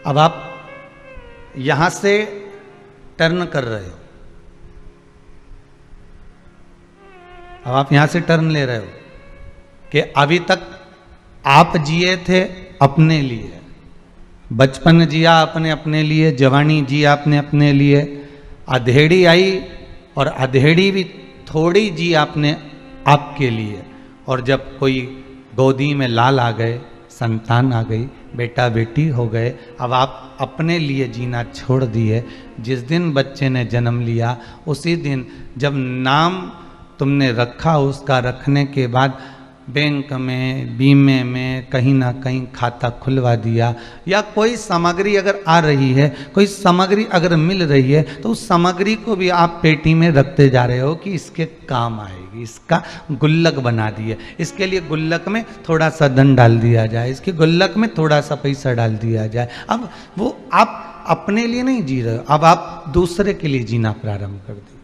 अब आप यहां से टर्न कर रहे हो, अब आप यहां से टर्न ले रहे हो कि अभी तक आप जिए थे अपने लिए, बचपन जिया आपने अपने लिए, जवानी जिया आपने अपने लिए, अधेड़ी आई और अधेड़ी भी थोड़ी जी आपने आपके लिए, और जब कोई गोदी में लाल आ गए, संतान आ गई, बेटा बेटी हो गए, अब आप अपने लिए जीना छोड़ दिए। जिस दिन बच्चे ने जन्म लिया उसी दिन जब नाम तुमने रखा, उसका रखने के बाद बैंक में, बीमे में कहीं ना कहीं खाता खुलवा दिया, या कोई सामग्री अगर आ रही है, कोई सामग्री अगर मिल रही है, तो उस सामग्री को भी आप पेटी में रखते जा रहे हो कि इसके काम आएगी, इसका गुल्लक बना दिए, इसके लिए गुल्लक में थोड़ा सा धन डाल दिया जाए, इसके गुल्लक में थोड़ा सा पैसा डाल दिया जाए। अब वो आप अपने लिए नहीं जी रहे हो, अब आप दूसरे के लिए जीना प्रारंभ कर दिए।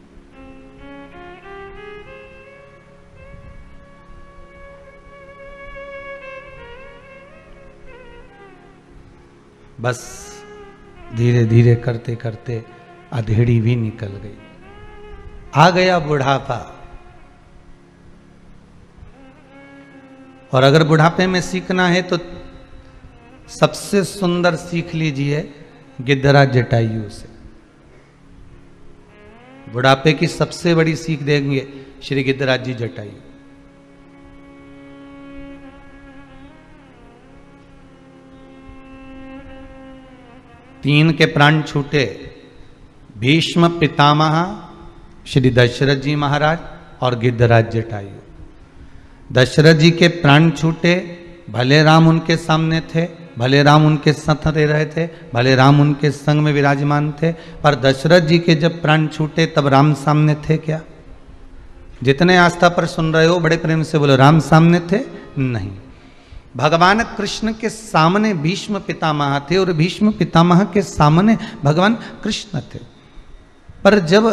बस धीरे धीरे करते करते अधेड़ी भी निकल गई, आ गया बुढ़ापा। और अगर बुढ़ापे में सीखना है तो सबसे सुंदर सीख लीजिए गिद्धराज जटायु से। बुढ़ापे की सबसे बड़ी सीख देंगे श्री गिद्धराज जी जटायु। तीन के प्राण छूटे, भीष्म पितामह श्री दशरथ जी महाराज और गिद्धराज जटायु। दशरथ जी के प्राण छूटे, भले राम उनके सामने थे, भले राम उनके साथ रह रहे थे, भले राम उनके संग में विराजमान थे, पर दशरथ जी के जब प्राण छूटे तब राम सामने थे क्या? जितने आस्था पर सुन रहे हो बड़े प्रेम से बोलो, राम सामने थे? नहीं। भगवान कृष्ण के सामने भीष्म पितामह थे और भीष्म पितामह के सामने भगवान कृष्ण थे। पर जब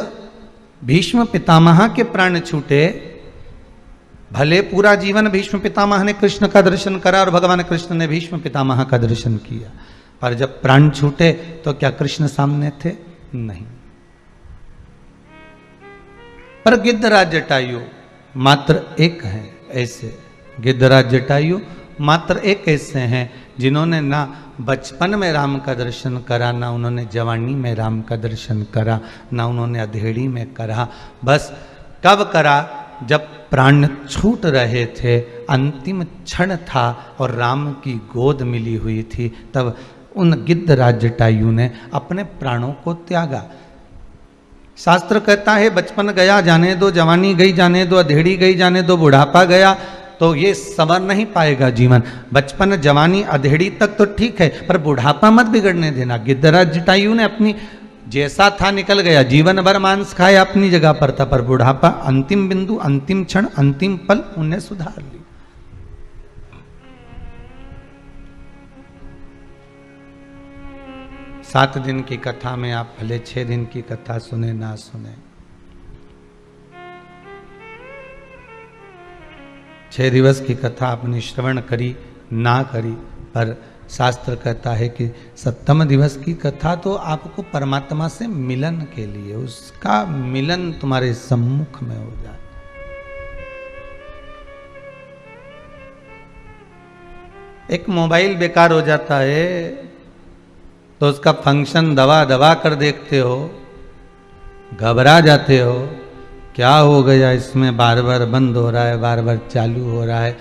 भीष्म पितामह के प्राण छूटे, भले पूरा जीवन भीष्म पितामह ने कृष्ण का दर्शन करा और भगवान कृष्ण ने भीष्म पितामह का दर्शन किया, पर जब प्राण छूटे तो क्या कृष्ण सामने थे? नहीं। पर गिद्धराज जटायु मात्र एक है ऐसे, गिद्धराज जटायु मात्र एक ऐसे हैं जिन्होंने ना बचपन में राम का दर्शन करा, ना उन्होंने जवानी में राम का दर्शन करा, ना उन्होंने अधेड़ी में करा। बस कब करा? जब प्राण छूट रहे थे, अंतिम क्षण था और राम की गोद मिली हुई थी, तब उन गिद्धराज जटायु ने अपने प्राणों को त्यागा। शास्त्र कहता है बचपन गया जाने दो, जवानी गई जाने दो, अधेड़ी गई जाने दो, बुढ़ापा गया तो ये संवर नहीं पाएगा जीवन। बचपन जवानी अधेड़ी तक तो ठीक है, पर बुढ़ापा मत बिगड़ने देना। गिद्धराज जटायु ने अपनी जैसा था निकल गया, जीवन भर मांस खाया अपनी जगह पर था, पर बुढ़ापा अंतिम बिंदु, अंतिम क्षण, अंतिम पल उन्हें सुधार ली। सात दिन की कथा में आप भले 6 दिन की कथा सुने ना सुने, 6 दिवस की कथा आपने श्रवण करी ना करी, पर शास्त्र कहता है कि 7वें दिवस की कथा तो आपको परमात्मा से मिलन के लिए, उसका मिलन तुम्हारे सम्मुख में हो जाए। एक मोबाइल बेकार हो जाता है तो उसका फंक्शन दबा दबा कर देखते हो, घबरा जाते हो, क्या हो गया इसमें, बार बार बंद हो रहा है, बार बार चालू हो रहा है,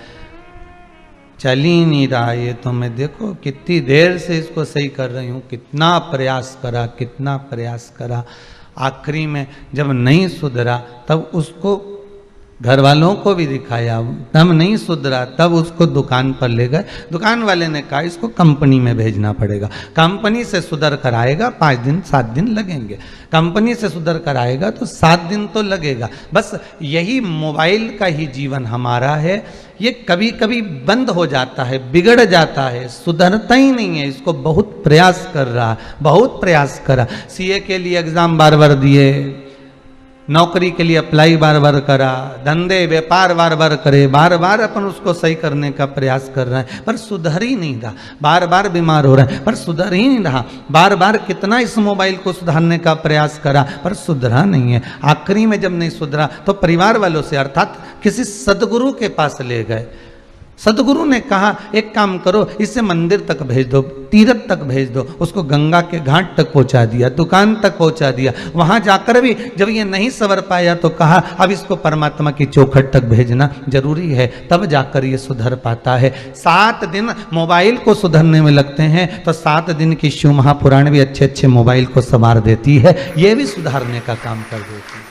चल ही नहीं रहा ये तो। मैं देखो कितनी देर से इसको सही कर रही हूँ, कितना प्रयास करा, कितना प्रयास करा, आखिरी में जब नहीं सुधरा तब उसको घर वालों को भी दिखाया, तब नहीं सुधरा तब उसको दुकान पर ले गए। दुकान वाले ने कहा इसको कंपनी में भेजना पड़ेगा, कंपनी से सुधर कर आएगा, 5 दिन 7 दिन लगेंगे, कंपनी से सुधर कर आएगा तो 7 दिन तो लगेगा। बस यही मोबाइल का ही जीवन हमारा है, ये कभी कभी बंद हो जाता है, बिगड़ जाता है, सुधरता ही नहीं है। इसको बहुत प्रयास कर रहा, बहुत प्रयास करा, सीए के लिए एग्जाम बार बार दिए, नौकरी के लिए अप्लाई बार बार करा, धंधे व्यापार बार बार करे, बार बार अपन उसको सही करने का प्रयास कर रहे हैं पर सुधर ही नहीं रहा, बार बार बीमार हो रहे हैं पर सुधर ही नहीं रहा, बार बार कितना इस मोबाइल को सुधारने का प्रयास करा पर सुधरा नहीं है। आखिरी में जब नहीं सुधरा तो परिवार वालों से अर्थात किसी सदगुरु के पास ले गए। सदगुरु ने कहा एक काम करो, इसे मंदिर तक भेज दो, तीर्थ तक भेज दो। उसको गंगा के घाट तक पहुंचा दिया, दुकान तक पहुंचा दिया। वहां जाकर भी जब ये नहीं सवर पाया तो कहा अब इसको परमात्मा की चौखट तक भेजना जरूरी है, तब जाकर ये सुधर पाता है। 7 दिन मोबाइल को सुधरने में लगते हैं तो 7 दिन की शिव महापुराण भी अच्छे अच्छे मोबाइल को संवार देती है, ये भी सुधारने का काम कर देती है,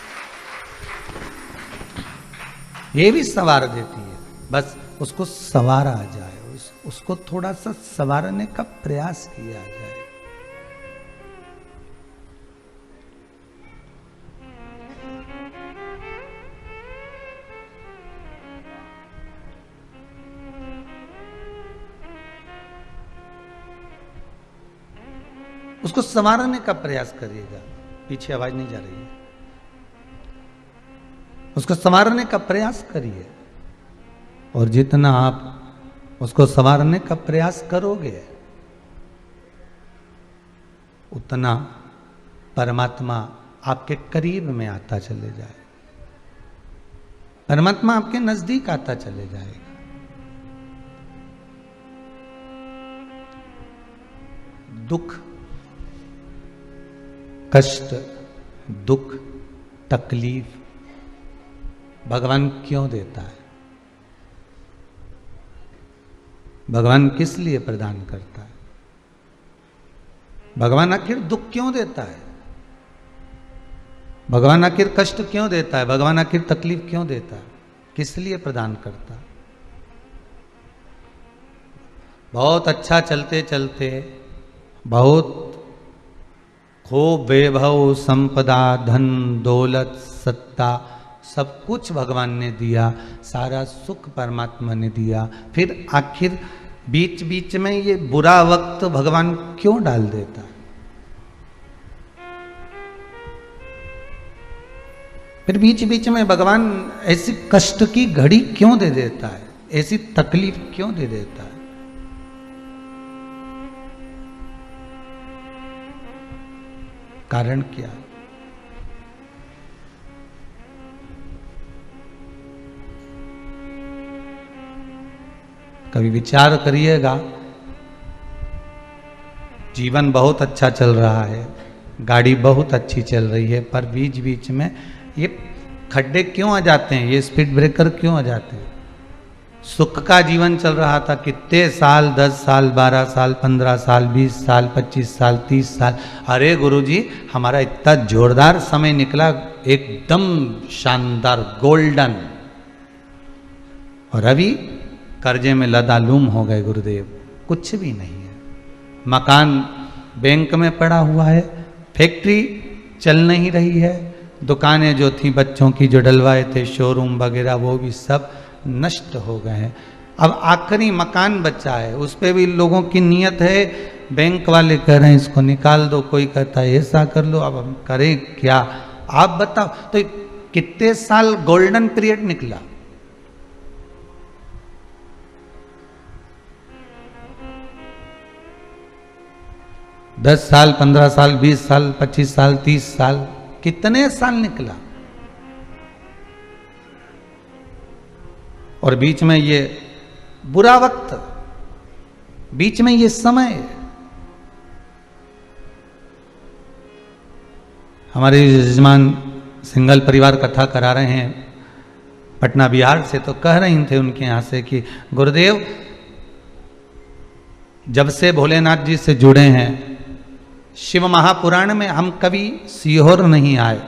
ये भी संवार देती है। बस उसको संवारा जाए, उसको थोड़ा सा संवारने का प्रयास किया जाए। उसको संवारने का प्रयास करिएगा। पीछे आवाज नहीं जा रही है। उसको संवारने का प्रयास करिए और जितना आप उसको संवारने का प्रयास करोगे उतना परमात्मा आपके करीब में आता चले जाए, परमात्मा आपके नजदीक आता चले जाएगा। दुख, कष्ट, दुख, तकलीफ भगवान क्यों देता है? भगवान किस लिए प्रदान करता है? भगवान आखिर दुख क्यों देता है? भगवान आखिर कष्ट क्यों देता है? भगवान आखिर तकलीफ क्यों देता है? किस लिए प्रदान करता है? बहुत अच्छा चलते चलते बहुत खूब वैभव, संपदा, धन, दौलत, सत्ता सब कुछ भगवान ने दिया, सारा सुख परमात्मा ने दिया, फिर आखिर बीच बीच में ये बुरा वक्त भगवान क्यों डाल देता है? फिर बीच बीच में भगवान ऐसी कष्ट की घड़ी क्यों दे देता है? ऐसी तकलीफ क्यों दे देता है? कारण क्या? कभी विचार करिएगा। जीवन बहुत अच्छा चल रहा है, गाड़ी बहुत अच्छी चल रही है, पर बीच बीच में ये खड्डे क्यों आ जाते हैं? ये स्पीड ब्रेकर क्यों आ जाते हैं? सुख का जीवन चल रहा था कितने साल, 10 साल, 12 साल, 15 साल, 20 साल, 25 साल, 30 साल। अरे गुरुजी, हमारा इतना जोरदार समय निकला, एकदम शानदार, गोल्डन, और अभी कर्जे में लदालूम हो गए गुरुदेव, कुछ भी नहीं है। मकान बैंक में पड़ा हुआ है, फैक्ट्री चल नहीं रही है, दुकानें जो थी बच्चों की जो डलवाए थे, शोरूम वगैरह, वो भी सब नष्ट हो गए हैं। अब आखिरी मकान बचा है, उस पे भी लोगों की नीयत है, बैंक वाले कह रहे हैं इसको निकाल दो, कोई कहता है ऐसा कर लो। अब हम करें क्या? आप बताओ। तो कितने साल गोल्डन पीरियड निकला? दस साल, 15 साल, 20 साल, 25 साल, 30 साल, कितने साल निकला? और बीच में ये बुरा वक्त, बीच में ये समय। हमारे यजमान सिंगल परिवार कथा करा रहे हैं पटना बिहार से, तो कह रहे थे उनके यहाँ से कि गुरुदेव, जब से भोलेनाथ जी से जुड़े हैं, शिव महापुराण में हम कभी सीहोर नहीं आए,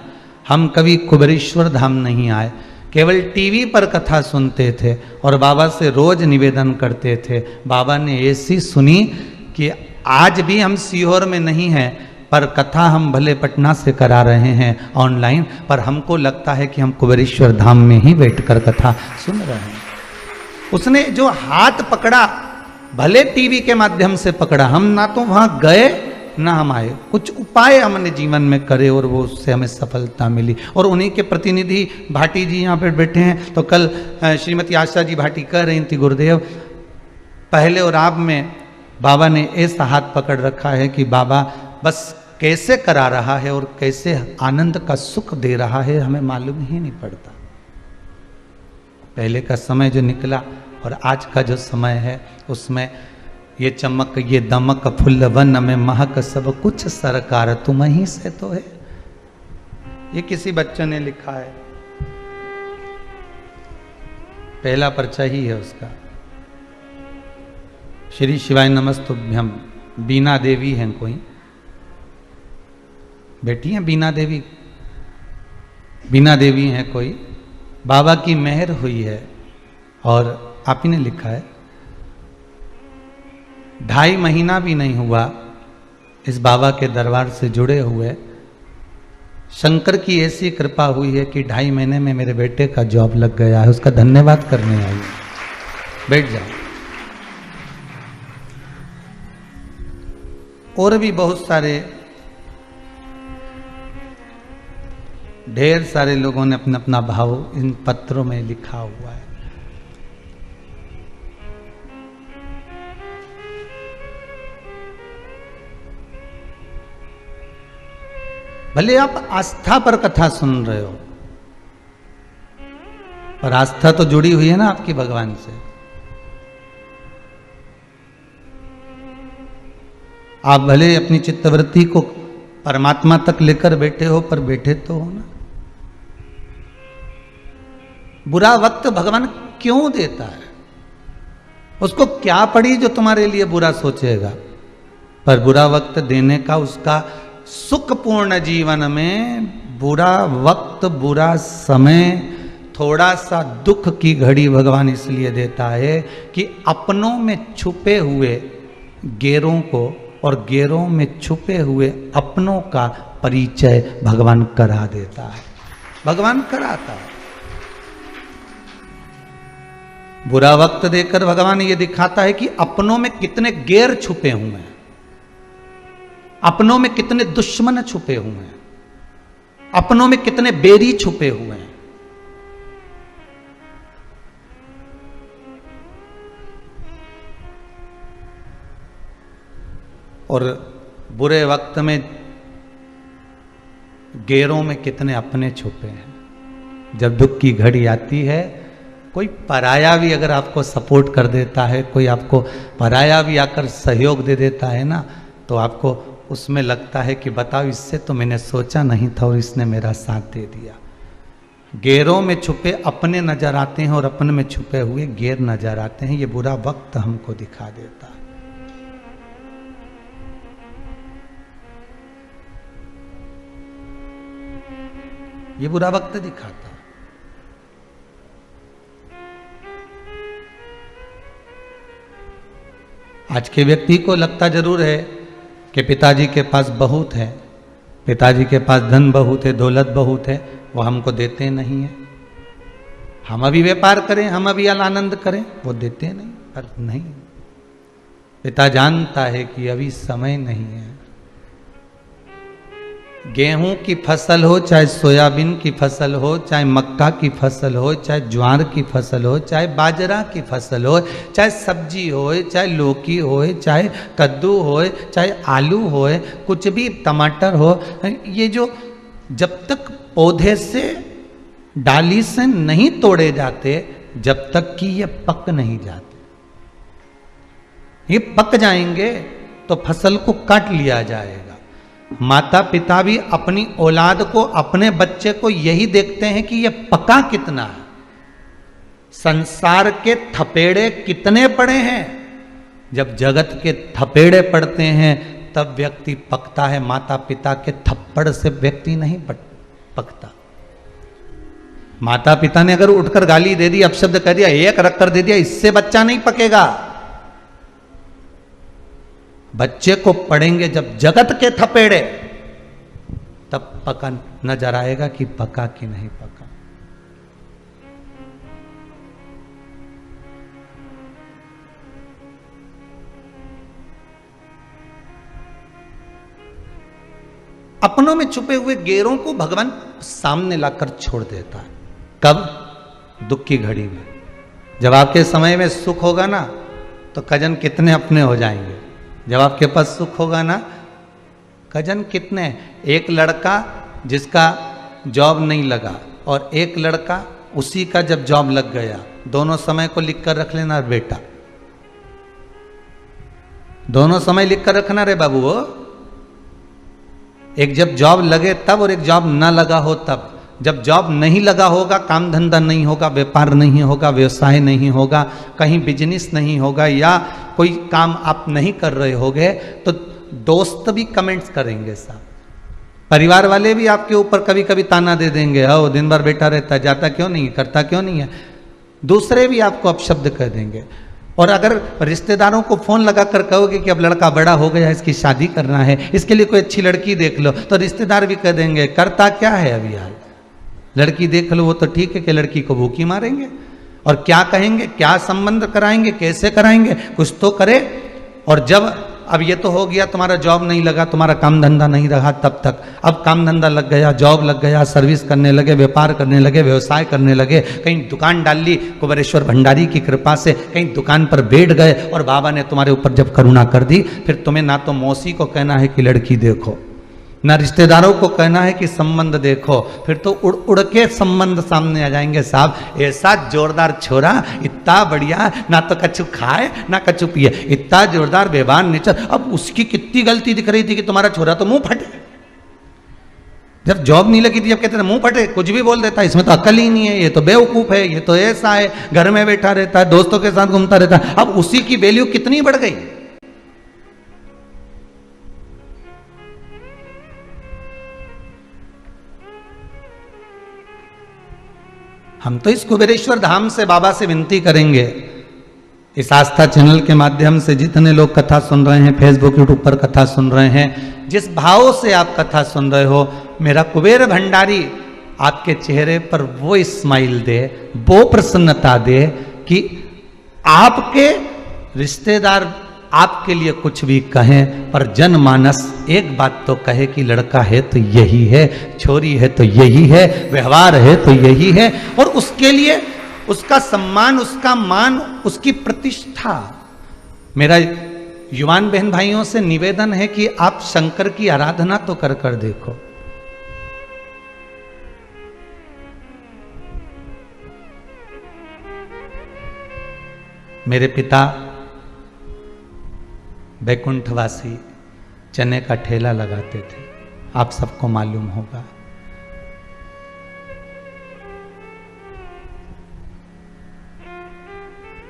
हम कभी कुबेरेश्वर धाम नहीं आए, केवल टीवी पर कथा सुनते थे और बाबा से रोज निवेदन करते थे। बाबा ने ऐसी सुनी कि आज भी हम सीहोर में नहीं हैं, पर कथा हम भले पटना से करा रहे हैं ऑनलाइन, पर हमको लगता है कि हम कुबेरेश्वर धाम में ही बैठकर कथा सुन रहे हैं। उसने जो हाथ पकड़ा, भले टीवी के माध्यम से पकड़ा, हम ना तो वहां गए ना हम आए, कुछ उपाय हमने जीवन में करे और वो उससे हमें सफलता मिली। और उन्हीं के प्रतिनिधि भाटी जी यहाँ पे बैठे हैं। तो कल श्रीमती आशा जी भाटी कह रही थी, गुरुदेव पहले और आप में बाबा ने ऐसा हाथ पकड़ रखा है कि बाबा बस कैसे करा रहा है और कैसे आनंद का सुख दे रहा है हमें मालूम ही नहीं पड़ता। पहले का समय जो निकला और आज का जो समय है उसमें ये चमक ये दमक फुल्ल वन में महक सब कुछ सरकार तुम ही से तो है। ये किसी बच्चे ने लिखा है, पहला पर्चा ही है उसका। श्री शिवाय नमस्तुभ्यम। बीना देवी हैं कोई बेटी हैं, बीना देवी, बीना देवी हैं कोई। बाबा की मेहर हुई है और आप ही ने लिखा है 2.5 महीना भी नहीं हुआ इस बाबा के दरबार से जुड़े हुए। शंकर की ऐसी कृपा हुई है कि 2.5 महीने में मेरे बेटे का जॉब लग गया है। उसका धन्यवाद करने आई। बैठ जाओ। और भी बहुत सारे ढेर सारे लोगों ने अपना अपना भाव इन पत्रों में लिखा हुआ है। भले आप आस्था पर कथा सुन रहे हो, पर आस्था तो जुड़ी हुई है ना आपकी भगवान से। आप भले अपनी चित्तवृत्ति को परमात्मा तक लेकर बैठे हो, पर बैठे तो हो ना। बुरा वक्त भगवान क्यों देता है? उसको क्या पड़ी जो तुम्हारे लिए बुरा सोचेगा? पर बुरा वक्त देने का उसका सुखपूर्ण जीवन में बुरा वक्त, बुरा समय, थोड़ा सा दुख की घड़ी भगवान इसलिए देता है कि अपनों में छुपे हुए गैरों को और गैरों में छुपे हुए अपनों का परिचय भगवान करा देता है। भगवान कराता है। बुरा वक्त देकर भगवान ये दिखाता है कि अपनों में कितने गैर छुपे हुए हैं, अपनों में कितने दुश्मन छुपे हुए हैं, अपनों में कितने बेरी छुपे हुए हैं। और बुरे वक्त में गैरों में कितने अपने छुपे हैं। जब दुख की घड़ी आती है, कोई पराया भी अगर आपको सपोर्ट कर देता है, कोई आपको पराया भी आकर सहयोग दे देता है ना, तो आपको उसमें लगता है कि बताओ, इससे तो मैंने सोचा नहीं था और इसने मेरा साथ दे दिया। गैरों में छुपे अपने नजर आते हैं और अपने में छुपे हुए गैर नजर आते हैं। ये बुरा वक्त हमको दिखा देता है। ये बुरा वक्त दिखाता है। आज के व्यक्ति को लगता जरूर है कि पिताजी के पास बहुत है, पिताजी के पास धन बहुत है, दौलत बहुत है, वो हमको देते नहीं है। हम अभी व्यापार करें, हम अभी आनंद करें, वो देते नहीं। पर नहीं, पिता जानता है कि अभी समय नहीं है। गेहूं की फसल हो, चाहे सोयाबीन की फसल हो, चाहे मक्का की फसल हो, चाहे ज्वार की फसल हो, चाहे बाजरा की फसल हो, चाहे सब्जी हो, चाहे लौकी हो, चाहे कद्दू हो, चाहे आलू हो, कुछ भी, टमाटर हो, ये जो जब तक पौधे से, डाली से नहीं तोड़े जाते, जब तक कि ये पक नहीं जाते। ये पक जाएंगे तो फसल को काट लिया जाएगा। माता पिता भी अपनी औलाद को, अपने बच्चे को यही देखते हैं कि ये पका कितना है, संसार के थपेड़े कितने पड़े हैं। जब जगत के थपेड़े पड़ते हैं तब व्यक्ति पकता है। माता पिता के थप्पड़ से व्यक्ति नहीं पकता। माता पिता ने अगर उठकर गाली दे दी, अपशब्द कर दिया, एक रख कर दे दिया, इससे बच्चा नहीं पकेगा। बच्चे को पढ़ेंगे जब जगत के थपेड़े, तब पका नजर आएगा कि पका कि नहीं पका। अपनों में छुपे हुए गेरों को भगवान सामने लाकर छोड़ देता है। कब? दुख की घड़ी में। जब आपके समय में सुख होगा ना तो कजन कितने अपने हो जाएंगे। जब आपके पास सुख होगा ना, कजन कितने। एक लड़का जिसका जॉब नहीं लगा और एक लड़का उसी का जब जॉब लग गया, दोनों समय को लिख कर रख लेना बेटा, दोनों समय लिख कर रखना रे बाबू। वो एक जब जॉब लगे तब और एक जॉब ना लगा हो तब। जब जॉब नहीं लगा होगा, काम धंधा नहीं होगा, व्यापार नहीं होगा, व्यवसाय नहीं होगा, कहीं बिजनेस नहीं होगा या कोई काम आप नहीं कर रहे होगे तो दोस्त भी कमेंट्स करेंगे साहब, परिवार वाले भी आपके ऊपर कभी कभी ताना दे देंगे, हो दिन भर बैठा रहता है, जाता क्यों नहीं है, करता क्यों नहीं है। दूसरे भी आपको अपशब्द कह देंगे। और अगर रिश्तेदारों को फोन लगा कर कहोगे कि अब लड़का बड़ा हो गया, इसकी शादी करना है, इसके लिए कोई अच्छी लड़की देख लो, तो रिश्तेदार भी कह देंगे करता क्या है अभी यार, लड़की देख लो वो तो ठीक है, कि लड़की को भूखी मारेंगे। और क्या कहेंगे, क्या संबंध कराएंगे, कैसे कराएंगे, कुछ तो करे। और जब अब ये तो हो गया, तुम्हारा जॉब नहीं लगा, तुम्हारा काम धंधा नहीं रहा तब तक, अब काम धंधा लग गया, जॉब लग गया, सर्विस करने लगे, व्यापार करने लगे, व्यवसाय करने लगे, कहीं दुकान डाल ली कुबेरेश्वर भंडारी की कृपा से, कहीं दुकान पर बैठ गए और बाबा ने तुम्हारे ऊपर जब करुणा कर दी, फिर तुम्हें ना तो मौसी को कहना है कि लड़की देखो, ना रिश्तेदारों को कहना है कि संबंध देखो, फिर तो उड़ उड़ के संबंध सामने आ जाएंगे साहब। ऐसा जोरदार छोरा, इतना बढ़िया, ना तो कछु खाए ना कछु पिए, इतना जोरदार बेबान नेचर। अब उसकी कितनी गलती दिख रही थी कि तुम्हारा छोरा तो मुंह फटे। जब जॉब नहीं लगी थी जब कहते थे मुंह फटे, कुछ भी बोल देता है, इसमें तो अकल ही नहीं है, ये तो बेवकूफ है, ये तो ऐसा है, घर में बैठा रहता है, दोस्तों के साथ घूमता रहता है। अब उसी की वैल्यू कितनी बढ़ गई। हम तो इस कुबेरेश्वर धाम से बाबा से विनती करेंगे, इस आस्था चैनल के माध्यम से जितने लोग कथा सुन रहे हैं, फेसबुक यूट्यूब पर कथा सुन रहे हैं, जिस भाव से आप कथा सुन रहे हो, मेरा कुबेर भंडारी आपके चेहरे पर वो स्माइल दे, वो प्रसन्नता दे कि आपके रिश्तेदार आपके लिए कुछ भी कहें पर जनमानस एक बात तो कहे कि लड़का है तो यही है, छोरी है तो यही है, व्यवहार है तो यही है। और उसके लिए उसका सम्मान, उसका मान, उसकी प्रतिष्ठा। मेरा युवान बहन भाइयों से निवेदन है कि आप शंकर की आराधना तो कर कर देखो। मेरे पिता बैकुंठवासी चने का ठेला लगाते थे, आप सबको मालूम होगा।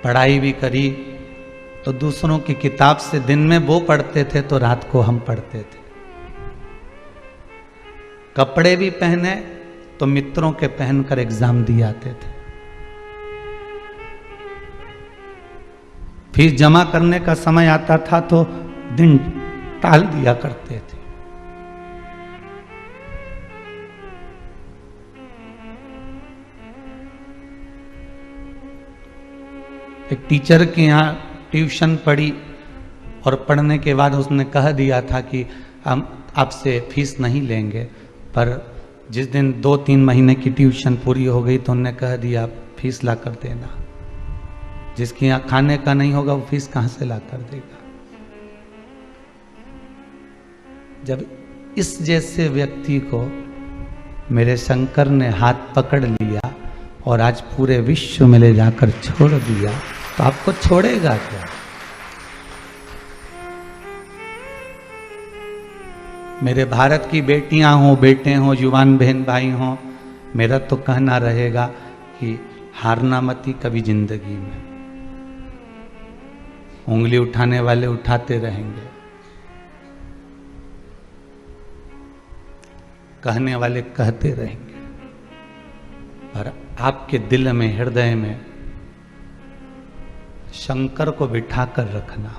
पढ़ाई भी करी तो दूसरों की किताब से दिन में वो पढ़ते थे तो रात को हम पढ़ते थे। कपड़े भी पहने तो मित्रों के पहनकर एग्जाम दिए आते थे। फीस जमा करने का समय आता था तो दिन टाल दिया करते थे। एक टीचर के यहाँ ट्यूशन पढ़ी और पढ़ने के बाद उसने कह दिया था कि हम आपसे फीस नहीं लेंगे, पर जिस दिन 2-3 महीने की ट्यूशन पूरी हो गई तो उन्होंने कह दिया फीस ला कर देना। जिसके यहाँ खाने का नहीं होगा वो फीस कहाँ से ला कर देगा। जब इस जैसे व्यक्ति को मेरे शंकर ने हाथ पकड़ लिया और आज पूरे विश्व में ले जाकर छोड़ दिया तो आपको छोड़ेगा क्या। मेरे भारत की बेटियां हों, बेटे हों, युवान बहन भाई हों, मेरा तो कहना रहेगा कि हारना मती कभी जिंदगी में। उंगली उठाने वाले उठाते रहेंगे, कहने वाले कहते रहेंगे, पर आपके दिल में, हृदय में शंकर को बिठा कर रखना।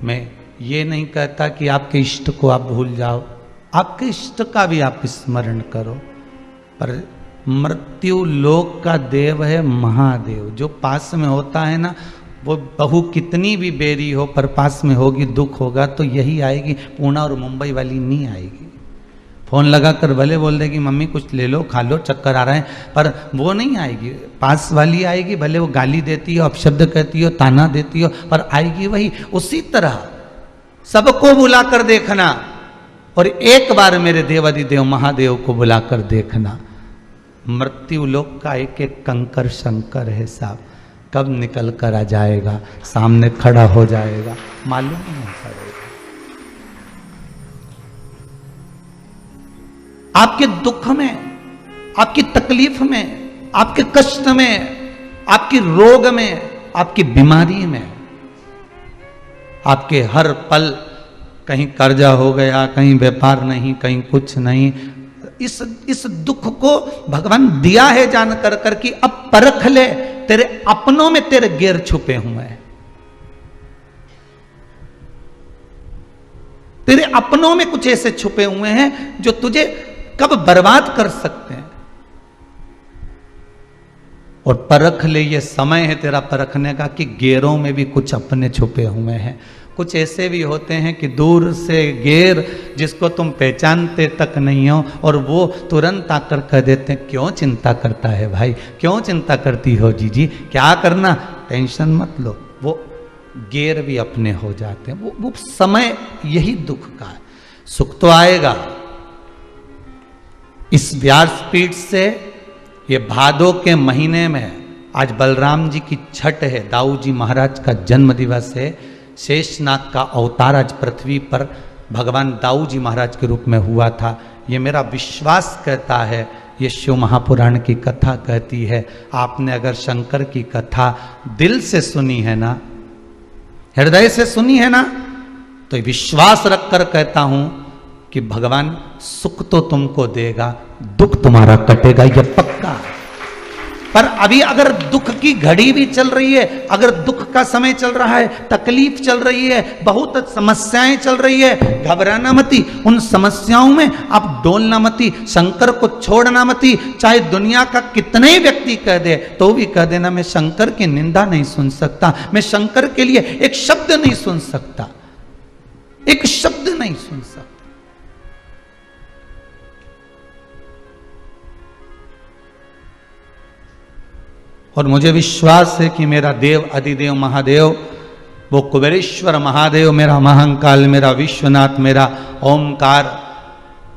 मैं ये नहीं कहता कि आपके इष्ट को आप भूल जाओ, आपके इष्ट का भी आप स्मरण करो, पर मृत्यु लोक का देव है महादेव, जो पास में होता है ना वो बहू कितनी भी बेरी हो पर पास में होगी, दुख होगा तो यही आएगी, पूना और मुंबई वाली नहीं आएगी। फोन लगा कर भले बोल देगी मम्मी कुछ ले लो खा लो चक्कर आ रहे हैं, पर वो नहीं आएगी। पास वाली आएगी, भले वो गाली देती हो, अपशब्द कहती हो, ताना देती हो, पर आएगी वही। उसी तरह सबको बुला कर देखना, और एक बार मेरे देवादिदेव महादेव को बुला कर देखना। मृत्यु लोक का एक एक कंकर शंकर है साहब, कब निकल कर आ जाएगा, सामने खड़ा हो जाएगा, मालूम नहीं पड़ेगा। आपके दुख में, आपकी तकलीफ में, आपके कष्ट में, आपकी रोग में, आपकी बीमारी में, आपके हर पल कहीं कर्जा हो गया, कहीं व्यापार नहीं, कहीं कुछ नहीं, इस दुख को भगवान दिया है जान कर कर कि अब परख ले, तेरे अपनों में तेरे गेर छुपे हुए हैं, तेरे अपनों में कुछ ऐसे छुपे हुए हैं जो तुझे कब बर्बाद कर सकते हैं। और परख ले, ये समय है तेरा परखने का कि गेरों में भी कुछ अपने छुपे हुए हैं। कुछ ऐसे भी होते हैं कि दूर से गेर जिसको तुम पहचानते तक नहीं हो, और वो तुरंत आकर कह देते हैं क्यों चिंता करता है भाई, क्यों चिंता करती हो जीजी, क्या करना, टेंशन मत लो। वो गेर भी अपने हो जाते हैं। वो समय यही दुख का है। सुख तो आएगा। इस व्यासपीठ से ये भादो के महीने में आज बलराम जी की छठ है, दाऊ जी महाराज का जन्म दिवस है, शेषनाग का अवतार आज पृथ्वी पर भगवान दाऊ जी महाराज के रूप में हुआ था। ये मेरा विश्वास कहता है, ये शिव महापुराण की कथा कहती है। आपने अगर शंकर की कथा दिल से सुनी है ना, हृदय से सुनी है ना, तो विश्वास रखकर कहता हूं कि भगवान सुख तो तुमको देगा, दुख तुम्हारा कटेगा, यह पक्का है। पर अभी अगर दुख की घड़ी भी चल रही है, अगर दुख का समय चल रहा है, तकलीफ चल रही है, बहुत समस्याएं चल रही है, घबराना मती। उन समस्याओं में आप डोलना मती, शंकर को छोड़ना मती। चाहे दुनिया का कितने व्यक्ति कह दे तो भी कह देना मैं शंकर की निंदा नहीं सुन सकता, मैं शंकर के लिए एक शब्द नहीं सुन सकता, एक शब्द नहीं सुन सकता। और मुझे विश्वास है कि मेरा देव अधिदेव महादेव, वो कुबेरेश्वर महादेव, मेरा महाकाल, मेरा विश्वनाथ, मेरा ओमकार,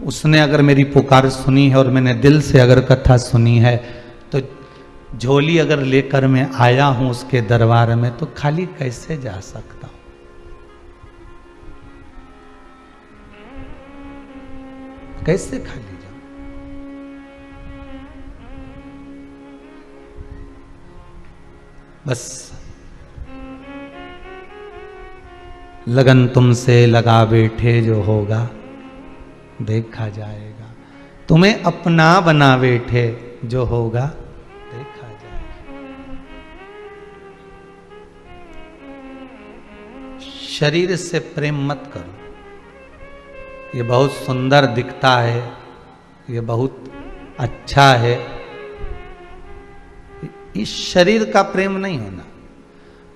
उसने अगर मेरी पुकार सुनी है और मैंने दिल से अगर कथा सुनी है, तो झोली अगर लेकर मैं आया हूं उसके दरबार में, तो खाली कैसे जा सकता हूं? कैसे खाली? बस लगन तुमसे लगा बैठे जो होगा देखा जाएगा, तुम्हें अपना बना बैठे जो होगा देखा जाएगा। शरीर से प्रेम मत करो, ये बहुत सुंदर दिखता है, ये बहुत अच्छा है, इस शरीर का प्रेम नहीं होना।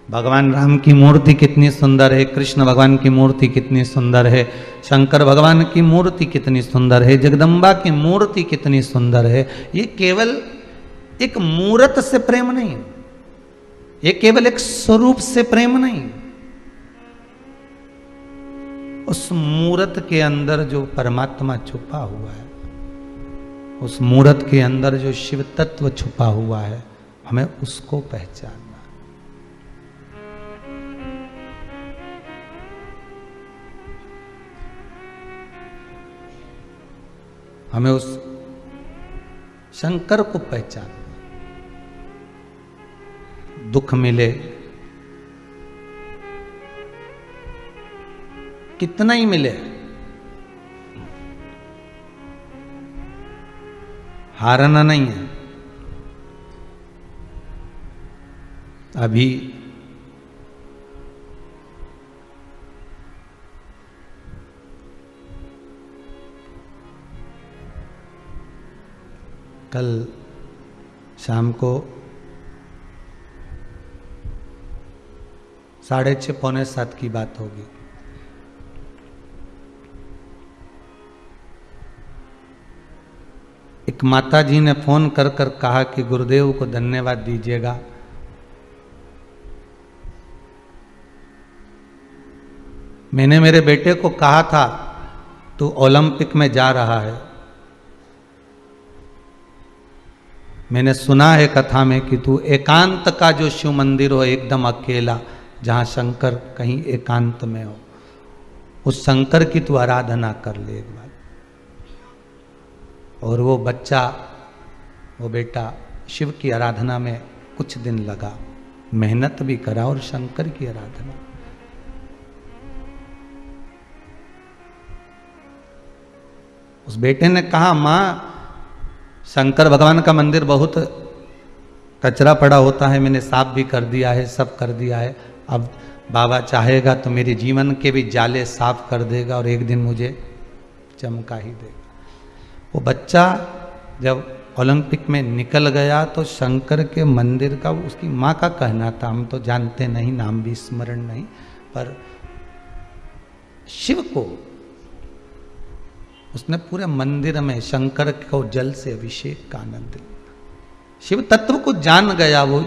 भगवान राम की मूर्ति कितनी सुंदर है, कृष्ण भगवान की मूर्ति कितनी सुंदर है, शंकर भगवान की मूर्ति कितनी सुंदर है, जगदम्बा की मूर्ति कितनी सुंदर है। ये केवल एक मूर्त से प्रेम नहीं, ये केवल एक स्वरूप से प्रेम नहीं, उस मूर्त के अंदर जो परमात्मा छुपा हुआ है, उस मूर्त के अंदर जो शिव तत्व छुपा हुआ है, हमें उसको पहचानना। हमें उस शंकर को पहचानना। दुख मिले कितना ही मिले, हारना नहीं है। अभी कल शाम को 6:30 पौने 7 की बात होगी। एक माता जी ने फोन कर कर कहा कि गुरुदेव को धन्यवाद दीजिएगा, मैंने मेरे बेटे को कहा था तू ओलंपिक में जा रहा है, मैंने सुना है कथा में कि तू एकांत का जो शिव मंदिर हो एकदम अकेला, जहां शंकर कहीं एकांत में हो, उस शंकर की तू आराधना कर ले एक बार। और वो बच्चा, वो बेटा शिव की आराधना में कुछ दिन लगा, मेहनत भी करा और शंकर की आराधना। उस बेटे ने कहा मां, शंकर भगवान का मंदिर बहुत कचरा पड़ा होता है, मैंने साफ भी कर दिया है, सब कर दिया है, अब बाबा चाहेगा तो मेरे जीवन के भी जाले साफ कर देगा और एक दिन मुझे चमका ही देगा। वो बच्चा जब ओलंपिक में निकल गया तो शंकर के मंदिर का, उसकी माँ का कहना था, हम तो जानते नहीं, नाम भी स्मरण नहीं, पर शिव को उसने पूरे मंदिर में शंकर को जल से अभिषेक का आनंद लिया। शिव तत्व को जान गया वो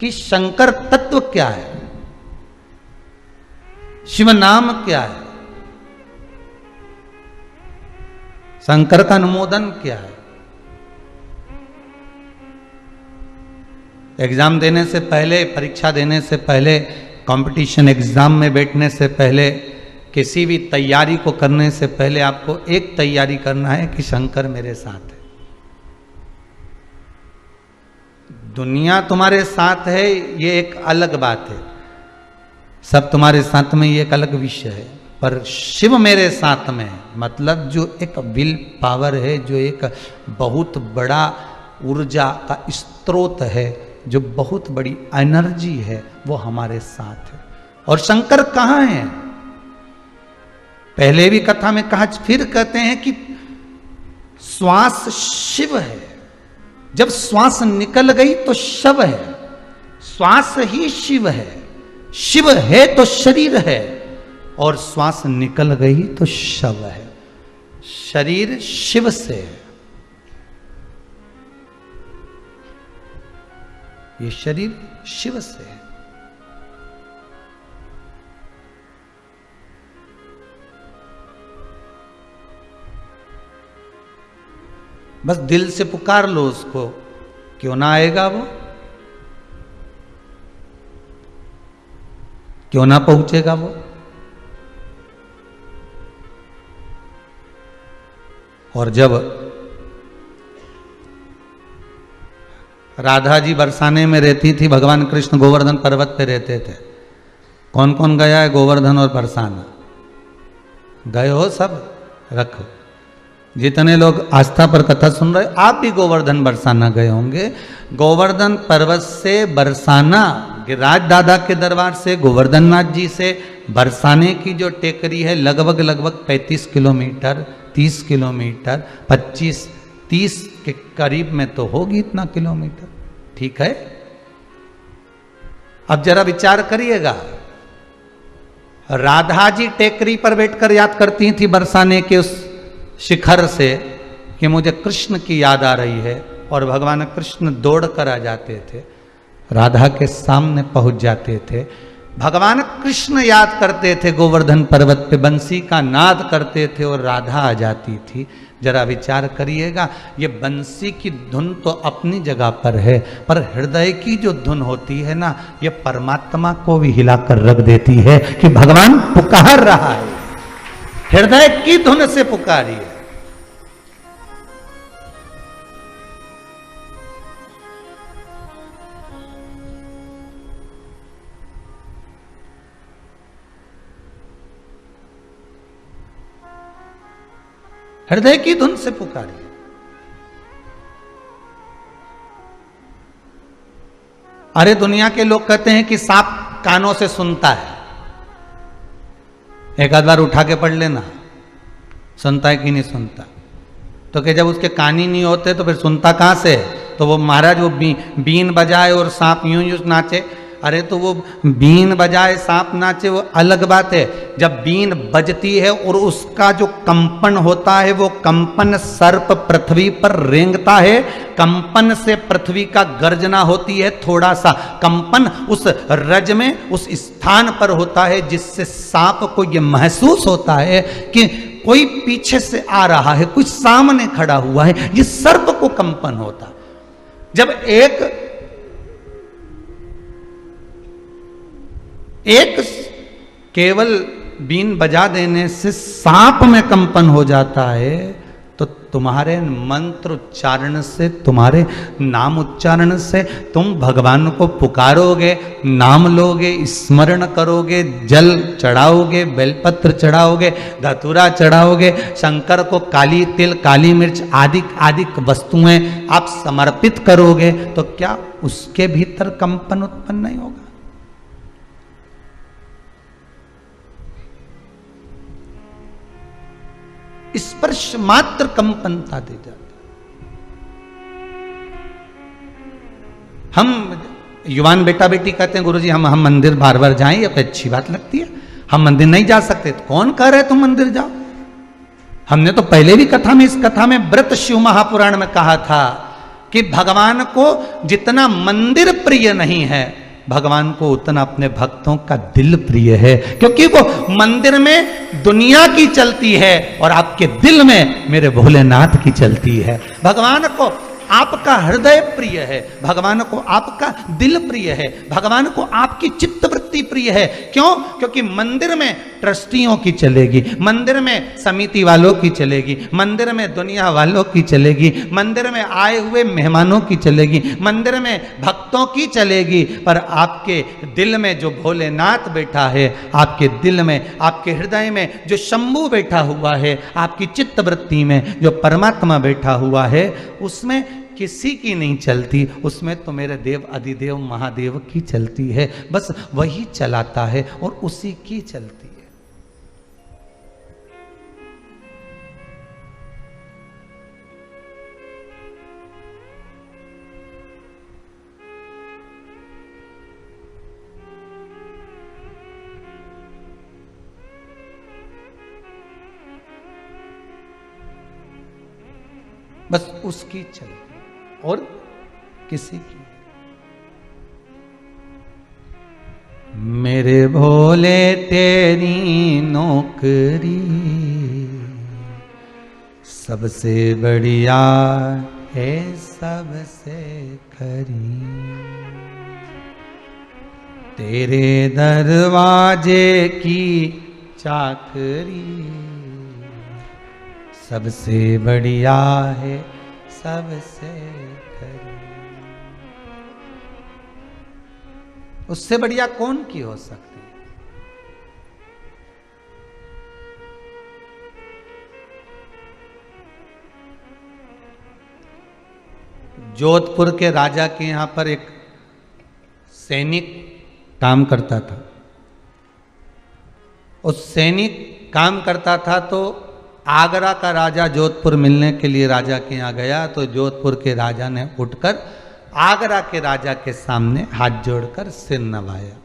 कि शंकर तत्व क्या है, शिव नाम क्या है, शंकर का अनुमोदन क्या है। एग्जाम देने से पहले, परीक्षा देने से पहले, कंपटीशन एग्जाम में बैठने से पहले, किसी भी तैयारी को करने से पहले आपको एक तैयारी करना है कि शंकर मेरे साथ है। दुनिया तुम्हारे साथ है ये एक अलग बात है, सब तुम्हारे साथ में ये एक अलग विषय है, पर शिव मेरे साथ में है, मतलब जो एक विल पावर है, जो एक बहुत बड़ा ऊर्जा का स्रोत है, जो बहुत बड़ी एनर्जी है, वो हमारे साथ है। और शंकर कहाँ है? पहले भी कथा में कहा, फिर कहते हैं कि श्वास शिव है, जब श्वास निकल गई तो शव है, श्वास ही शिव है, शिव है तो शरीर है, और श्वास निकल गई तो शव है। शरीर शिव से है, ये शरीर शिव से है। बस दिल से पुकार लो उसको, क्यों ना आएगा वो, क्यों ना पहुंचेगा वो। और जब राधा जी बरसाने में रहती थी, भगवान कृष्ण गोवर्धन पर्वत पे रहते थे। कौन कौन गया है गोवर्धन और बरसाना? गए हो सब? रखो। जितने लोग आस्था पर कथा सुन रहे, आप भी गोवर्धन बरसाना गए होंगे। गोवर्धन पर्वत से बरसाना, गिरिराज दादा के दरबार से गोवर्धन नाथ जी से बरसाने की जो टेकरी है, लगभग 35 किलोमीटर, 30 किलोमीटर, 25-30 के करीब में तो होगी इतना किलोमीटर। ठीक है, अब जरा विचार करिएगा, राधा जी टेकरी पर बैठकर याद करती थी बरसाने के उस शिखर से कि मुझे कृष्ण की याद आ रही है, और भगवान कृष्ण दौड़ कर आ जाते थे, राधा के सामने पहुंच जाते थे। भगवान कृष्ण याद करते थे गोवर्धन पर्वत पे, बंसी का नाद करते थे और राधा आ जाती थी। जरा विचार करिएगा, ये बंसी की धुन तो अपनी जगह पर है, पर हृदय की जो धुन होती है ना, ये परमात्मा को भी हिलाकर रख देती है कि भगवान पुकार रहा है। हृदय की धुन से पुकारिए। हृदय की धुन से पुकारिए। अरे दुनिया के लोग कहते हैं कि सांप कानों से सुनता है, एक आध बार उठा के पढ़ लेना, सुनता है कि नहीं सुनता। तो कि जब उसके कान ही नहीं होते तो फिर सुनता कहां से? तो वो महाराज वो बीन बजाए और सांप यूं यूं नाचे, अरे तो वो बीन बजाए सांप नाचे वो अलग बात है। जब बीन बजती है और उसका जो कंपन होता है, वो कंपन सर्प पृथ्वी पर रेंगता है, कंपन से पृथ्वी का गर्जना होती है, थोड़ा सा कंपन उस रज में उस स्थान पर होता है, जिससे सांप को यह महसूस होता है कि कोई पीछे से आ रहा है, कोई सामने खड़ा हुआ है, ये सर्प को कंपन होता। जब एक केवल बीन बजा देने से सांप में कंपन हो जाता है, तो तुम्हारे मंत्र उच्चारण से, तुम्हारे नाम उच्चारण से तुम भगवान को पुकारोगे, नाम लोगे, स्मरण करोगे, जल चढ़ाओगे, बेलपत्र चढ़ाओगे, धतूरा चढ़ाओगे, शंकर को काली तिल, काली मिर्च आदि आदि वस्तुएं आप समर्पित करोगे, तो क्या उसके भीतर कंपन उत्पन्न नहीं होगा? स्पर्श मात्र कंपनता दे जाता। हम युवान बेटा बेटी कहते हैं गुरुजी हम मंदिर बार बार जाएं, ये तो अच्छी बात लगती है, हम मंदिर नहीं जा सकते। तो कौन कह रहे तुम मंदिर जाओ? हमने तो पहले भी कथा में, इस कथा में व्रत शिव महापुराण में कहा था कि भगवान को जितना मंदिर प्रिय नहीं है, भगवान को उतना अपने भक्तों का दिल प्रिय है, क्योंकि वो मंदिर में दुनिया की चलती है और आपके दिल में मेरे भोलेनाथ की चलती है। भगवान को आपका हृदय प्रिय है, भगवान को आपका दिल प्रिय है, भगवान को आपकी चित्तवृत्ति प्रिय है। क्यों? क्योंकि मंदिर में ट्रस्टियों की चलेगी, मंदिर में समिति वालों की चलेगी, मंदिर में दुनिया वालों की चलेगी, मंदिर में आए हुए मेहमानों की चलेगी, मंदिर में भक्तों की चलेगी, पर आपके दिल में जो भोलेनाथ बैठा है, आपके दिल में, आपके हृदय में जो शंभू बैठा हुआ है, आपकी चित्तवृत्ति में जो परमात्मा बैठा हुआ है, उसमें किसी की नहीं चलती, उसमें तो मेरे देव अधिदेव महादेव की चलती है। बस वही चलाता है और उसी की चलती है। बस उसकी चलती और किसी की। मेरे भोले तेरी नौकरी सबसे बढ़िया है, सबसे खरी, तेरे दरवाजे की चाकरी सबसे बढ़िया है, सबसे खरी। उससे बढ़िया कौन की हो सकती? जोधपुर के राजा के यहां पर एक सैनिक काम करता था। उस सैनिक काम करता था तो आगरा का राजा जोधपुर मिलने के लिए राजा के यहाँ गया, तो जोधपुर के राजा ने उठकर आगरा के राजा के सामने हाथ जोड़कर सिर नवाया।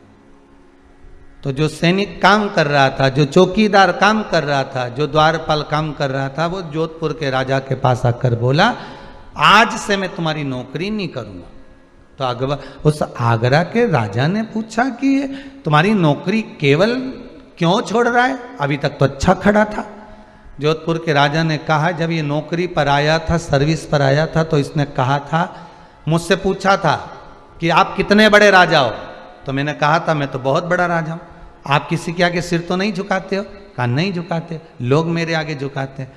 तो जो सैनिक काम कर रहा था, जो चौकीदार काम कर रहा था, जो द्वारपाल काम कर रहा था, वो जोधपुर के राजा के पास आकर बोला, आज से मैं तुम्हारी नौकरी नहीं करूंगा। तो उस आगरा के राजा ने पूछा कि तुम्हारी नौकरी केवल क्यों छोड़ रहा है? अभी तक तो अच्छा खड़ा था। जोधपुर के राजा ने कहा, जब ये नौकरी पर आया था, सर्विस पर आया था, तो इसने कहा था, मुझसे पूछा था कि आप कितने बड़े राजा हो? तो मैंने कहा था मैं तो बहुत बड़ा राजा हूं। आप किसी के आगे सिर तो नहीं झुकाते हो? कहा नहीं झुकाते, लोग मेरे आगे झुकाते हैं।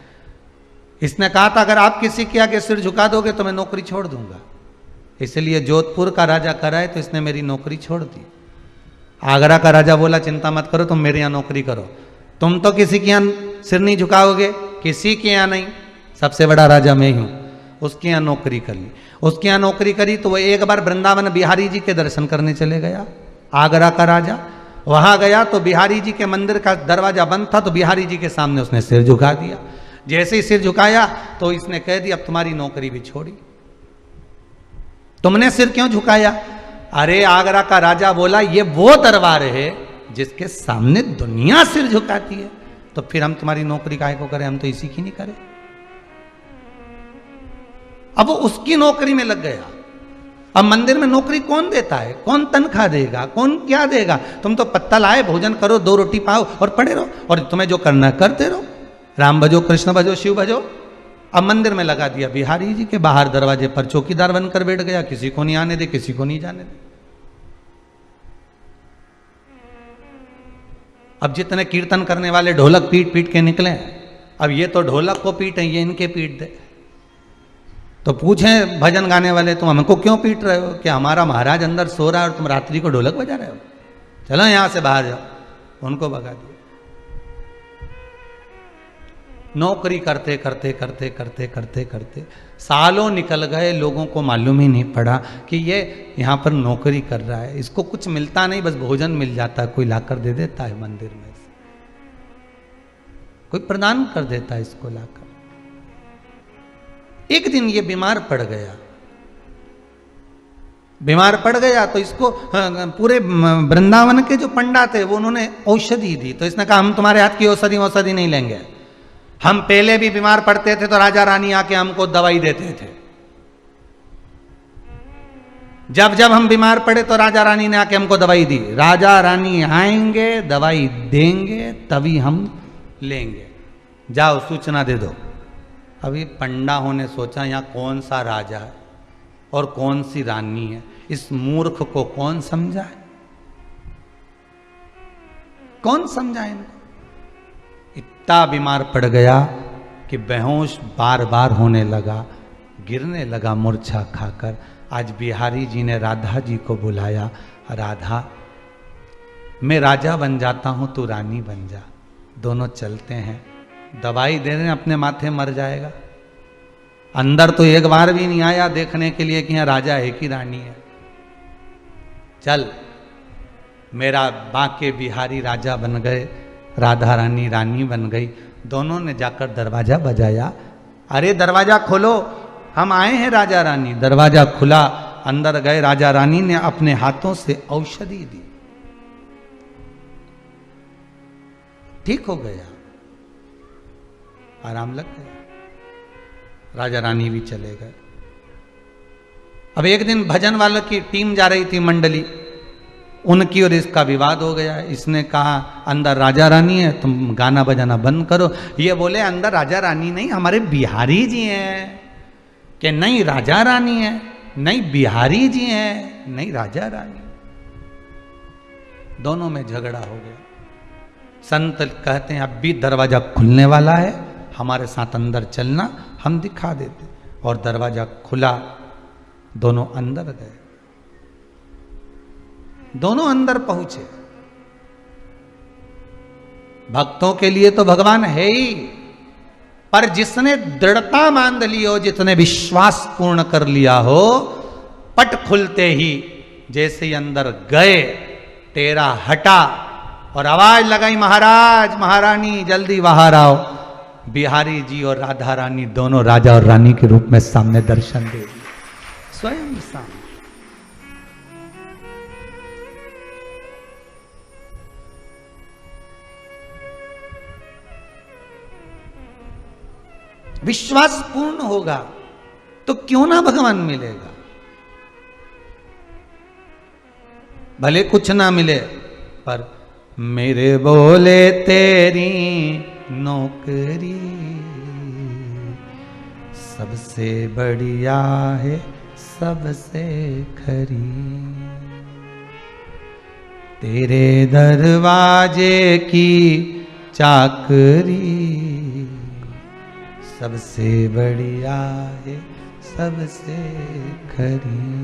इसने कहा था अगर आप किसी के आगे सिर झुका दोगे तो मैं नौकरी छोड़ दूंगा। इसलिए जोधपुर का राजा कराए तो इसने मेरी नौकरी छोड़ दी। आगरा का राजा बोला चिंता मत करो, तुम मेरे यहाँ नौकरी करो, तुम तो किसी के यहाँ सिर नहीं झुकाओगे, किसी के यहाँ नहीं, सबसे बड़ा राजा मैं ही हूं। उसके यहाँ नौकरी कर ली। उसके यहाँ नौकरी करी तो वो एक बार वृंदावन बिहारी जी के दर्शन करने चले गया। आगरा का राजा वहां गया तो बिहारी जी के मंदिर का दरवाजा बंद था, तो बिहारी जी के सामने उसने सिर झुका दिया। जैसे ही सिर झुकाया तो इसने कह दिया अब तुम्हारी नौकरी भी छोड़ी। तुमने सिर क्यों झुकाया? अरे आगरा का राजा बोला ये वो दरबार है जिसके सामने दुनिया सिर झुकाती है, तो फिर हम तुम्हारी नौकरी काहे को करें, हम तो इसी की नहीं करें। अब वो उसकी नौकरी में लग गया। अब मंदिर में नौकरी कौन देता है, कौन तनख्वाह देगा, कौन क्या देगा? तुम तो पत्ता लाए, भोजन करो, 2 रोटी पाओ और पड़े रहो, और तुम्हें जो करना है करते रहो, राम भजो, कृष्ण भजो, शिव भजो। अब मंदिर में लगा दिया बिहारी जी के बाहर दरवाजे पर चौकीदार बनकर बैठ गया, किसी को नहीं आने दे, किसी को नहीं जाने दे। अब जितने कीर्तन करने वाले ढोलक पीट पीट के निकले, अब ये तो ढोलक को पीटे, ये इनके पीट दे। तो पूछें भजन गाने वाले, तुम हमको क्यों पीट रहे हो? कि हमारा महाराज अंदर सो रहा है और तुम रात्रि को ढोलक बजा रहे हो, चलो यहां से बाहर जाओ। उनको भगा दिया। नौकरी करते करते करते करते करते करते सालों निकल गए, लोगों को मालूम ही नहीं पड़ा कि ये यहाँ पर नौकरी कर रहा है, इसको कुछ मिलता नहीं, बस भोजन मिल जाता है, कोई लाकर दे देता है मंदिर में से, कोई प्रदान कर देता है इसको लाकर। एक दिन ये बीमार पड़ गया, बीमार पड़ गया तो इसको पूरे वृंदावन के जो पंडा थे वो उन्होंने औषधि दी। तो इसने कहा हम तुम्हारे हाथ की औषधि नहीं लेंगे, हम पहले भी बीमार पड़ते थे तो राजा रानी आके हमको दवाई देते थे, जब जब हम बीमार पड़े तो राजा रानी ने आके हमको दवाई दी, राजा रानी आएंगे दवाई देंगे तभी हम लेंगे, जाओ सूचना दे दो। अभी पंडाओं ने सोचा यहाँ कौन सा राजा है और कौन सी रानी है, इस मूर्ख को कौन समझाए, कौन समझाए इनको? इतना बीमार पड़ गया कि बेहोश बार बार होने लगा, गिरने लगा मूर्छा खाकर। आज बिहारी जी ने राधा जी को बुलाया, राधा मैं राजा बन जाता हूं, तू रानी बन जा, दोनों चलते हैं, दवाई दे दें अपने माथे मर जाएगा। अंदर तो एक बार भी नहीं आया देखने के लिए कि यहाँ राजा है कि रानी है। चल, मेरा बांके बिहारी राजा बन गए, राधा रानी रानी बन गई। दोनों ने जाकर दरवाजा बजाया, अरे दरवाजा खोलो, हम आए हैं राजा रानी। दरवाजा खुला, अंदर गए, राजा रानी ने अपने हाथों से औषधि दी, ठीक हो गया, आराम लग गया, राजा रानी भी चले गए। अब एक दिन भजन वालों की टीम जा रही थी, मंडली, उनकी और इसका विवाद हो गया। इसने कहा अंदर राजा रानी है, तुम गाना बजाना बंद करो। ये बोले अंदर राजा रानी नहीं, हमारे बिहारी जी हैं। कि नहीं राजा रानी है, नहीं बिहारी जी हैं, नहीं राजा रानी। दोनों में झगड़ा हो गया। संत कहते हैं अब भी दरवाजा खुलने वाला है, हमारे साथ अंदर चलना, हम दिखा देते। और दरवाजा खुला, दोनों अंदर गए, दोनों अंदर पहुंचे। भक्तों के लिए तो भगवान है ही, पर जिसने दृढ़ता मान ली हो, जिसने विश्वास पूर्ण कर लिया हो, पट खुलते ही जैसे ही अंदर गए, तेरा हटा और आवाज लगाई, महाराज महारानी जल्दी बाहर आओ। बिहारी जी और राधा रानी दोनों राजा और रानी के रूप में सामने दर्शन दे दिए, स्वयं सामने। विश्वास पूर्ण होगा तो क्यों ना भगवान मिलेगा, भले कुछ ना मिले, पर मेरे बोले तेरी नौकरी सबसे बढ़िया है, सबसे खरी, तेरे दरवाजे की चाकरी सबसे बढ़िया है, सबसे खरी।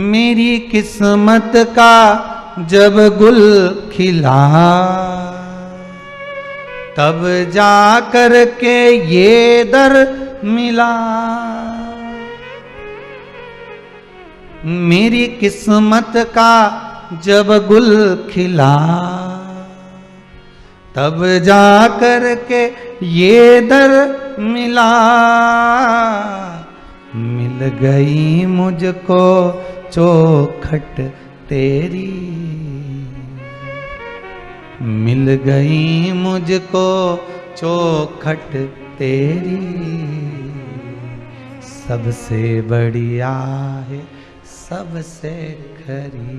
मेरी किस्मत का जब गुल खिला, तब जा कर के ये दर मिला। मेरी किस्मत का जब गुल खिला, तब जा कर के ये दर मिला। मिल गई मुझको चौखट तेरी, मिल गई मुझको चौखट तेरी, सबसे बढ़िया है सबसे खरी।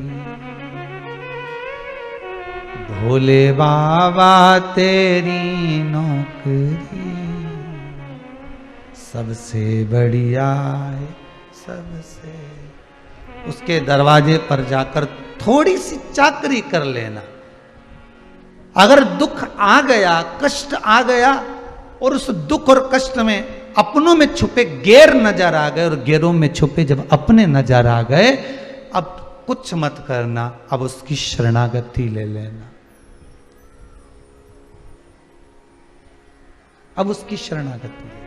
भोले बाबा तेरी नौकरी, सबसे बढ़िया है सबसे। उसके दरवाजे पर जाकर थोड़ी सी चाकरी कर लेना। अगर दुख आ गया, कष्ट आ गया और उस दुख और कष्ट में अपनों में छुपे गैर नजर आ गए और गैरों में छुपे जब अपने नजर आ गए, अब कुछ मत करना, अब उसकी शरणागति ले लेना। अब उसकी शरणागति ले।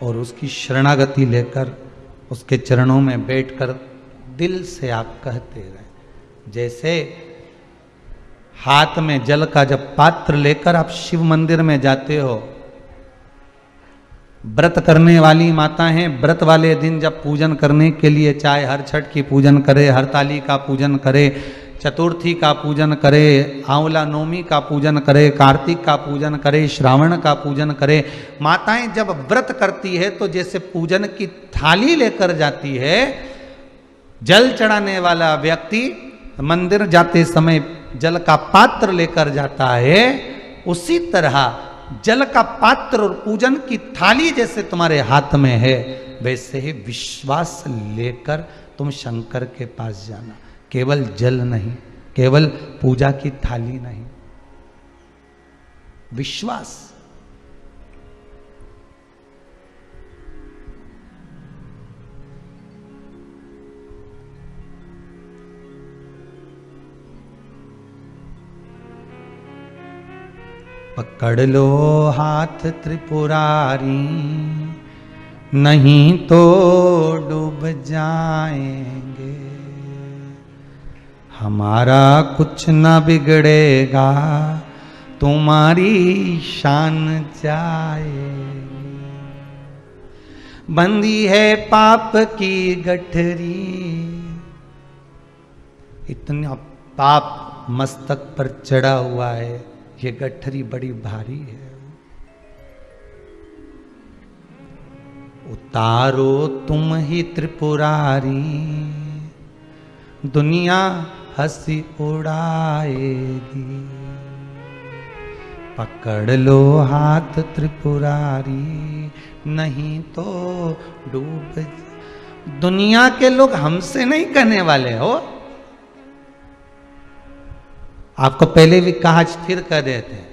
और उसकी शरणागति लेकर उसके चरणों में बैठकर दिल से आप कहते रहे। जैसे हाथ में जल का जब पात्र लेकर आप शिव मंदिर में जाते हो, व्रत करने वाली माता हैं, व्रत वाले दिन जब पूजन करने के लिए चाहे हर छठ की पूजन करे, हरताली का पूजन करे, चतुर्थी का पूजन करे, आंवला नवमी का पूजन करे, कार्तिक का पूजन करे, श्रावण का पूजन करे, माताएं जब व्रत करती है तो जैसे पूजन की थाली लेकर जाती है, जल चढ़ाने वाला व्यक्ति मंदिर जाते समय जल का पात्र लेकर जाता है, उसी तरह जल का पात्र और पूजन की थाली जैसे तुम्हारे हाथ में है, वैसे ही विश्वास लेकर तुम शंकर के पास जाना। केवल जल नहीं, केवल पूजा की थाली नहीं, विश्वास। पकड़ लो हाथ त्रिपुरारी, नहीं तो डूब जाएंगे। हमारा कुछ ना बिगड़ेगा, तुम्हारी शान जाएगी। बंदी है पाप की गठरी, इतना पाप मस्तक पर चढ़ा हुआ है, ये गठरी बड़ी भारी है। उतारो तुम ही त्रिपुरारी, दुनिया हंसी उड़ाएगी। पकड़ लो हाथ त्रिपुरारी, नहीं तो डूब। दुनिया के लोग हमसे नहीं कहने वाले हो। आपको पहले भी कहा, फिर कह देते हैं,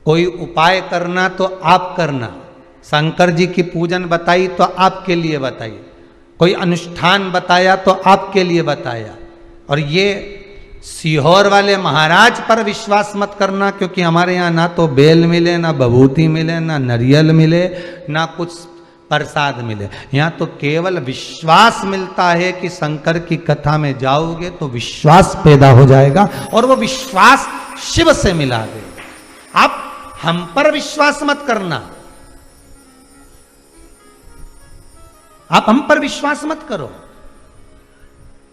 कोई उपाय करना तो आप करना। शंकर जी की पूजन बताई तो आपके लिए बताई, कोई अनुष्ठान बताया तो आपके लिए बताया। और ये सीहोर वाले महाराज पर विश्वास मत करना, क्योंकि हमारे यहाँ ना तो बेल मिले, ना बभूति मिले, ना नारियल मिले, ना कुछ प्रसाद मिले। यहाँ तो केवल विश्वास मिलता है कि शंकर की कथा में जाओगे तो विश्वास पैदा हो जाएगा, और वो विश्वास शिव से मिला दे। आप हम पर विश्वास मत करना, आप हम पर विश्वास मत करो,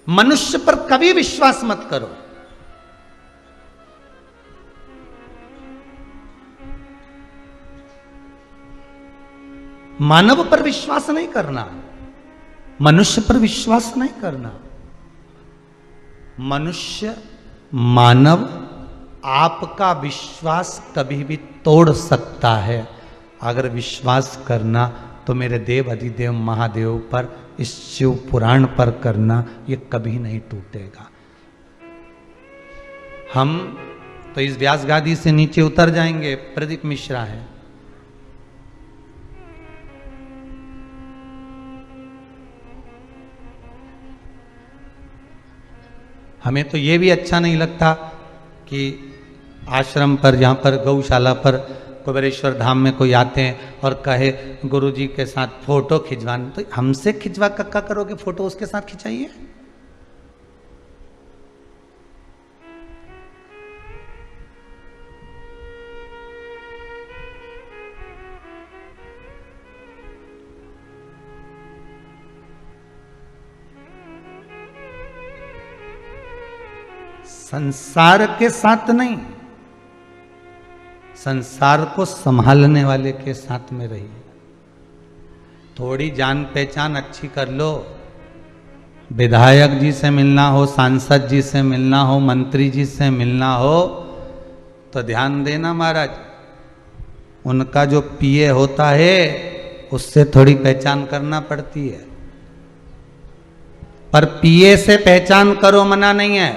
मनुष्य पर कभी विश्वास मत करो। मानव पर विश्वास नहीं करना, मनुष्य पर विश्वास नहीं करना। मनुष्य, मानव आपका विश्वास कभी भी तोड़ सकता है। अगर विश्वास करना तो मेरे देव अधिदेव महादेव पर, इस शिव पुराण पर करना, ये कभी नहीं टूटेगा। हम तो इस व्यास गादी से नीचे उतर जाएंगे। प्रदीप मिश्रा है, हमें तो ये भी अच्छा नहीं लगता कि आश्रम पर, जहाँ पर गौशाला पर कुबेरेश्वर धाम में कोई आते हैं और कहे गुरुजी के साथ फोटो खिंचवाना, तो हमसे खिंचवा कक्का करोगे, फोटो उसके साथ खिंचाइए। संसार के साथ नहीं, संसार को संभालने वाले के साथ में रहिए। थोड़ी जान पहचान अच्छी कर लो। विधायक जी से मिलना हो, सांसद जी से मिलना हो, मंत्री जी से मिलना हो तो ध्यान देना महाराज, उनका जो पीए होता है उससे थोड़ी पहचान करना पड़ती है। पर पीए से पहचान करो मना नहीं है।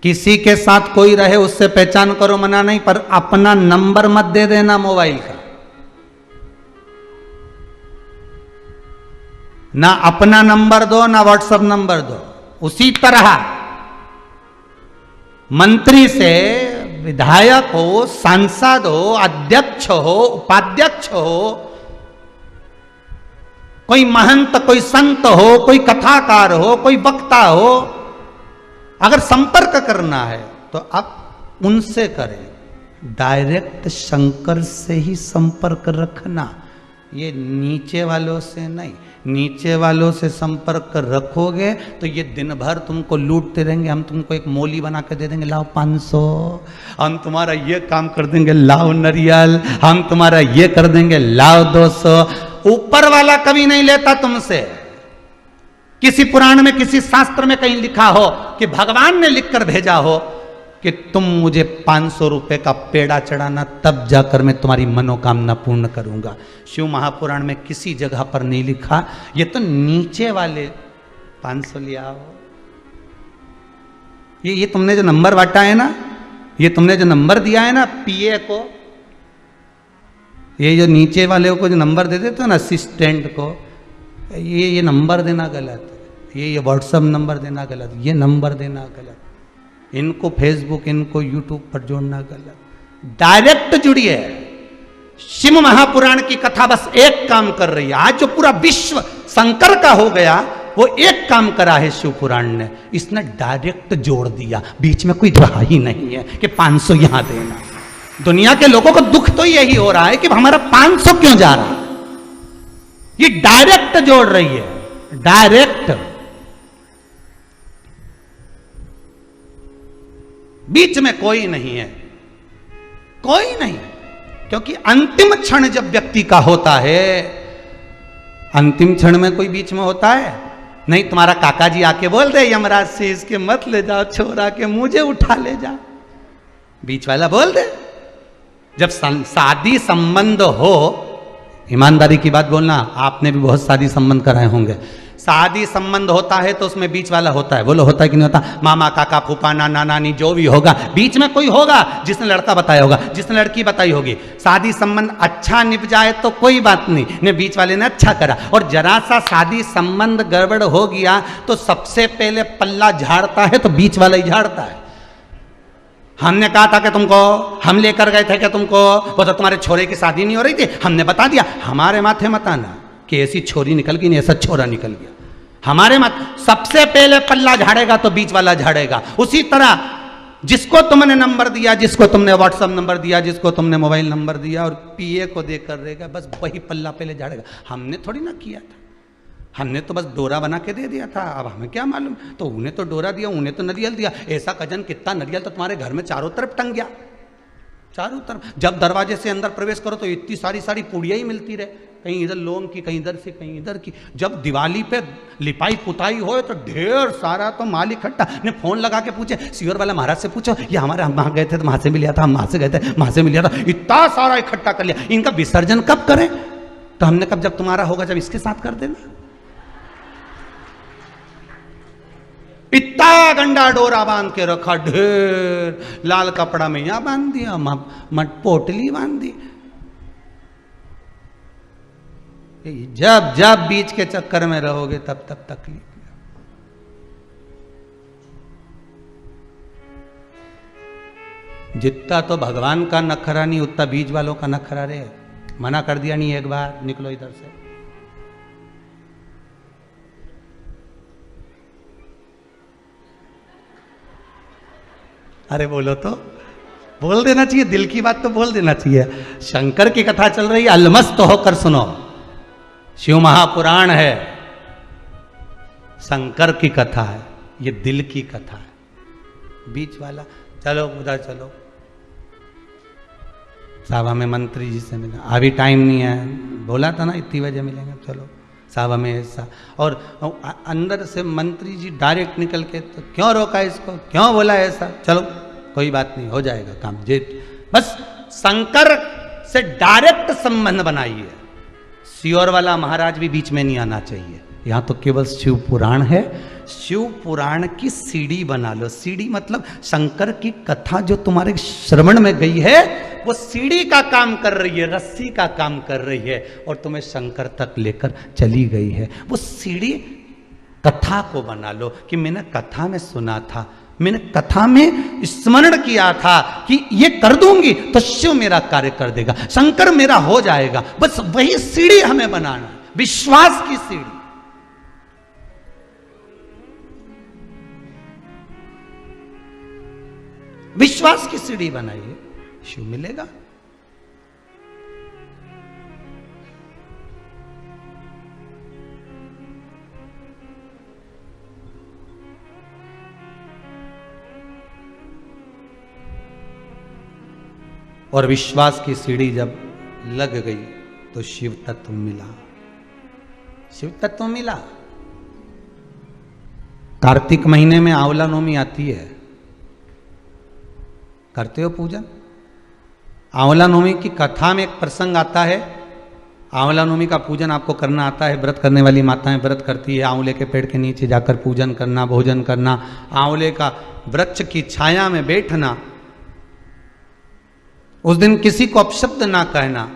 किसी के साथ कोई रहे उससे पहचान करो मना नहीं, पर अपना नंबर मत दे देना मोबाइल का। ना अपना नंबर दो ना व्हाट्सएप नंबर दो। उसी तरह मंत्री से विधायक हो, सांसद हो, अध्यक्ष हो, उपाध्यक्ष हो, कोई महंत, कोई संत हो, कोई कथाकार हो, कोई वक्ता हो, अगर संपर्क करना है तो आप उनसे करें। डायरेक्ट शंकर से ही संपर्क रखना, ये नीचे वालों से नहीं। नीचे वालों से संपर्क रखोगे तो ये दिन भर तुमको लूटते रहेंगे। हम तुमको एक मोली बना के दे देंगे, लाओ 500, हम तुम्हारा ये काम कर देंगे, लाओ नरियल, हम तुम्हारा ये कर देंगे, लाओ 200। ऊपर वाला कभी नहीं लेता तुमसे। किसी पुराण में, किसी शास्त्र में कहीं लिखा हो कि भगवान ने लिखकर भेजा हो कि तुम मुझे 500 रुपए का पेड़ा चढ़ाना, तब जाकर मैं तुम्हारी मनोकामना पूर्ण करूंगा। शिव महापुराण में किसी जगह पर नहीं लिखा। ये तो नीचे वाले 500 ले आओ। ये तुमने जो नंबर बांटा है ना, ये तुमने जो नंबर दिया है ना पीए को, ये जो नीचे वाले को जो नंबर दे देते हो ना असिस्टेंट को, ये नंबर देना गलत है। ये व्हाट्सएप नंबर देना गलत, ये नंबर देना गलत, इनको फेसबुक, इनको यूट्यूब पर जोड़ना गलत। डायरेक्ट जुड़िए। शिव महापुराण की कथा बस एक काम कर रही है। आज जो पूरा विश्व शंकर का हो गया, वो एक काम करा है शिव पुराण ने, इसने डायरेक्ट जोड़ दिया। बीच में कोई रहा ही नहीं है कि 500 यहां देना। दुनिया के लोगों को दुख तो यही हो रहा है कि हमारा 500 क्यों जा रहा है। ये डायरेक्ट जोड़ रही है, डायरेक्ट। बीच में कोई नहीं है, कोई नहीं। क्योंकि अंतिम क्षण जब व्यक्ति का होता है, अंतिम क्षण में कोई बीच में होता है नहीं। तुम्हारा काका जी आके बोल दे यमराज से इसके मत ले जाओ छोरा के, मुझे उठा ले जा, बीच वाला बोल दे। जब शादी संबंध हो, ईमानदारी की बात बोलना, आपने भी बहुत शादी संबंध कराए होंगे। शादी संबंध होता है तो उसमें बीच वाला होता है, बोलो होता है कि नहीं होता? मामा, काका, फूफा, नाना, नानी, जो भी होगा, बीच में कोई होगा जिसने लड़का बताया होगा, जिसने लड़की बताई होगी। शादी संबंध अच्छा निभ जाए तो कोई बात नहीं, ने बीच वाले ने अच्छा करा। और जरा सा शादी संबंध गड़बड़ हो गया तो सबसे पहले पल्ला झाड़ता है तो बीच वाला ही झाड़ता है। हमने कहा था कि तुमको, हम लेकर गए थे कि तुमको, वो तो तुम्हारे छोरे की शादी नहीं हो रही थी, हमने बता दिया। हमारे माथे मत आना कि ऐसी छोरी निकल गई, नहीं ऐसा छोरा निकल गया। हमारे मत, सबसे पहले पल्ला झाड़ेगा तो बीच वाला झाड़ेगा। उसी तरह जिसको तुमने नंबर दिया, जिसको तुमने व्हाट्सएप नंबर दिया, जिसको तुमने मोबाइल नंबर दिया और पीए को देकर रहेगा, बस वही पल्ला पहले झाड़ेगा। हमने थोड़ी ना किया था, हमने तो बस डोरा बना के दे दिया था। अब हमें क्या मालूम, तो उन्हें तो डोरा दिया, उन्हें तो नरियल दिया। ऐसा कजन कितना नरियल तो तुम्हारे घर में चारों तरफ टंग गया, चारों तरफ। जब दरवाजे से अंदर प्रवेश करो तो इतनी सारी पूड़ियाँ ही मिलती रहे, कहीं इधर लोन की, कहीं इधर से, कहीं इधर की। जब दिवाली पे लिपाई पुताई हो तो ढेर सारा तो माल इकट्ठा। ने फोन लगा के पूछे, सीवर वाला महाराज से पूछो, ये हमारे, हम वहाँ गए थे तो वहाँ से मिल लिया था, हम वहाँ से गए थे वहाँ से मिल लिया था, इतना सारा इकट्ठा कर लिया। इनका विसर्जन कब करें? तो हमने कब, जब तुम्हारा होगा, जब इसके साथ कर देना। इतना गंडा डोरा बांध के रखा, ढेर लाल कपड़ा में यहां बांध दिया, मट पोटली बांध दी। जब जब बीच के चक्कर में रहोगे तब तब तकलीफ। जितना तो भगवान का नखरा नहीं, उतना बीच वालों का नखरा रे। मना कर दिया नहीं, एक बार निकलो इधर से। अरे बोलो तो, बोल देना चाहिए, दिल की बात तो बोल देना चाहिए। शंकर की कथा चल रही है, अलमस्त होकर सुनो। शिव महापुराण है, शंकर की कथा है, ये दिल की कथा है। बीच वाला चलो उधर चलो, साहब हमें मंत्री जी से मिला, अभी टाइम नहीं है, बोला था ना इतनी बजे मिलेंगे, चलो साहब हमें ऐसा। और अंदर से मंत्री जी डायरेक्ट निकल के, तो क्यों रोका इसको, क्यों बोला ऐसा, चलो कोई बात नहीं, हो जाएगा काम जे। बस शंकर से डायरेक्ट संबंध बनाइए। सियोर वाला महाराज भी बीच में नहीं आना चाहिए। यहाँ तो केवल शिव पुराण है, शिव पुराण की सीढ़ी बना लो। सीढ़ी मतलब शंकर की कथा जो तुम्हारे श्रवण में गई है, वो सीढ़ी का काम कर रही है, रस्सी का काम कर रही है, और तुम्हें शंकर तक लेकर चली गई है। वो सीढ़ी कथा को बना लो कि मैंने कथा में सुना था, मैंने कथा में स्मरण किया था कि ये कर दूंगी तो शिव मेरा कार्य कर देगा, शंकर मेरा हो जाएगा। बस वही सीढ़ी हमें बनाना है, विश्वास की सीढ़ी। विश्वास की सीढ़ी बनाइए, शिव मिलेगा। और विश्वास की सीढ़ी जब लग गई तो शिव तत्व मिला, शिव तत्व मिला। कार्तिक महीने में आंवला नवमी आती है, करते हो पूजन? आंवला नवमी की कथा में एक प्रसंग आता है। आंवला नवमी का पूजन आपको करना आता है, व्रत करने वाली माताएं व्रत करती है, आंवले के पेड़ के नीचे जाकर पूजन करना, भोजन करना, आंवले का वृक्ष की छाया में बैठना, उस दिन किसी को अपशब्द ना कहना,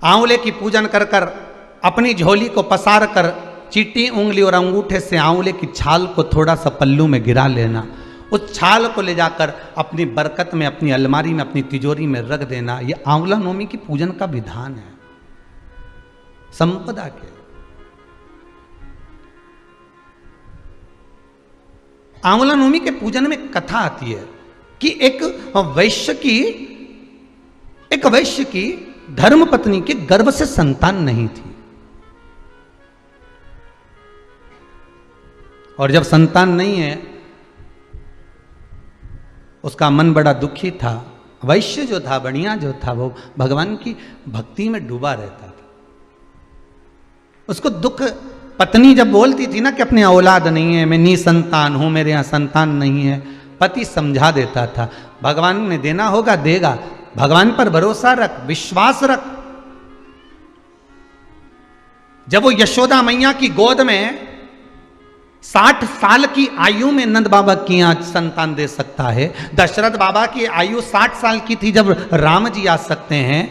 आंवले की पूजन कर कर अपनी झोली को पसार कर चीटी उंगली और अंगूठे से आंवले की छाल को थोड़ा सा पल्लू में गिरा लेना, उस छाल को ले जाकर अपनी बरकत में, अपनी अलमारी में, अपनी तिजोरी में रख देना। यह आंवला नवमी की पूजन का विधान है, संपदा के। आंवला नवमी के पूजन में कथा आती है कि एक वैश्य की धर्म पत्नी के गर्भ से संतान नहीं थी, और जब संतान नहीं है उसका मन बड़ा दुखी था। वैश्य जो था, बढ़िया जो था, वो भगवान की भक्ति में डूबा रहता था। उसको दुख, पत्नी जब बोलती थी ना कि अपनी औलाद नहीं है, मैं निसंतान हूं, मेरे यहां संतान नहीं है, पति समझा देता था भगवान ने देना होगा देगा, भगवान पर भरोसा रख, विश्वास रख। जब वो यशोदा मैया की गोद में 60 साल की आयु में नंद बाबा की यहाँ संतान दे सकता है, दशरथ बाबा की आयु 60 साल की थी जब राम जी आ सकते हैं,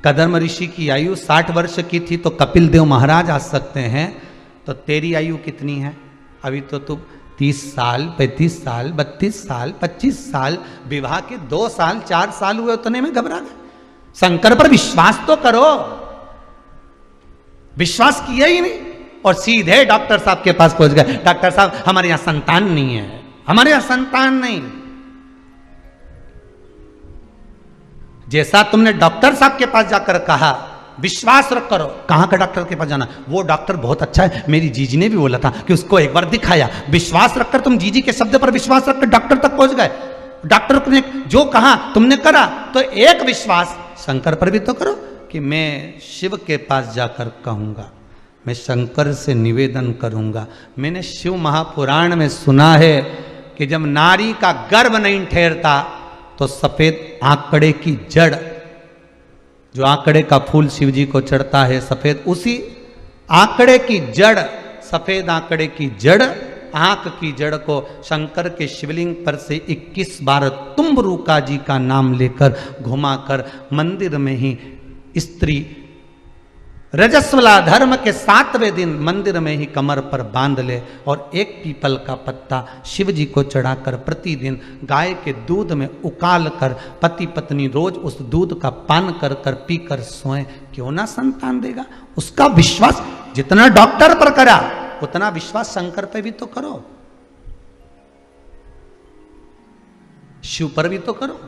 कदम ऋषि की आयु 60 वर्ष की थी तो कपिल देव महाराज आ सकते हैं, तो तेरी आयु कितनी है? अभी तो तू 30 साल, 35 साल, 32 साल, 25 साल, विवाह के 2 साल 4 साल हुए, उतने में घबरा गए। शंकर पर विश्वास तो करो। विश्वास किया ही नहीं और सीधे डॉक्टर साहब के पास पहुंच गए, डॉक्टर साहब हमारे यहां संतान नहीं है, हमारे यहां संतान नहीं। जैसा तुमने डॉक्टर साहब के पास जाकर कहा विश्वास रख करो, कहां का डॉक्टर के पास जाना? वो डॉक्टर बहुत अच्छा है, मेरी जीजी ने भी बोला था कि उसको एक बार दिखाया। विश्वास रखकर तुम जीजी के शब्द पर विश्वास रखकर डॉक्टर तक पहुंच गए, डॉक्टर ने जो कहा तुमने करा। तो एक विश्वास शंकर पर भी तो करो कि मैं शिव के पास जाकर कहूंगा, मैं शंकर से निवेदन करूंगा। मैंने शिव महापुराण में सुना है कि जब नारी का गर्भ नहीं ठहरता तो सफेद आंकड़े की जड़, जो आंकड़े का फूल शिव जी को चढ़ता है सफेद, उसी आंकड़े की जड़, सफेद आंकड़े की जड़, आंख की जड़ को शंकर के शिवलिंग पर से 21 बार तुम्बरूका जी का नाम लेकर घुमाकर मंदिर में ही स्त्री रजस्वला धर्म के 7वें दिन मंदिर में ही कमर पर बांध ले और एक पीपल का पत्ता शिव जी को चढ़ाकर प्रतिदिन गाय के दूध में उकाल कर पति पत्नी रोज उस दूध का पान कर कर पी कर सोएं, क्यों ना संतान देगा। उसका विश्वास जितना डॉक्टर पर करा उतना विश्वास शंकर पे भी तो करो, शिव पर भी तो करो।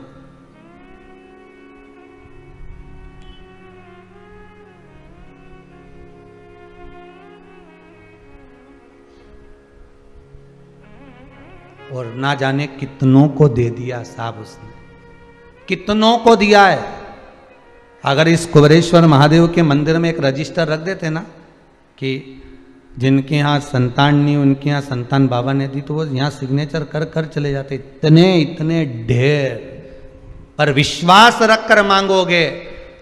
और ना जाने कितनों को दे दिया साहब उसने, कितनों को दिया है। अगर इस कुबेरेश्वर महादेव के मंदिर में एक रजिस्टर रख देते ना कि जिनके यहाँ संतान नहीं उनके यहाँ संतान बाबा ने दी, तो वो यहाँ सिग्नेचर कर कर चले जाते। इतने इतने ढेर, पर विश्वास रख कर मांगोगे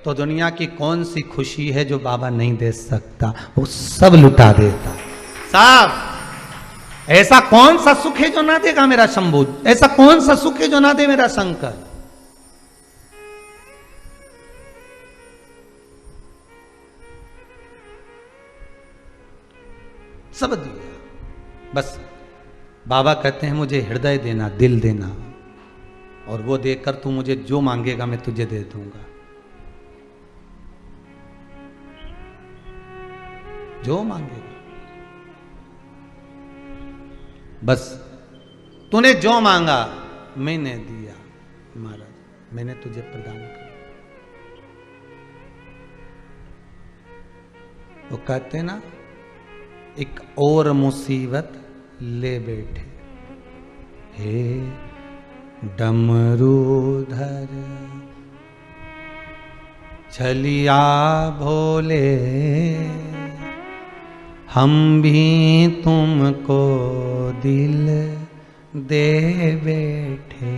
तो दुनिया की कौन सी खुशी है जो बाबा नहीं दे सकता, वो सब लुटा देता साहब। ऐसा कौन सा सुख है जो ना देगा मेरा शंभू, ऐसा कौन सा सुख है जो ना दे मेरा शंकर। सब दिया, बस बाबा कहते हैं मुझे हृदय देना, दिल देना, और वो देकर तू मुझे जो मांगेगा मैं तुझे दे दूंगा, जो मांगेगा। बस तूने जो मांगा मैंने दिया महाराज, मैंने तुझे प्रदान किया। वो कहते ना एक और मुसीबत ले बैठे, हे डमरूधर छलिया भोले, हम भी तुमको दिल दे बैठे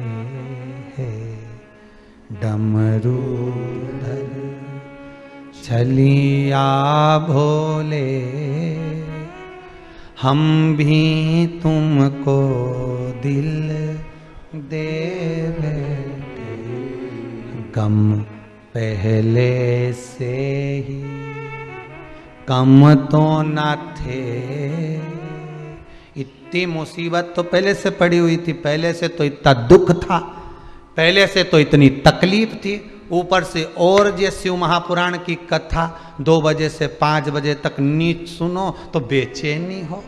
हैं। डमरूधर छलिया भोले, हम भी तुमको दिल दे बैठे। गम पहले से ही कम तो न थे, इतनी मुसीबत तो पहले से पड़ी हुई थी, पहले से तो इतना दुख था, पहले से तो इतनी तकलीफ थी, ऊपर से और ये शिव महापुराण की कथा 2 बजे से 5 बजे तक नीच सुनो तो बेचैनी हो,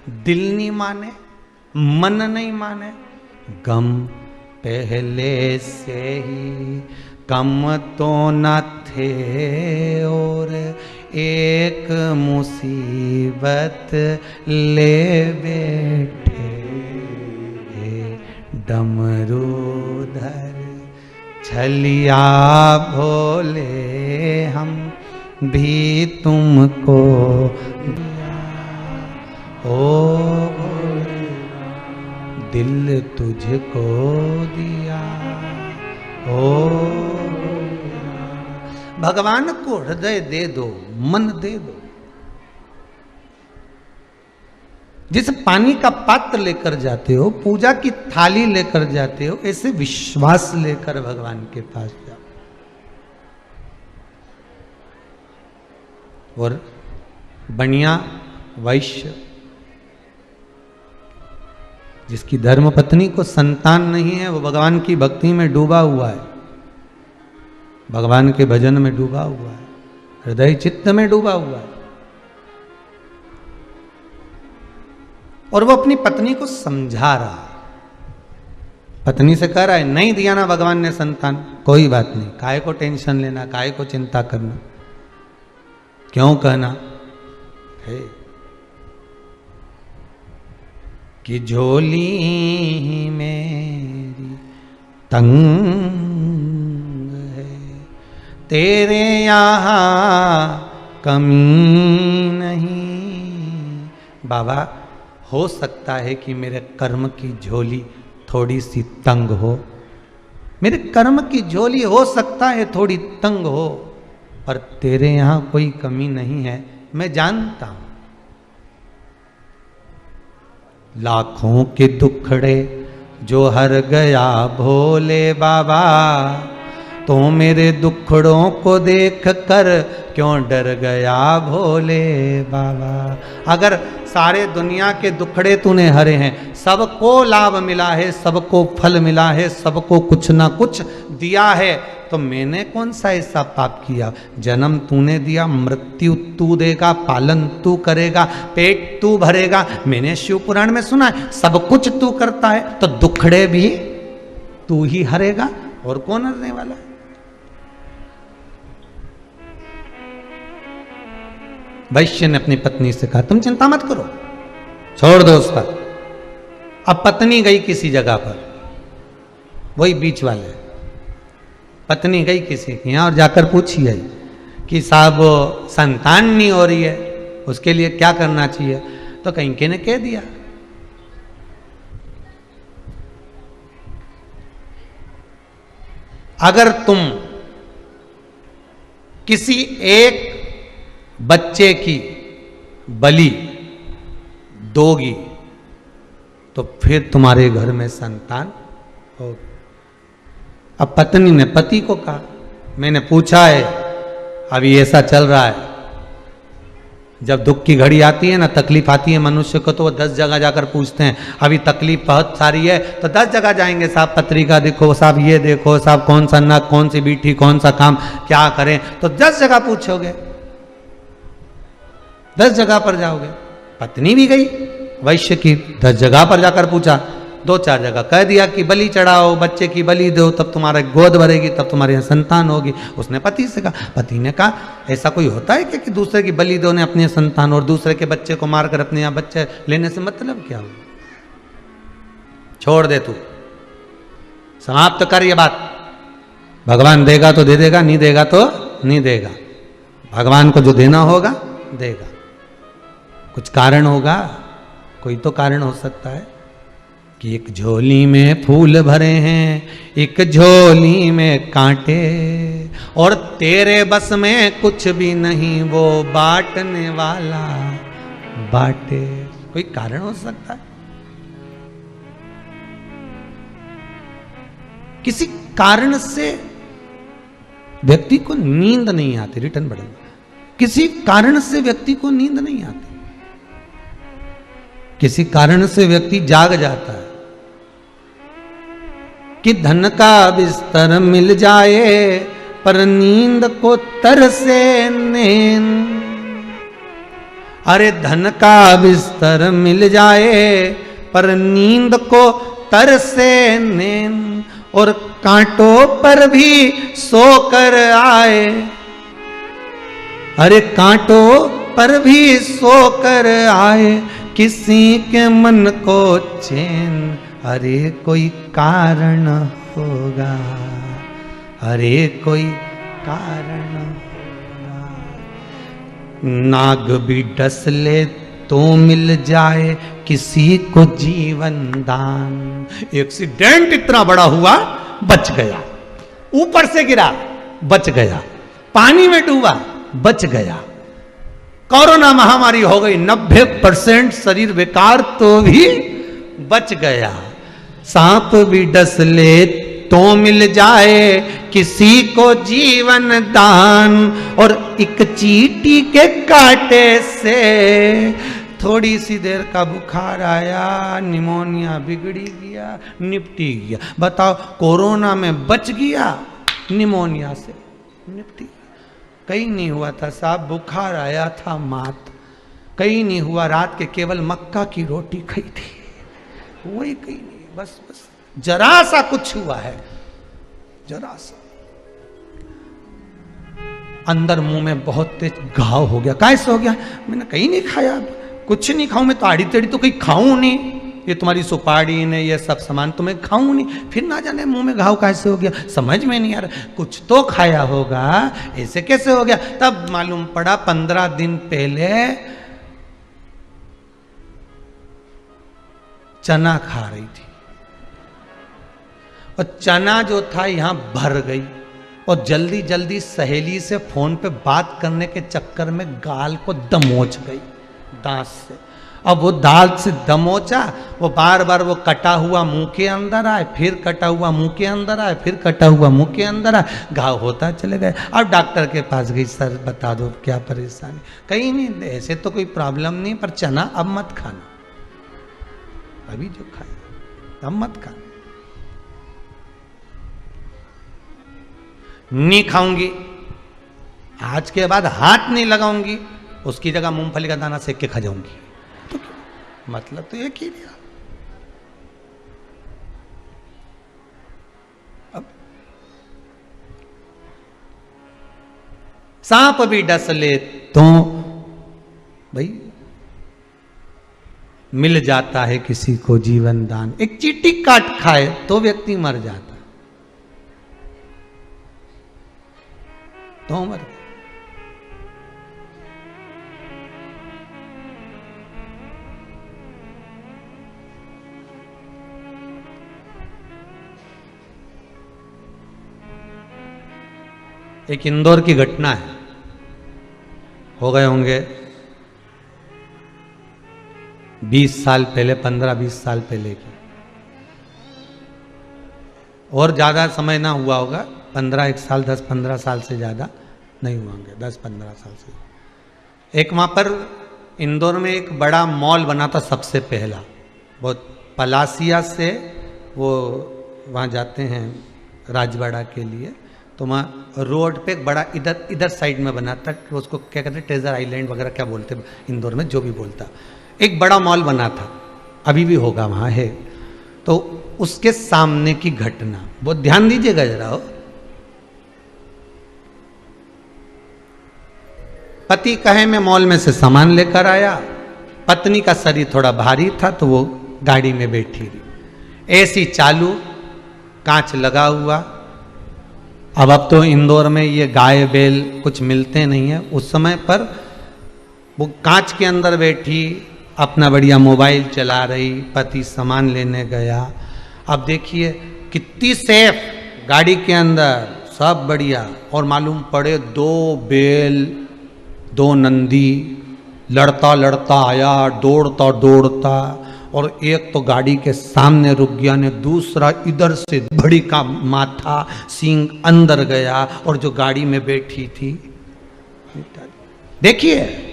दिल नहीं माने, मन नहीं माने। गम पहले से ही कम तो न थे, और एक मुसीबत ले बैठे। डमरूधर छलिया भोले, हम भी तुमको ओ दिल तुझको दिया, ओ भगवान को हृदय दे दो, मन दे दो। जिस पानी का पात्र लेकर जाते हो, पूजा की थाली लेकर जाते हो, ऐसे विश्वास लेकर भगवान के पास जाओ। और बनिया वैश्य जिसकी धर्म पत्नी को संतान नहीं है, वो भगवान की भक्ति में डूबा हुआ है, भगवान के भजन में डूबा हुआ है, हृदय चित्त में डूबा हुआ है, और वो अपनी पत्नी को समझा रहा है। पत्नी से कह रहा है नहीं दिया ना भगवान ने संतान, कोई बात नहीं, काहे को टेंशन लेना, काहे को चिंता करना, क्यों कहना है कि झोली मेरी तंग है, तेरे यहाँ कमी नहीं। बाबा हो सकता है कि मेरे कर्म की झोली थोड़ी सी तंग हो, मेरे कर्म की झोली हो सकता है थोड़ी तंग हो, पर तेरे यहाँ कोई कमी नहीं है, मैं जानता हूं। लाखों के दुखड़े जो हर गया भोले बाबा, तो मेरे दुखड़ों को देख कर क्यों डर गया भोले बाबा। अगर सारे दुनिया के दुखड़े तूने हरे हैं, सबको लाभ मिला है, सबको फल मिला है, सबको कुछ ना कुछ दिया है, तो मैंने कौन सा ऐसा पाप किया। जन्म तूने दिया, मृत्यु तू देगा, पालन तू करेगा, पेट तू भरेगा। मैंने शिव पुराण में सुना है सब कुछ तू करता है, तो दुखड़े भी तू ही हरेगा, और कौन हरने वाला है। वैश्य ने अपनी पत्नी से कहा तुम चिंता मत करो, छोड़ दो उसका, अब पत्नी गई किसी जगह पर, वही बीच वाले, पत्नी गई किसी के यहाँ और जाकर पूछी है कि साहब संतान नहीं हो रही है, उसके लिए क्या करना चाहिए? तो कहीं के ने कह दिया अगर तुम किसी एक बच्चे की बलि दोगी तो फिर तुम्हारे घर में संतान होगी। अब पत्नी ने पति को कहा, मैंने पूछा है, अभी ऐसा चल रहा है, जब दुख की घड़ी आती है ना, तकलीफ आती है मनुष्य को, तो वो 10 जगह जाकर पूछते हैं, अभी तकलीफ बहुत सारी है, तो 10 जगह जाएंगे, साहब पत्रिका देखो, साहब ये देखो, साहब कौन सा नक, कौन सी बीठी, कौन सा काम क्या करें, तो 10 जगह पूछोगे, 10 जगह पर जाओगे। पत्नी भी गई वैश्य की, 10 जगह पर जाकर पूछा, 2-4 जगह कह दिया कि बलि चढ़ाओ, बच्चे की बलि दो, तब तुम्हारा गोद भरेगी, तब तुम्हारे यहाँ संतान होगी। उसने पति से कहा, पति ने कहा ऐसा कोई होता है कि दूसरे की बलि दो ने अपने संतान, और दूसरे के बच्चे को मारकर अपने यहाँ बच्चे लेने से मतलब क्या हो? छोड़ दे, तू समाप्त कर ये बात। भगवान देगा तो दे देगा, नहीं देगा तो नहीं देगा। भगवान को जो देना होगा देगा। कुछ कारण होगा, कोई तो कारण हो सकता है कि एक झोली में फूल भरे हैं, एक झोली में कांटे, और तेरे बस में कुछ भी नहीं, वो बांटने वाला बांटे। कोई कारण हो सकता है। किसी कारण से व्यक्ति को नींद नहीं आती, रिटर्न बढ़ेगा, किसी कारण से व्यक्ति को नींद नहीं आती, किसी कारण से व्यक्ति जाग जाता है कि धन का बिस्तर मिल जाए पर नींद को तरसे नींद। अरे धन का बिस्तर मिल जाए पर नींद को तरसे नींद, और कांटों पर भी सोकर आए, अरे कांटों पर भी सोकर आए, किसी के मन को चैन, अरे कोई कारण होगा, अरे कोई कारण होगा। नाग भी डस ले तो मिल जाए किसी को जीवन दान। एक्सीडेंट इतना बड़ा हुआ, बच गया, ऊपर से गिरा बच गया, पानी में डूबा बच गया, कोरोना महामारी हो गई, 90% शरीर बेकार तो भी बच गया। सांप भी डस ले तो मिल जाए किसी को जीवन दान, और एक चींटी के कांटे से थोड़ी सी देर का बुखार आया, निमोनिया बिगड़ी गया, निपटी गया। बताओ, कोरोना में बच गया, निमोनिया से निपटी गया। कहीं नहीं हुआ था साहब, बुखार आया था मात, कहीं नहीं हुआ, रात के केवल मक्का की रोटी खाई थी, वही कहीं नहीं, बस बस जरा सा कुछ हुआ है, जरा सा। अंदर मुंह में बहुत तेज घाव हो गया। कैसे हो गया? मैंने कहीं नहीं खाया, कुछ नहीं खाऊं मैं तो, आड़ी टेढ़ी तो कहीं खाऊं नहीं, ये तुम्हारी सुपारी ने ये सब सामान तो मैं खाऊं नहीं, फिर ना जाने मुंह में घाव कैसे हो गया, समझ में नहीं आ रहा। कुछ तो खाया होगा, ऐसे कैसे हो गया? तब मालूम पड़ा 15 दिन पहले चना खा रही थी, और चना जो था यहां भर गई, और जल्दी जल्दी सहेली से फोन पे बात करने के चक्कर में गाल को दमोच गई दांत से। अब वो दांत से दमोचा, वो बार बार वो कटा हुआ मुंह के अंदर आए, फिर कटा हुआ मुंह के अंदर आए, फिर कटा हुआ मुंह के अंदर आए, घाव होता चले गए। अब डॉक्टर के पास गई, सर बता दो क्या परेशानी? कहीं नहीं, ऐसे तो कोई प्रॉब्लम नहीं, पर चना अब मत खाना, अभी जो खाया अब मत खाना। नहीं खाऊंगी, आज के बाद हाथ नहीं लगाऊंगी, उसकी जगह मूंगफली का दाना सेक के खा जाऊंगी। तो मतलब तो एक ही दिया। अब सांप भी डस ले तो भाई मिल जाता है किसी को जीवन दान। एक चींटी काट खाए तो व्यक्ति मर जाता है, तो मर गया। एक इंदौर की घटना है, हो गए होंगे 20 साल पहले, 15-20 साल पहले की, और ज़्यादा समय ना हुआ होगा, 15 साल 10-15 साल से ज़्यादा नहीं हुए होंगे, 10-15 साल से। एक वहाँ पर इंदौर में एक बड़ा मॉल बना था सबसे पहला, बहुत पलासिया से वो वहाँ जाते हैं राजवाड़ा के लिए, तो वहाँ रोड पे एक बड़ा इधर साइड में बना था, उसको क्या कहते हैं, ट्रेजर आइलैंड वगैरह क्या बोलते हैं इंदौर में, जो भी बोलता, एक बड़ा मॉल बना था, अभी भी होगा वहाँ है। तो उसके सामने की घटना बहुत ध्यान दीजिएगा जरा हो। पति कहे मैं मॉल में से सामान लेकर आया, पत्नी का शरीर थोड़ा भारी था तो वो गाड़ी में बैठी रही, एसी चालू, कांच लगा हुआ। अब तो इंदौर में ये गाय बैल कुछ मिलते नहीं है, उस समय पर वो कांच के अंदर बैठी अपना बढ़िया मोबाइल चला रही, पति सामान लेने गया। अब देखिए कितनी सेफ गाड़ी के अंदर, सब बढ़िया, और मालूम पड़े 2 बैल 2 नंदी लड़ता लड़ता आया, दौड़ता दौड़ता, और एक तो गाड़ी के सामने रुक गया ने, दूसरा इधर से बड़ी का माथा सींग अंदर गया, और जो गाड़ी में बैठी थी, देखिए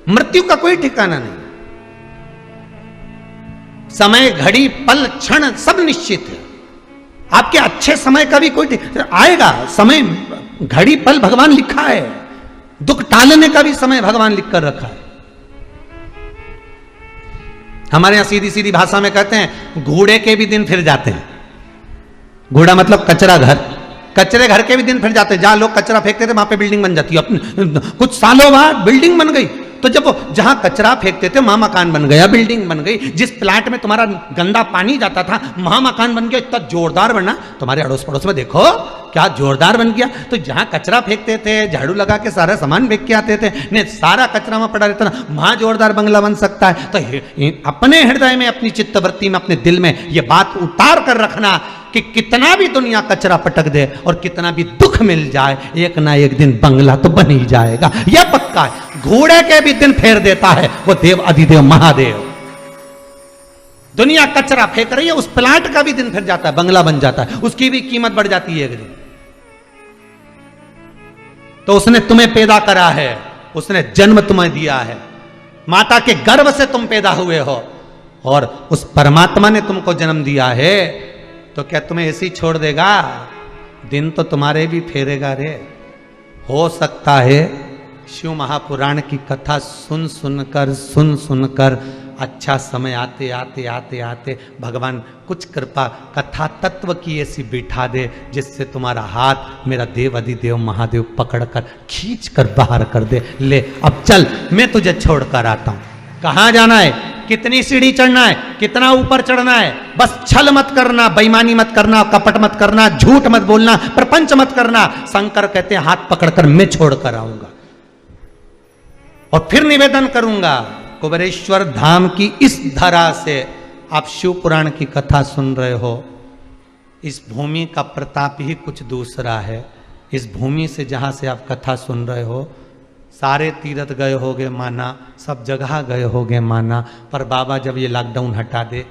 मृत्यु का कोई ठिकाना नहीं, समय घड़ी पल क्षण सब निश्चित है। आपके अच्छे समय का भी कोई आएगा, समय घड़ी पल भगवान लिखा है, दुख टालने का भी समय भगवान लिख कर रखा है। हमारे यहां सीधी सीधी भाषा में कहते हैं घोड़े के भी दिन फिर जाते हैं। घोड़ा मतलब कचरा घर, कचरे घर के भी दिन फिर जाते हैं। जहां लोग कचरा फेंकते थे वहां पे बिल्डिंग बन जाती है, कुछ सालों बाद बिल्डिंग बन गई। तो जब वो जहां कचरा फेंकते थे वहां मकान बन गया, बिल्डिंग बन गई। जिस प्लांट में तुम्हारा गंदा पानी जाता था वहां मकान बन गया, इतना जोरदार बना। तुम्हारे अड़ोस पड़ोस में देखो क्या जोरदार बन गया। तो जहां कचरा फेंकते थे, झाड़ू लगा के सारा सामान फेंक के आते थे, नहीं सारा कचरा वहां पड़ा रहता ना, वहां जोरदार बंगला बन सकता है। तो अपने हृदय में, अपनी चित्तवृत्ति में, अपने दिल में ये बात उतार कर रखना कि कितना भी दुनिया कचरा पटक दे और कितना भी दुख मिल जाए, एक ना एक दिन बंगला तो बन ही जाएगा, यह पक्का है। घोड़े के भी दिन फेर देता है वो देव अधिदेव महादेव। दुनिया कचरा फेंक रही है, उस प्लांट का भी दिन फिर जाता है, बंगला बन जाता है, उसकी भी कीमत बढ़ जाती है एक दिन। तो उसने तुम्हें पैदा करा है, उसने जन्म तुम्हें दिया है, माता के गर्भ से तुम पैदा हुए हो, और उस परमात्मा ने तुमको जन्म दिया है, तो क्या तुम्हें ऐसे ही छोड़ देगा? दिन तो तुम्हारे भी फेरेगा रे। हो सकता है शिव महापुराण की कथा सुन सुनकर अच्छा समय आते आते आते आते भगवान कुछ कृपा कथा तत्व की ऐसी बिठा दे जिससे तुम्हारा हाथ मेरा देव अधिदेव महादेव पकड़कर खींच कर बाहर कर दे। ले अब चल, मैं तुझे छोड़कर आता हूं। कहां जाना है, कितनी सीढ़ी चढ़ना है, कितना ऊपर चढ़ना है, बस छल मत करना, बेईमानी मत करना, कपट मत करना, झूठ मत बोलना, प्रपंच मत करना। शंकर कहते हैं हाथ पकड़कर मैं छोड़कर आऊंगा और फिर निवेदन करूंगा कुबेरेश्वर धाम की इस धरा से। आप शिव पुराण की कथा सुन रहे हो, इस भूमि का प्रताप ही कुछ दूसरा है। इस भूमि से जहां से आप कथा सुन रहे हो, सारे तीर्थ गए होगे माना, सब जगह गए होगे माना, पर बाबा जब ये लॉकडाउन हटा दे,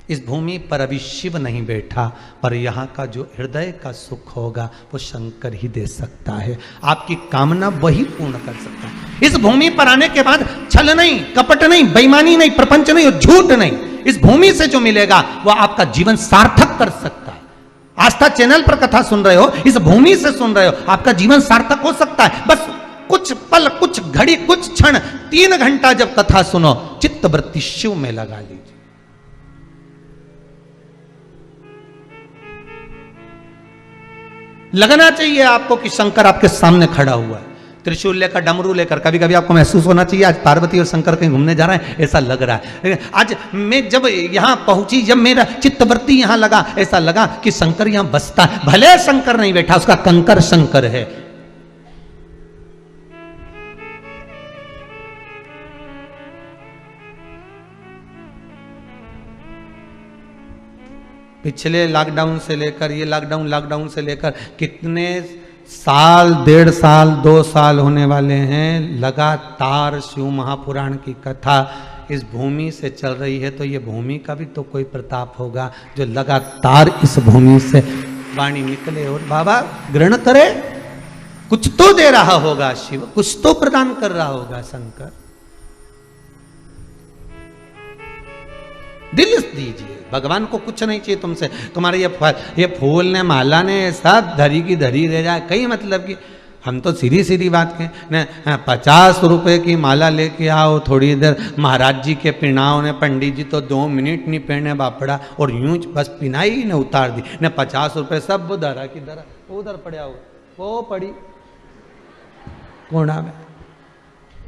इस भूमि पर अभी शिव नहीं बैठा, पर यहाँ का जो हृदय का सुख होगा वो शंकर ही दे सकता है। आपकी कामना वही पूर्ण कर सकता है। इस भूमि पर आने के बाद छल नहीं, कपट नहीं, बेईमानी नहीं, प्रपंच नहीं और झूठ नहीं, इस भूमि से जो मिलेगा वो आपका जीवन सार्थक कर सकता है। आस्था चैनल पर कथा सुन रहे हो, इस भूमि से सुन रहे हो, आपका जीवन सार्थक हो सकता है। बस कुछ पल, कुछ घड़ी, कुछ क्षण, 3 घंटा जब कथा सुनो, चित्त वृत्ति शिव में लगा लीजिए। लगना चाहिए आपको कि शंकर आपके सामने खड़ा हुआ है। त्रिशूल लेकर, डमरू लेकर। कभी कभी आपको महसूस होना चाहिए आज पार्वती और शंकर कहीं घूमने जा रहे हैं, ऐसा लग रहा है। आज मैं जब यहां पहुंची, जब मेरा चित्तवृत्ति यहां लगा, ऐसा लगा कि शंकर यहां बसता है। भले शंकर नहीं बैठा, उसका कंकर शंकर है। पिछले लॉकडाउन से लेकर ये लॉकडाउन से लेकर कितने साल, 1.5 साल, 2 साल होने वाले हैं, लगातार शिव महापुराण की कथा इस भूमि से चल रही है। तो ये भूमि का भी तो कोई प्रताप होगा जो लगातार इस भूमि से वाणी निकले और बाबा ग्रहण करे। कुछ तो दे रहा होगा शिव, कुछ तो प्रदान कर रहा होगा शंकर। दिल दीजिए, भगवान को कुछ नहीं चाहिए तुमसे। तुम्हारे ये फूल ने, माला ने, सब धरी की धरी रह जाए, कई मतलब कि हम तो सीधी सीधी बात कहें न, 50 रुपए की माला लेके आओ, थोड़ी देर महाराज जी के पिनाओ ने, पंडित जी तो 2 मिनट नहीं पहने बापड़ा, और यूं बस पिनाई ने उतार दी न। 50 रुपए सब धरा की धरा उधर पड़ा होगा, वो पड़ी कोना में,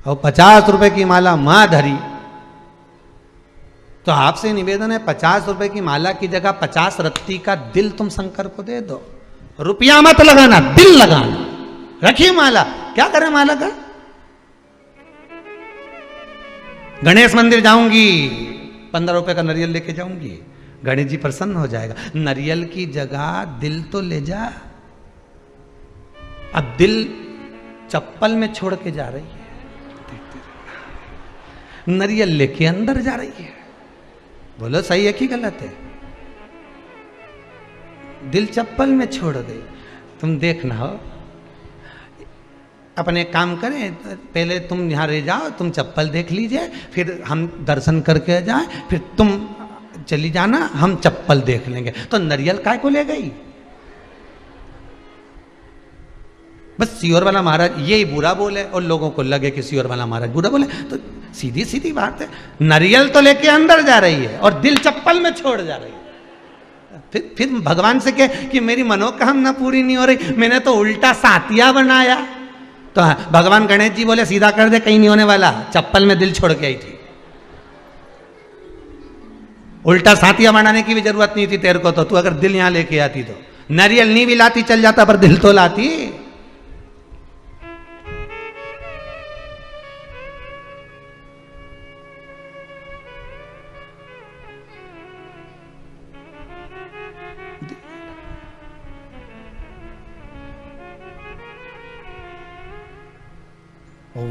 और 50 रुपए की माला माँ धरी। तो आपसे निवेदन है, 50 रुपए की माला की जगह 50 रत्ती का दिल तुम शंकर को दे दो। रुपया मत लगाना, दिल लगाना। रखिए माला, क्या करें माला का? गणेश मंदिर जाऊंगी, 15 रुपए का नारियल लेके जाऊंगी, गणेश जी प्रसन्न हो जाएगा। नारियल की जगह दिल तो ले जा। अब दिल चप्पल में छोड़ के जा रही है, नारियल लेके अंदर जा रही है। बोलो सही है कि गलत है? दिल चप्पल में छोड़ गई। तुम देखना हो, अपने काम करें, पहले तुम यहाँ रह जाओ, तुम चप्पल देख लीजिए, फिर हम दर्शन करके जाए, फिर तुम चली जाना, हम चप्पल देख लेंगे। तो नारियल काय को ले गई? बस सियोर वाला महाराज यही बुरा बोले और लोगों को लगे कि सियोर वाला महाराज बुरा बोले। तो सीधी सीधी बात है, नारियल तो लेके अंदर जा रही है और दिल चप्पल में छोड़ जा रही है। फिर भगवान से कहे कि मेरी मनोकामना पूरी नहीं हो रही, मैंने तो उल्टा सातिया बनाया। तो भगवान गणेश जी बोले सीधा कर दे, कहीं नहीं होने वाला, चप्पल में दिल छोड़ के आई थी। उल्टा सातिया बनाने की भी जरूरत नहीं थी तेरे को। तो तू अगर दिल यहां लेके आती तो नारियल नहीं भी लाती, चल जाता, पर दिल तो लाती।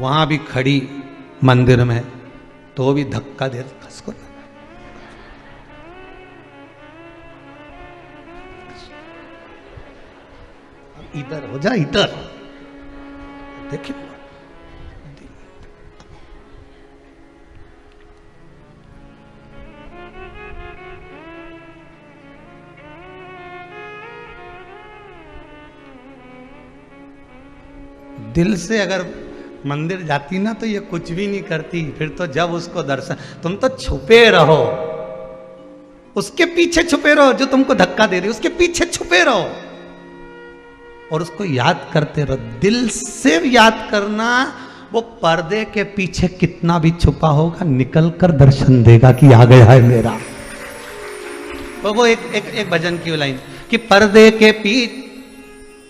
वहां भी खड़ी मंदिर में, तो भी धक्का दे उसको। इधर हो जा, इधर देखिए। दिल से अगर मंदिर जाती ना तो ये कुछ भी नहीं करती। फिर तो जब उसको दर्शन, तुम तो छुपे रहो, उसके पीछे छुपे रहो, जो तुमको धक्का दे रही उसके पीछे छुपे रहो और उसको याद करते रहो। दिल से याद करना, वो पर्दे के पीछे कितना भी छुपा होगा, निकल कर दर्शन देगा कि आ गया है मेरा। तो वो एक भजन की लाइन कि पर्दे के पीछे,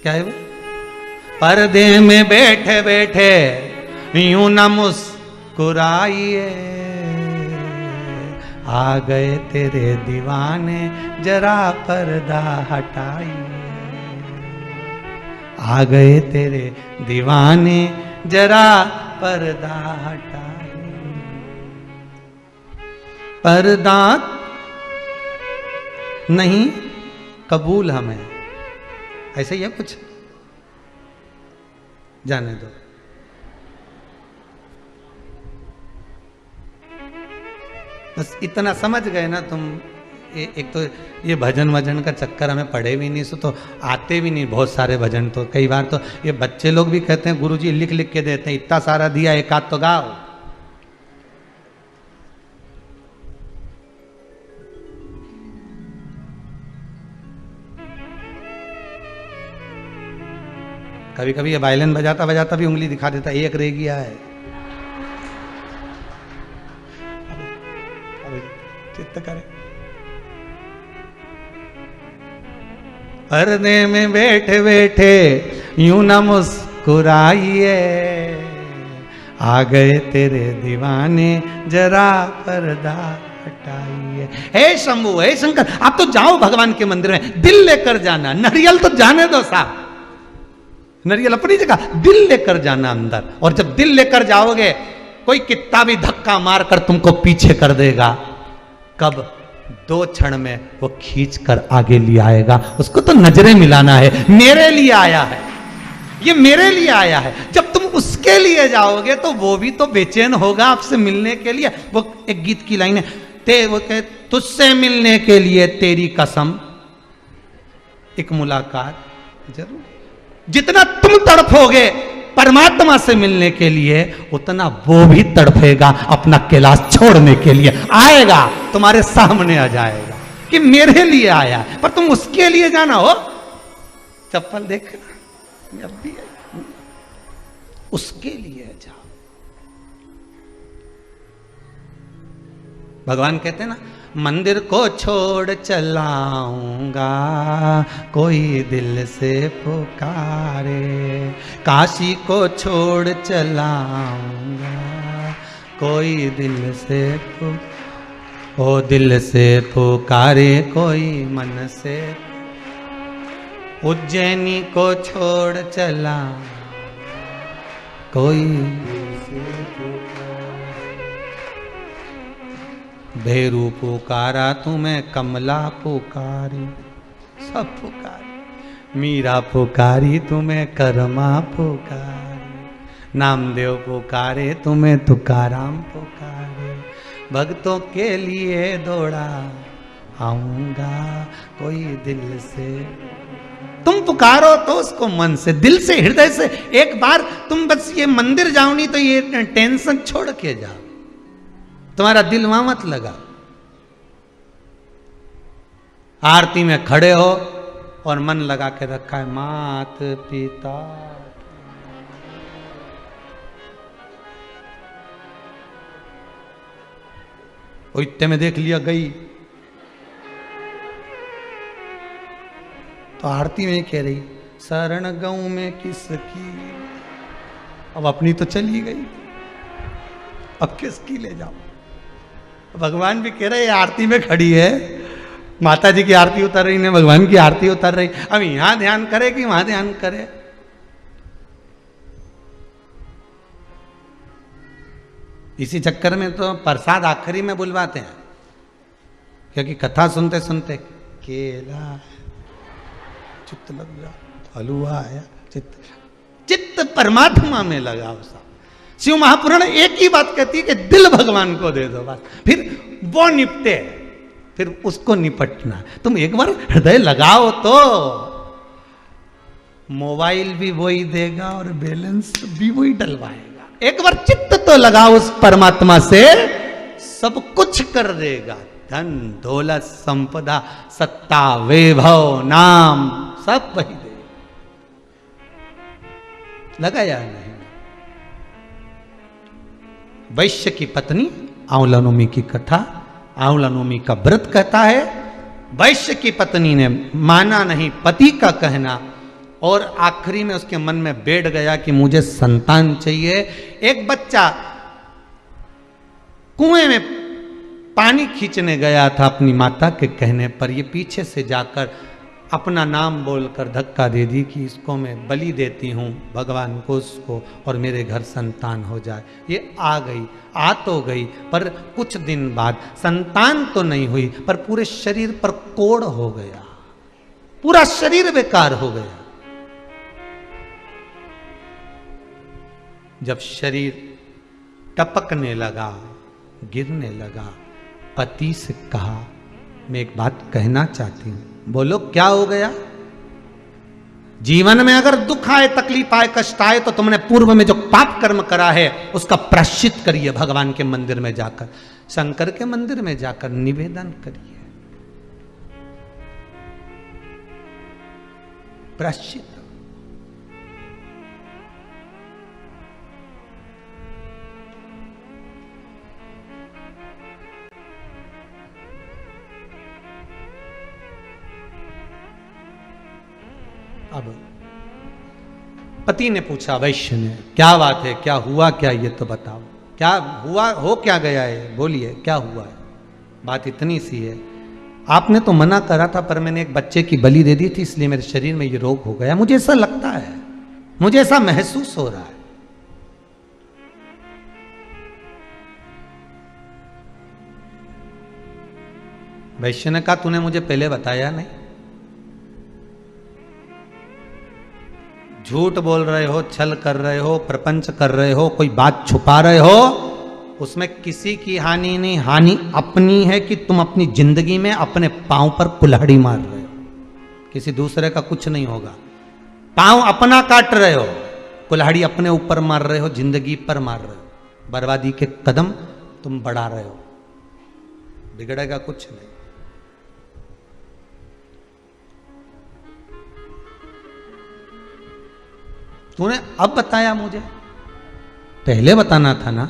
क्या है वो, पर्दे में बैठे बैठे यूं न मुस्कुराइए, आ गए तेरे दीवाने जरा पर्दा हटाइए, आ गए तेरे दीवाने जरा पर्दा हटाइए। पर्दा नहीं कबूल हमें, ऐसे ही है कुछ, जाने दो। बस इतना समझ गए ना तुम। एक तो ये भजन वजन का चक्कर हमें पढ़े भी नहीं, सो तो आते भी नहीं बहुत सारे भजन। तो कई बार तो ये बच्चे लोग भी कहते हैं गुरुजी लिख लिख के देते हैं, इतना सारा दिया, एक आध तो गाओ। कभी कभी ये वायलिन बजाता बजाता भी उंगली दिखा देता, एक रह गया है। अब चित्त करे, पर्दे में बैठे बैठे यूं न मुस्कुराइए, आ गए तेरे दीवाने जरा पर्दा हटाइए। हे शंभू, हे शंकर, आप तो जाओ भगवान के मंदिर में, दिल लेकर जाना, नारियल तो जाने दो साहब, नारियल अपनी जगह, दिल लेकर जाना अंदर। और जब दिल लेकर जाओगे, कोई कितना भी धक्का मारकर तुमको पीछे कर देगा, कब 2 क्षण में वो खींच कर आगे ले आएगा। उसको तो नजरें मिलाना है, मेरे लिए आया है, ये मेरे लिए आया है। जब तुम उसके लिए जाओगे तो वो भी तो बेचैन होगा आपसे मिलने के लिए। वो एक गीत की लाइन है, वो कहे तुझसे मिलने के लिए तेरी कसम, एक मुलाकात जरूर। जितना तुम तड़फोगे परमात्मा से मिलने के लिए, उतना वो भी तड़फेगा अपना कैलाश छोड़ने के लिए। आएगा, तुम्हारे सामने आ जाएगा कि मेरे लिए आया, पर तुम उसके लिए जाना हो। चप्पल देखना, अब भी उसके लिए जाओ। भगवान कहते हैं ना, मंदिर को छोड़ चलाऊंगा, कोई दिल से पुकारे, काशी को छोड़ चलाऊंगा, कोई दिल से ओ दिल से पुकारे, कोई मन से, उज्जैनी को छोड़ चला, कोई भैरू पुकारा तुम्हें, कमला पुकारी, सब पुकारी, मीरा पुकारी तुम्हें, कर्मा पुकारी, नामदेव पुकारे तुम्हें, तुकाराम पुकारे, भक्तों के लिए दौड़ा आऊंगा, कोई दिल से। तुम पुकारो तो उसको मन से, दिल से, हृदय से। एक बार तुम बस ये मंदिर जाओ, नहीं तो ये टेंशन छोड़ के जाओ, तुम्हारा दिल वहां मत लगा। आरती में खड़े हो और मन लगा के रखा है, मात पिता, वो इतने में देख लिया गई, तो आरती में कह रही शरण गऊ में किसकी, अब अपनी तो चली गई, अब किसकी ले जाओ। भगवान भी कह रहे आरती में खड़ी है, माता जी की आरती उतर रही ने, भगवान की आरती उतर रही, अब यहां ध्यान करे कि वहां ध्यान करे। इसी चक्कर में तो प्रसाद आखिरी में बुलवाते हैं, क्योंकि कथा सुनते सुनते केला चित्त लग गया, हलवा आया, चित्त परमात्मा में लगा। उसा शिव महापुराण एक ही बात कहती है कि दिल भगवान को दे दो, बस फिर वो निपटे, फिर उसको निपटना। तुम एक बार हृदय लगाओ तो मोबाइल भी वही देगा और बैलेंस भी वही डलवाएगा। एक बार चित्त तो लगाओ उस परमात्मा से, सब कुछ कर देगा। धन दौलत संपदा सत्ता वैभव नाम सब वही दे। लगा या नहीं? वैश्य की पत्नी, आंवला नवमी की कथा, आंवला नवमी का व्रत कहता है, वैश्य की पत्नी ने माना नहीं पति का कहना, और आखिरी में उसके मन में बैठ गया कि मुझे संतान चाहिए। एक बच्चा कुएं में पानी खींचने गया था अपनी माता के कहने पर, ये पीछे से जाकर अपना नाम बोलकर धक्का दे दी कि इसको मैं बलि देती हूँ भगवान को, उसको, और मेरे घर संतान हो जाए। ये आ गई, आ तो गई, पर कुछ दिन बाद संतान तो नहीं हुई, पर पूरे शरीर पर कोढ़ हो गया, पूरा शरीर बेकार हो गया। जब शरीर टपकने लगा, गिरने लगा, पति से कहा, मैं एक बात कहना चाहती हूं। बोलो क्या हो गया? जीवन में अगर दुख आए, तकलीफ आए, कष्ट आए, तो तुमने पूर्व में जो पाप कर्म करा है उसका प्रायश्चित करिए। भगवान के मंदिर में जाकर, शंकर के मंदिर में जाकर निवेदन करिए, प्रायश्चित। अब पति ने पूछा वैश्य ने, क्या बात है, क्या हुआ, क्या ये तो बताओ, क्या हुआ, हो क्या गया है, बोलिए क्या हुआ है। बात इतनी सी है, आपने तो मना करा था पर मैंने एक बच्चे की बलि दे दी थी, इसलिए मेरे शरीर में ये रोग हो गया, मुझे ऐसा लगता है, मुझे ऐसा महसूस हो रहा है। वैश्य ने कहा तूने मुझे पहले बताया नहीं, झूठ बोल रहे हो, छल कर रहे हो, प्रपंच कर रहे हो, कोई बात छुपा रहे हो, उसमें किसी की हानि नहीं, हानि अपनी है कि तुम अपनी जिंदगी में अपने पांव पर कुल्हाड़ी मार रहे हो, किसी दूसरे का कुछ नहीं होगा। पांव अपना काट रहे हो, कुल्हाड़ी अपने ऊपर मार रहे हो, जिंदगी पर मार रहे हो, बर्बादी के कदम तुम बढ़ा रहे हो, बिगड़ेगा कुछ नहीं। तूने अब बताया मुझे, पहले बताना था ना।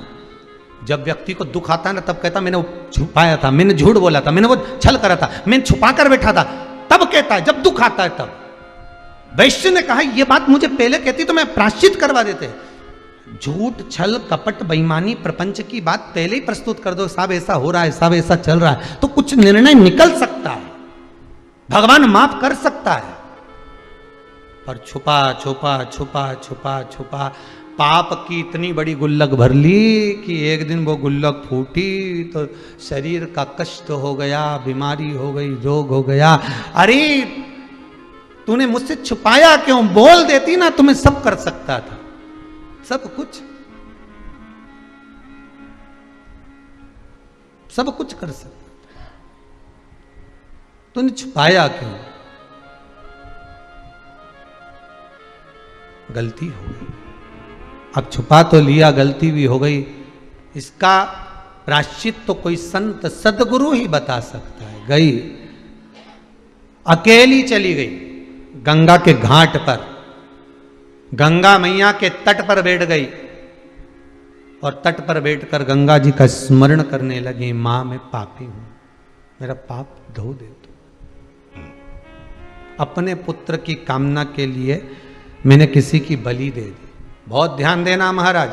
जब व्यक्ति को दुख आता है ना तब कहता मैंने छुपाया था, मैंने झूठ बोला था, मैंने वो छल करा था, मैंने छुपा कर बैठा था, तब कहता है जब दुख आता है तब। वैश्य ने कहा ये बात मुझे पहले कहती तो मैं प्रायश्चित करवा देते। झूठ, छल, कपट, बेईमानी, प्रपंच की बात पहले ही प्रस्तुत कर दो, साहब ऐसा हो रहा है, साहब ऐसा चल रहा है, तो कुछ निर्णय निकल सकता है, भगवान माफ कर सकता है। पर छुपा छुपा छुपा छुपा छुपा पाप की इतनी बड़ी गुल्लक भर ली कि एक दिन वो गुल्लक फूटी तो शरीर का कष्ट हो गया, बीमारी हो गई, रोग हो गया। अरे तूने मुझसे छुपाया क्यों, बोल देती ना तो मैं सब कर सकता था, सब कुछ कर सकता था, तूने छुपाया क्यों। गलती हो गई, अब छुपा तो लिया, गलती भी हो गई, इसका प्रायश्चित तो कोई संत सदगुरु ही बता सकता है। गई अकेली चली गई गंगा के घाट पर, गंगा मैया के तट पर बैठ गई और तट पर बैठकर गंगा जी का स्मरण करने लगी, मां मैं पापी हूं, मेरा पाप धो दे तू। अपने पुत्र की कामना के लिए मैंने किसी की बलि दे दी। बहुत ध्यान देना महाराज,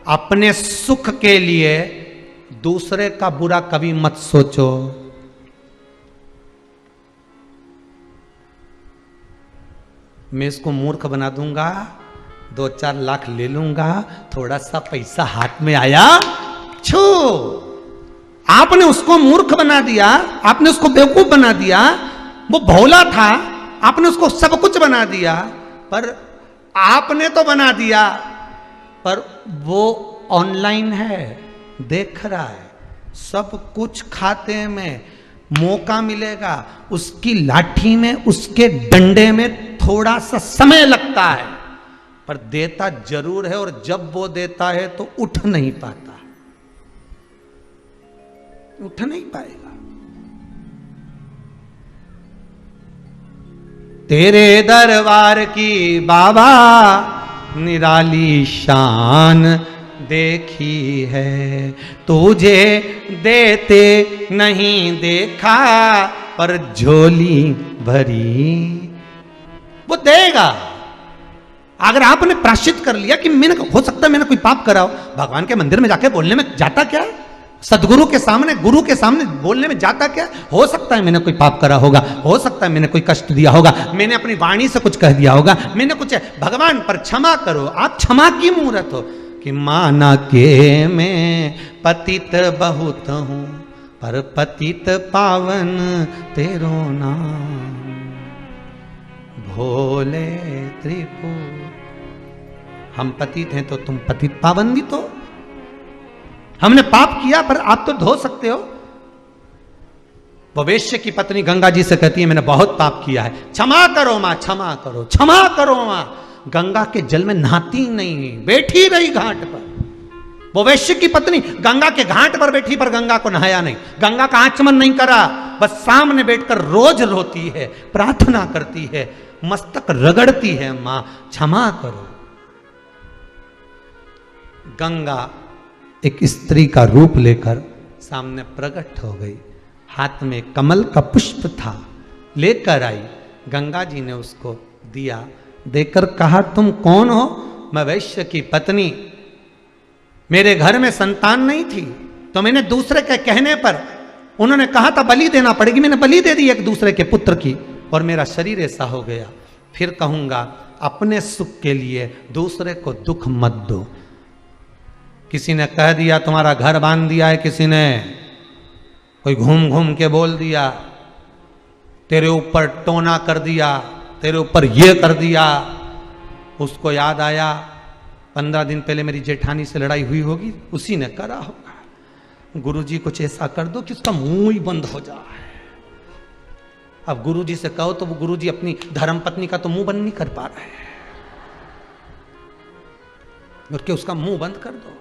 अपने सुख के लिए दूसरे का बुरा कभी मत सोचो। मैं इसको मूर्ख बना दूंगा, 2-4 लाख ले लूंगा, थोड़ा सा पैसा हाथ में आया छू, आपने उसको मूर्ख बना दिया, आपने उसको बेवकूफ बना दिया। वो भोला था, आपने उसको सब कुछ बना दिया, पर आपने तो बना दिया, पर वो ऑनलाइन है, देख रहा है, सब कुछ खाते में मौका मिलेगा, उसकी लाठी में, उसके डंडे में थोड़ा सा समय लगता है, पर देता जरूर है, और जब वो देता है तो उठ नहीं पाता, उठ नहीं पाएगा। तेरे दरबार की बाबा निराली शान देखी है, तुझे देते नहीं देखा पर झोली भरी। वो देगा अगर आपने प्रायश्चित कर लिया कि मैंने, हो सकता है मैंने कोई पाप करा हो, भगवान के मंदिर में जाके बोलने में जाता क्या, सदगुरु के सामने, गुरु के सामने बोलने में जाता क्या। हो सकता है मैंने कोई पाप करा होगा, हो सकता है मैंने कोई कष्ट दिया होगा, मैंने अपनी वाणी से कुछ कह दिया होगा, मैंने कुछ, भगवान पर क्षमा करो। आप क्षमा की मूर्त हो कि माना के मैं पतित बहुत हूं, पर पतित पावन तेरो नाम, भोले त्रिपुर। हम पतित हैं तो तुम पतित पावन भी तो। हमने पाप किया पर आप तो धो सकते हो। वो वेश्य की पत्नी गंगा जी से कहती है मैंने बहुत पाप किया है, क्षमा करो मां, क्षमा करो, क्षमा करो मां। गंगा के जल में नहाती नहीं, बैठी रही घाट पर। वो वेश्य की पत्नी गंगा के घाट पर बैठी, पर गंगा को नहाया नहीं, गंगा का आचमन नहीं करा, बस सामने बैठकर रोज रोती है, प्रार्थना करती है, मस्तक रगड़ती है, मां क्षमा करो। गंगा एक स्त्री का रूप लेकर सामने प्रकट हो गई, हाथ में कमल का पुष्प था, लेकर आई। गंगा जी ने उसको दिया, देकर कहा तुम कौन हो? मैं वैश्य की पत्नी, मेरे घर में संतान नहीं थी, तो मैंने दूसरे के कहने पर, उन्होंने कहा था बलि देना पड़ेगी, मैंने बलि दे दी एक दूसरे के पुत्र की, और मेरा शरीर ऐसा हो गया। फिर कहूंगा अपने सुख के लिए दूसरे को दुख मत दो। किसी ने कह दिया तुम्हारा घर बांध दिया है, किसी ने कोई घूम घूम के बोल दिया, तेरे ऊपर टोना कर दिया, तेरे ऊपर ये कर दिया, उसको याद आया 15 दिन पहले मेरी जेठानी से लड़ाई हुई होगी, उसी ने करा होगा। गुरुजी कुछ ऐसा कर दो कि उसका मुंह ही बंद हो जाए। अब गुरुजी से कहो तो वो गुरुजी अपनी धर्मपत्नी का तो मुंह बंद नहीं कर पा रहे हैं, और कि उसका मुंह बंद कर दो।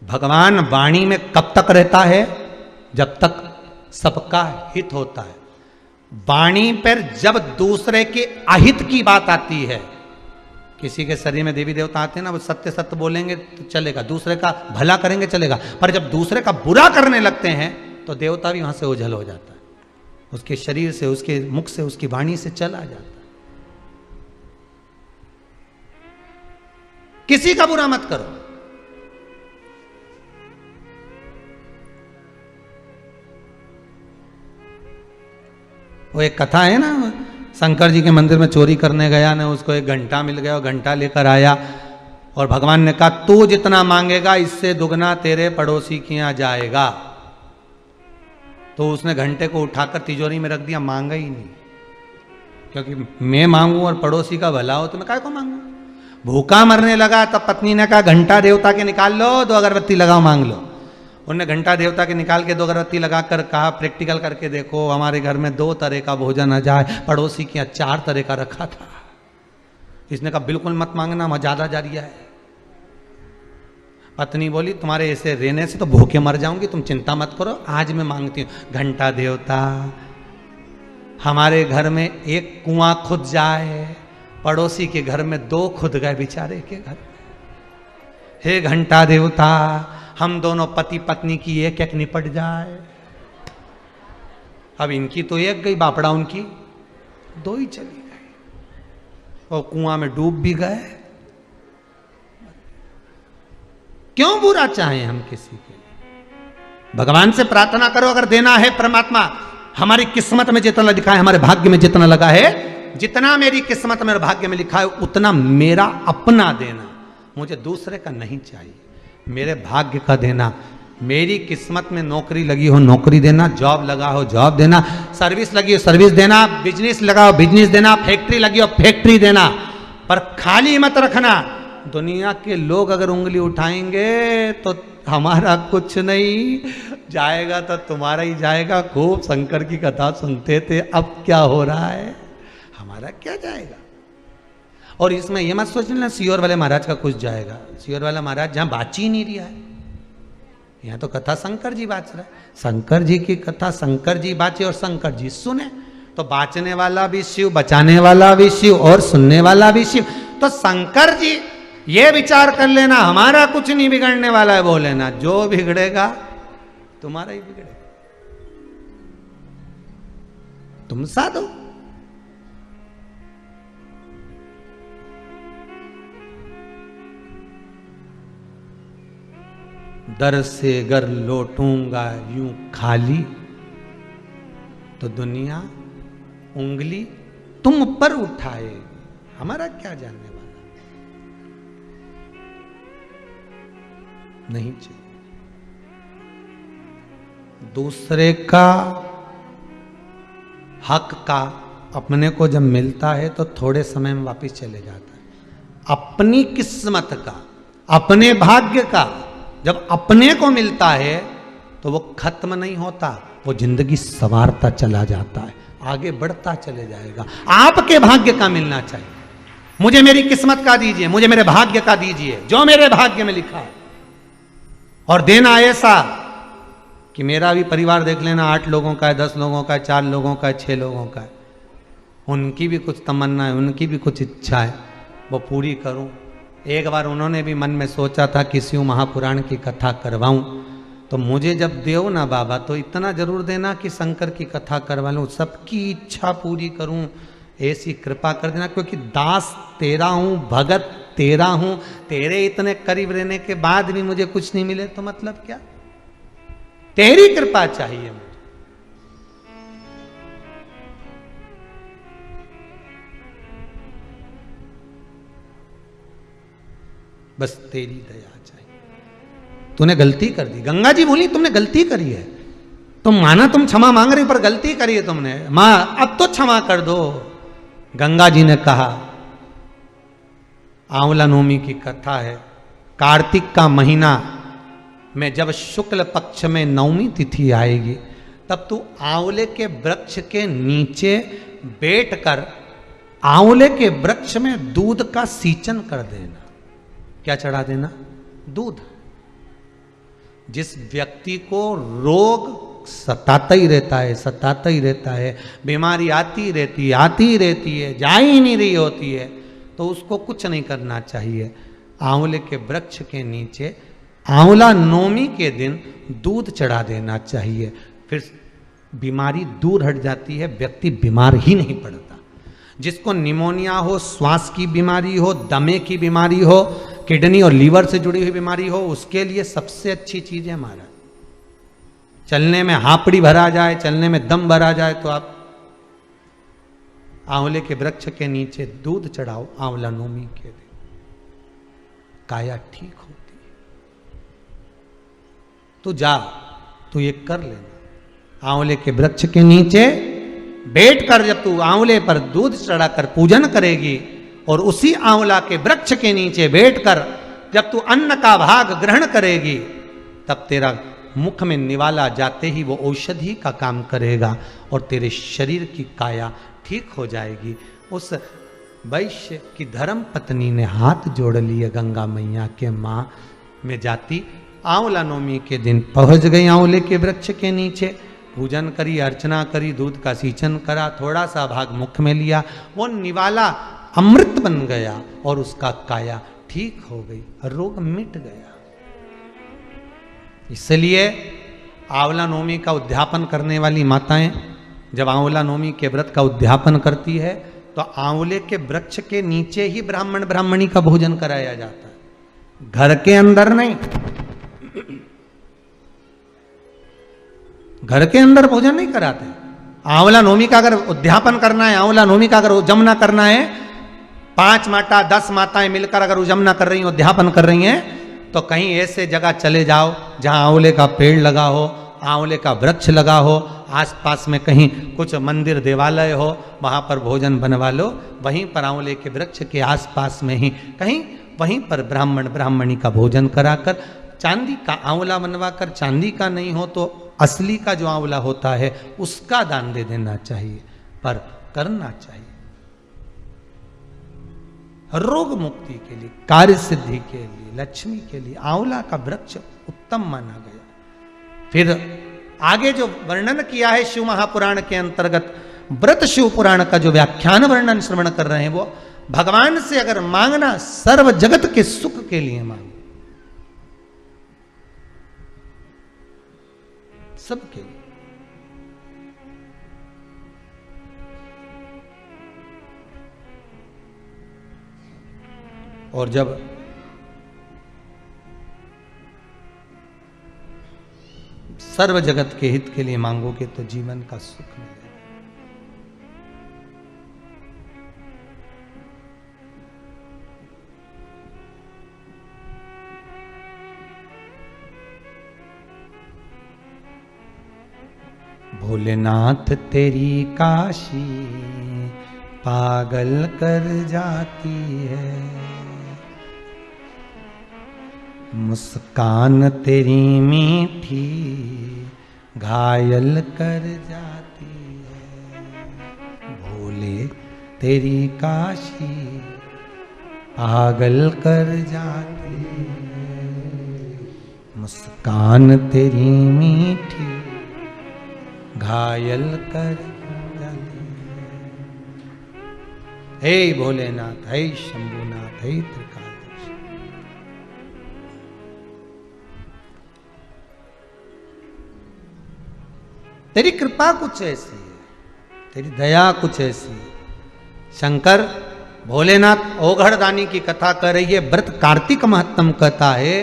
भगवान वाणी में कब तक रहता है? जब तक सबका हित होता है। वाणी पर जब दूसरे के अहित की बात आती है, किसी के शरीर में देवी देवता आते हैं ना, वो सत्य सत्य बोलेंगे तो चलेगा, दूसरे का भला करेंगे चलेगा, पर जब दूसरे का बुरा करने लगते हैं तो देवता भी वहां से ओझल हो जाता है, उसके शरीर से, उसके मुख से, उसकी वाणी से चला जाता है। किसी का बुरा मत करो। वो एक कथा है ना, शंकर जी के मंदिर में चोरी करने गया ना, उसको एक घंटा मिल गया और घंटा लेकर आया, और भगवान ने कहा तू जितना मांगेगा इससे दुगना तेरे पड़ोसी के यहां जाएगा। तो उसने घंटे को उठाकर तिजोरी में रख दिया, मांगा ही नहीं, क्योंकि मैं मांगू और पड़ोसी का भला हो तो मैं काय को मांगू। भूखा मरने लगा तब पत्नी ने कहा घंटा देवता के निकाल लो, 2 अगरबत्ती लगाओ, मांग लो। उन्होंने घंटा देवता के निकाल के 2 अगरबत्ती लगाकर कहा प्रैक्टिकल करके देखो, हमारे घर में 2 तरह का भोजन आ जाए, पड़ोसी के यहाँ 4 तरह का रखा था। इसने कहा बिल्कुल मत मांगना, मैं ज्यादा जा रहा है। पत्नी बोली तुम्हारे ऐसे रहने से तो भूखे मर जाऊंगी, तुम चिंता मत करो, आज मैं मांगती हूँ। घंटा देवता हमारे घर में एक कुआं खुद जाए, पड़ोसी के घर में 2 खुद गए बेचारे के घर में। हे घंटा देवता हम दोनों पति पत्नी की एक एक निपट जाए। अब इनकी तो एक गई बापड़ा, उनकी 2 ही चली गई, और कुआं में डूब भी गए। क्यों बुरा चाहें हम किसी के? भगवान से प्रार्थना करो, अगर देना है परमात्मा हमारी किस्मत में जितना लिखा है, हमारे भाग्य में जितना लगा है, जितना मेरी किस्मत में और भाग्य में लिखा है उतना मेरा अपना देना, मुझे दूसरे का नहीं चाहिए। मेरे भाग्य का देना, मेरी किस्मत में नौकरी लगी हो नौकरी देना, जॉब लगा हो जॉब देना, सर्विस लगी हो सर्विस देना, बिजनेस लगा हो बिजनेस देना, फैक्ट्री लगी हो फैक्ट्री देना, पर खाली मत रखना। दुनिया के लोग अगर उंगली उठाएंगे तो हमारा कुछ नहीं जाएगा, तो तुम्हारा ही जाएगा। खूब शंकर की कथा सुनते थे, अब क्या हो रहा है, हमारा क्या जाएगा। और इसमें यह मत सोचना सियोर वाले महाराज का कुछ जाएगा। सियोर वाला महाराज जहां बाची ही नहीं रहा है, यहां तो कथा शंकर जी बाच रहा है। शंकर जी की कथा शंकर जी बाचे और शंकर जी सुने, तो बाचने वाला भी शिव, बचाने वाला भी शिव, और सुनने वाला भी शिव। तो शंकर जी ये विचार कर लेना हमारा कुछ नहीं बिगड़ने वाला है, बोल लेना जो बिगड़ेगा तुम्हारा ही बिगड़ेगा, तुम साधो। दर से गर लौटूंगा यूं खाली, तो दुनिया उंगली तुम पर उठाए, हमारा क्या जानने वाला। नहीं चाहिए। दूसरे का हक का अपने को जब मिलता है तो थोड़े समय में वापस चले जाता है। अपनी किस्मत का, अपने भाग्य का जब अपने को मिलता है तो वो खत्म नहीं होता, वो जिंदगी संवारता चला जाता है, आगे बढ़ता चले जाएगा। आपके भाग्य का मिलना चाहिए। मुझे मेरी किस्मत का दीजिए, मुझे मेरे भाग्य का दीजिए, जो मेरे भाग्य में लिखा है। और देना ऐसा कि मेरा भी परिवार देख लेना, 8 लोगों का है, 10 लोगों का है, 4 लोगों का है, 6 लोगों का है, उनकी भी कुछ तमन्ना है, उनकी भी कुछ इच्छा है, वो पूरी करूं। एक बार उन्होंने भी मन में सोचा था कि शिव महापुराण की कथा करवाऊं, तो मुझे जब देओ ना बाबा तो इतना जरूर देना कि शंकर की कथा करवा लूँ, सबकी इच्छा पूरी करूँ, ऐसी कृपा कर देना। क्योंकि दास तेरा हूँ, भगत तेरा हूँ, तेरे इतने करीब रहने के बाद भी मुझे कुछ नहीं मिले तो मतलब क्या? तेरी कृपा चाहिए मुझे। बस तेरी दया चाहिए। तूने गलती कर दी, गंगा जी बोली तुमने गलती करी है, तुम माना तुम क्षमा मांग रही पर गलती करी है तुमने, मां अब तो क्षमा कर दो। गंगा जी ने कहा, आंवला नवमी की कथा है, कार्तिक का महीना में जब शुक्ल पक्ष में नवमी तिथि आएगी तब तू आंवले के वृक्ष के नीचे बैठकर आंवले के वृक्ष में दूध का सींचन कर देना। क्या चढ़ा देना? दूध। जिस व्यक्ति को रोग सताता ही रहता है, सताता ही रहता है, बीमारी आती रहती है, जा ही नहीं रही होती है, तो उसको कुछ नहीं करना चाहिए। आंवले के वृक्ष के नीचे आंवला नवमी के दिन दूध चढ़ा देना चाहिए, फिर बीमारी दूर हट जाती है, व्यक्ति बीमार ही नहीं पड़ता। जिसको निमोनिया हो, श्वास की बीमारी हो, दमे की बीमारी हो, किडनी और लीवर से जुड़ी हुई बीमारी हो, उसके लिए सबसे अच्छी चीज है महाराज। चलने में हापड़ी भरा जाए, चलने में दम भरा जाए, तो आप आंवले के वृक्ष के नीचे दूध चढ़ाओ आंवला नवमी के दिन, काया ठीक होती है। तो जा, तू ये कर लेना। आंवले के वृक्ष के नीचे बैठकर जब तू आंवले पर दूध चढ़ाकर पूजन करेगी और उसी आंवला के वृक्ष के नीचे बैठकर जब तू अन्न का भाग ग्रहण करेगी, तब तेरा मुख में निवाला जाते ही वो औषधि का काम करेगा और तेरे शरीर की काया ठीक हो जाएगी। उस वैश्य की धर्म पत्नी ने हाथ जोड़ लिए गंगा मैया के मां में जाती, आंवला नवमी के दिन पहुंच गई आंवले के वृक्ष के नीचे, पूजन करी, अर्चना करी, दूध का सींचन करा, थोड़ा सा भाग मुख में लिया, वो निवाला अमृत बन गया और उसका काया ठीक हो गई, रोग मिट गया। इसलिए आंवला नवमी का उद्यापन करने वाली माताएं जब आंवला नवमी के व्रत का उद्यापन करती है तो आंवले के वृक्ष के नीचे ही ब्राह्मण ब्राह्मणी का भोजन कराया जाता है, घर के अंदर नहीं। घर के अंदर भोजन नहीं कराते। आंवला नवमी का अगर उद्यापन करना है, आंवला नवमी का अगर उजमना करना है, 5 माता 10 माताएं मिलकर अगर उजमना कर रही हैं, उद्यापन कर रही हैं, तो कहीं ऐसे जगह चले जाओ जहां आंवले का पेड़ लगा हो, आंवले का वृक्ष लगा हो, आसपास में कहीं कुछ मंदिर देवालय हो, वहां पर भोजन बनवा लो। वहीं पर आंवले के वृक्ष के आसपास में ही कहीं वहीं पर ब्राह्मण ब्राह्मणी का भोजन कराकर, चांदी का आंवला बनवाकर, चांदी का नहीं हो तो असली का जो आंवला होता है उसका दान दे देना चाहिए, पर करना चाहिए रोग मुक्ति के लिए, कार्य सिद्धि के लिए, लक्ष्मी के लिए आंवला का वृक्ष उत्तम माना गया। फिर आगे जो वर्णन किया है शिव महापुराण के अंतर्गत, व्रत शिव पुराण का जो व्याख्यान वर्णन श्रवण कर रहे हैं, वो भगवान से अगर मांगना सर्व जगत के सुख के लिए मांगो, सबके लिए। और जब सर्व जगत के हित के लिए मांगोगे तो जीवन का सुख मिलेगा। भोलेनाथ तेरी काशी पागल कर जाती है, मुस्कान तेरी मीठी घायल कर जाती है। भोले तेरी काशी पागल कर जाती है, मुस्कान तेरी मीठी घायल कर जाती है। हे भोलेनाथ, हे शंभुनाथ, हे त्रिकालदर्शी। तेरी कृपा कुछ ऐसी है, तेरी दया कुछ ऐसी है। शंकर भोलेनाथ ओघड़दानी की कथा कर रही है, व्रत कार्तिक महत्तम कहता है।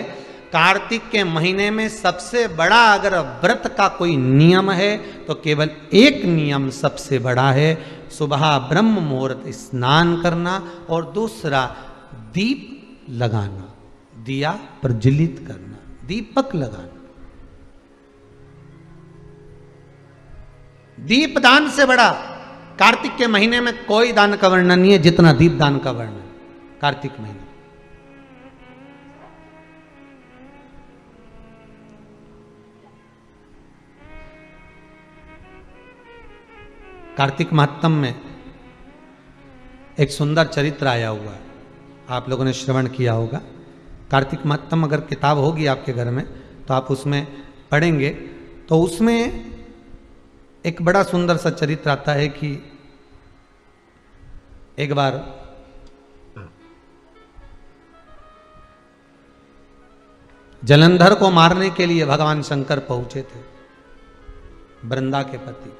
कार्तिक के महीने में सबसे बड़ा अगर व्रत का कोई नियम है तो केवल एक नियम सबसे बड़ा है, सुबह ब्रह्म मुहूर्त स्नान करना और दूसरा दीप लगाना, दिया प्रज्वलित करना, दीपक लगाना। दीप दान से बड़ा कार्तिक के महीने में कोई दान का वर्णन नहीं है जितना दीप दान का वर्णन कार्तिक महीने। कार्तिक महात्म में एक सुंदर चरित्र आया हुआ है, आप लोगों ने श्रवण किया होगा। कार्तिक महात्म अगर किताब होगी आपके घर में तो आप उसमें पढ़ेंगे तो उसमें एक बड़ा सुंदर सा चरित्र आता है कि एक बार जलंधर को मारने के लिए भगवान शंकर पहुंचे थे, वृंदा के पति।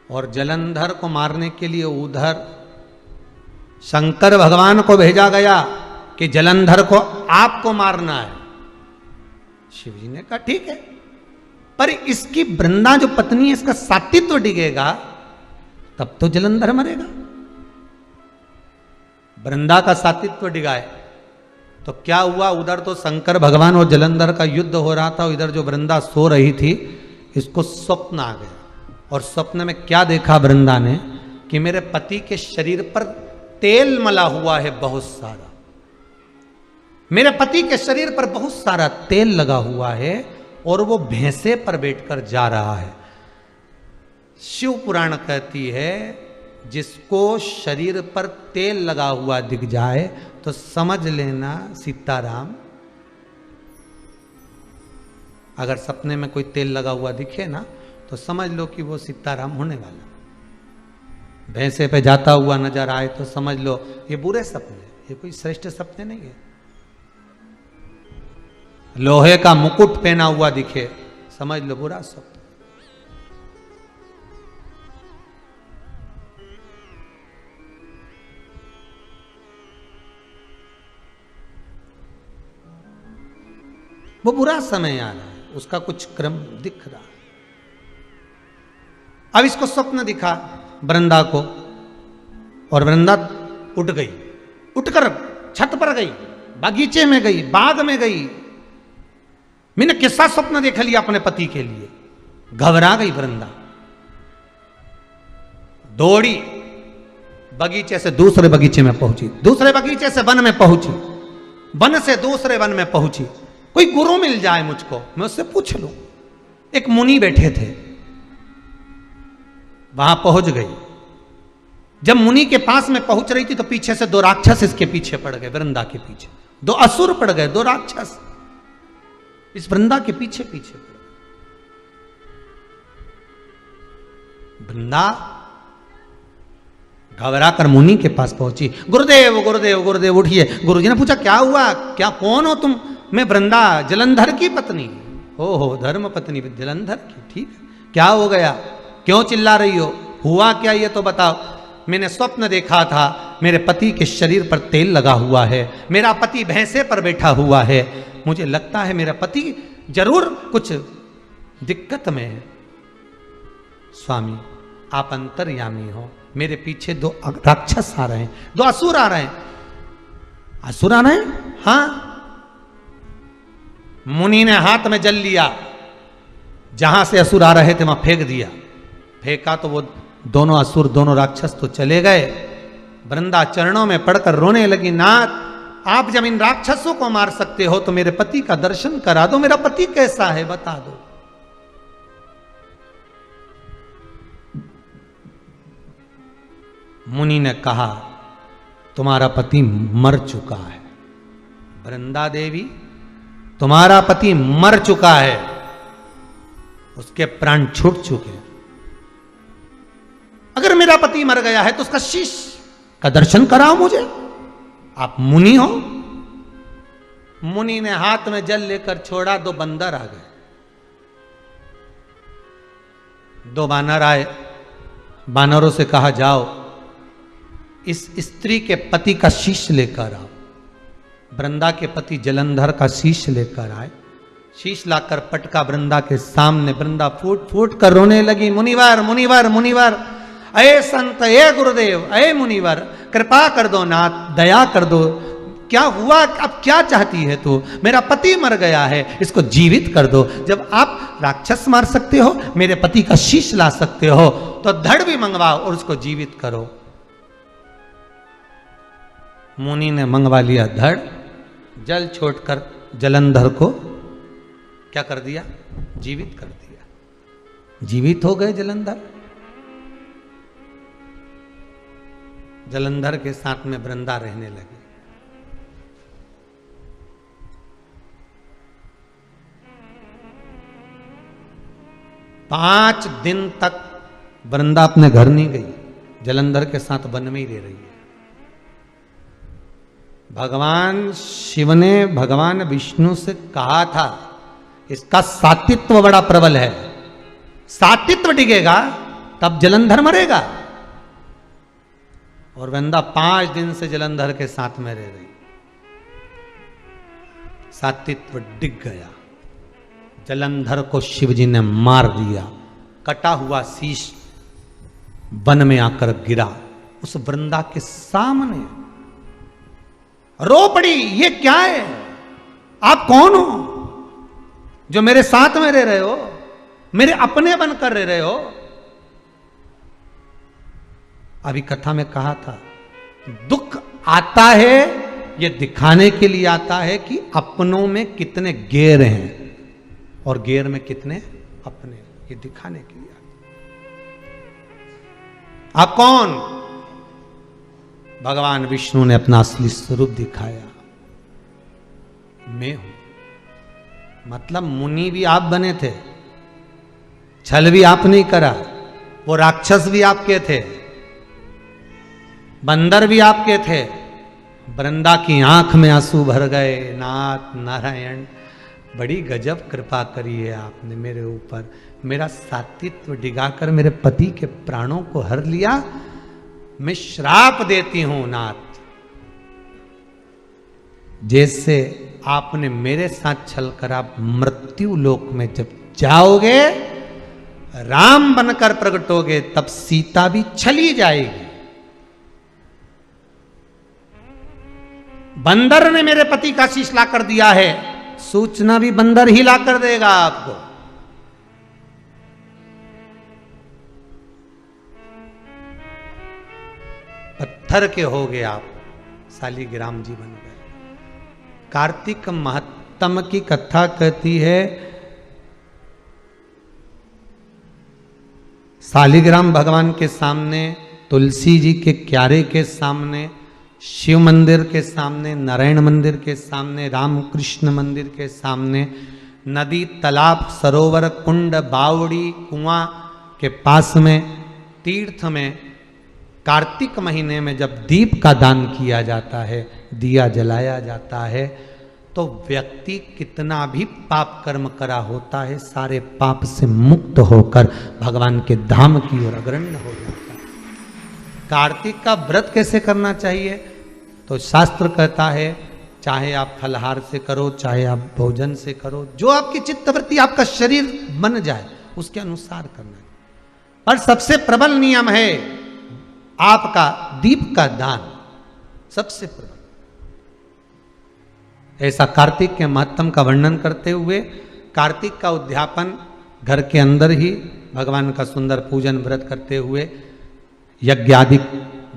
और जलंधर को मारने के लिए उधर शंकर भगवान को भेजा गया कि जलंधर को आपको मारना है। शिव जी ने कहा ठीक है, पर इसकी वृंदा जो पत्नी है इसका सातित्व डिगेगा तब तो जलंधर मरेगा। वृंदा का सातित्व डिगाए तो क्या हुआ, उधर तो शंकर भगवान और जलंधर का युद्ध हो रहा था, इधर जो वृंदा सो रही थी इसको स्वप्न आ गया। और स्वप्न में क्या देखा वृंदा ने कि मेरे पति के शरीर पर तेल मला हुआ है बहुत सारा, मेरे पति के शरीर पर बहुत सारा तेल लगा हुआ है और वो भैंसे पर बैठकर जा रहा है। शिव पुराण कहती है जिसको शरीर पर तेल लगा हुआ दिख जाए तो समझ लेना सीताराम। अगर सपने में कोई तेल लगा हुआ दिखे ना तो समझ लो कि वो सीताराम होने वाला। भैंसे पे जाता हुआ नजर आए तो समझ लो ये बुरे सपने, ये कोई श्रेष्ठ सपने नहीं है। लोहे का मुकुट पहना हुआ दिखे समझ लो बुरा सपना। वो बुरा समय आ रहा है, उसका कुछ क्रम दिख रहा है। अब इसको स्वप्न दिखा वृंदा को और वृंदा उठ गई, उठकर छत पर गई, बगीचे में गई, बाग में गई। मैंने किस्सा स्वप्न देख लिया अपने पति के लिए। घबरा गई वृंदा, दौड़ी बगीचे से दूसरे बगीचे में पहुंची, दूसरे बगीचे से वन में पहुंची, वन से दूसरे वन में पहुंची। कोई गुरु मिल जाए मुझको, मैं उससे पूछ लूं। एक मुनि बैठे थे, वहां पहुंच गई। जब मुनि के पास में पहुंच रही थी तो पीछे से दो राक्षस इसके पीछे पड़ गए, वृंदा के पीछे दो असुर पड़ गए, दो राक्षस इस वृंदा के पीछे पीछे पड़ गए। वृंदा घबरा कर मुनि के पास पहुंची। गुरुदेव गुरुदेव गुरुदेव उठिए। गुरुजी ने पूछा क्या हुआ, क्या कौन हो तुम? मैं वृंदा, जलंधर की पत्नी। हो धर्म पत्नी जलंधर की, ठीक है। क्या हो गया, क्यों चिल्ला रही हो, हुआ क्या ये तो बताओ। मैंने स्वप्न देखा था मेरे पति के शरीर पर तेल लगा हुआ है, मेरा पति भैंसे पर बैठा हुआ है, मुझे लगता है मेरा पति जरूर कुछ दिक्कत में है। स्वामी आप अंतर्यामी हो, मेरे पीछे दो राक्षस आ रहे हैं, दो असुर आ रहे हैं। असुर आ रहे हैं? हाँ। मुनि ने हाथ में जल लिया, जहां से असुर आ रहे थे वहां फेंक दिया। फेंका तो वो दोनों असुर, दोनों राक्षस तो चले गए। वृंदा चरणों में पड़कर रोने लगी, नाथ आप जब इन राक्षसों को मार सकते हो तो मेरे पति का दर्शन करा दो, मेरा पति कैसा है बता दो। मुनि ने कहा तुम्हारा पति मर चुका है। वृंदा देवी तुम्हारा पति मर चुका है, उसके प्राण छूट चुके हैं। अगर मेरा पति मर गया है तो उसका शीश का दर्शन कराओ मुझे, आप मुनि हो। मुनि ने हाथ में जल लेकर छोड़ा, 2 बंदर आ गए। 2 बानर आए, बानरों से कहा जाओ इस स्त्री के पति का शीश लेकर आओ। वृंदा के पति जलंधर का शीश लेकर आए। शीश लाकर पटका वृंदा के सामने। वृंदा फूट फूट कर रोने लगी, मुनिवर मुनिवर मुनिवर, अये संत, अये गुरुदेव, अये मुनिवर, कृपा कर दो नाथ, दया कर दो। क्या हुआ, अब क्या चाहती है तू? मेरा पति मर गया है, इसको जीवित कर दो। जब आप राक्षस मार सकते हो, मेरे पति का शीश ला सकते हो, तो धड़ भी मंगवाओ और उसको जीवित करो। मुनि ने मंगवा लिया धड़, जल छोड़कर जलंधर को क्या कर दिया? जीवित कर दिया। जीवित हो गए जलंधर। जलंधर के साथ में वृंदा रहने लगी। पांच दिन तक वृंदा अपने घर नहीं गई, जलंधर के साथ वन में ही रह रही है। भगवान शिव ने भगवान विष्णु से कहा था इसका सात्वित्व बड़ा प्रबल है, सात्वित्व डिगेगा तब जलंधर मरेगा। और वृंदा 5 दिन से जलंधर के साथ में रह रही। सात्वित्व डिग गया। जलंधर को शिवजी ने मार दिया। कटा हुआ शीश वन में आकर गिरा उस वृंदा के सामने। रो पड़ी, ये क्या है? आप कौन हो जो मेरे साथ में रह रहे हो, मेरे अपने बनकर रह रहे हो? अभी कथा में कहा था, दुख आता है ये दिखाने के लिए आता है कि अपनों में कितने गैर हैं और गैर में कितने अपने, ये दिखाने के लिए आता है। आप कौन? भगवान विष्णु ने अपना असली स्वरूप दिखाया, मैं हूं। मतलब मुनि भी आप बने थे, छल भी आपने करा, वो राक्षस भी आपके थे, बंदर भी आपके थे। वृंदा की आंख में आंसू भर गए। नाथ नारायण, बड़ी गजब कृपा करी है आपने मेरे ऊपर। मेरा सात्वित्व डिगाकर मेरे पति के प्राणों को हर लिया। मैं श्राप देती हूं नाथ, जैसे आपने मेरे साथ छल कर आप मृत्यु लोक में जब जाओगे, राम बनकर प्रकटोगे, तब सीता भी छली जाएगी। बंदर ने मेरे पति का शीश ला कर दिया है, सूचना भी बंदर ही ला कर देगा आपको। पत्थर के हो गए आप, शालिग्राम जी बन गए। कार्तिक महत्तम की कथा कहती है, शालिग्राम भगवान के सामने, तुलसी जी के क्यारे के सामने, शिव मंदिर के सामने, नारायण मंदिर के सामने, रामकृष्ण मंदिर के सामने, नदी, तालाब, सरोवर, कुंड, बावड़ी, कुआं के पास में, तीर्थ में, कार्तिक महीने में जब दीप का दान किया जाता है, दिया जलाया जाता है, तो व्यक्ति कितना भी पाप कर्म करा होता है, सारे पाप से मुक्त होकर भगवान के धाम की ओर अग्रण्य हो जाता है। कार्तिक का व्रत कैसे करना चाहिए? तो शास्त्र कहता है, चाहे आप फलहार से करो, चाहे आप भोजन से करो, जो आपकी चित्तवृत्ति, आपका शरीर बन जाए उसके अनुसार करना है। पर सबसे प्रबल नियम है आपका दीप का दान, सबसे प्रबल। ऐसा कार्तिक के महत्तम का वर्णन करते हुए, कार्तिक का उद्यापन घर के अंदर ही भगवान का सुंदर पूजन व्रत करते हुए, यज्ञादि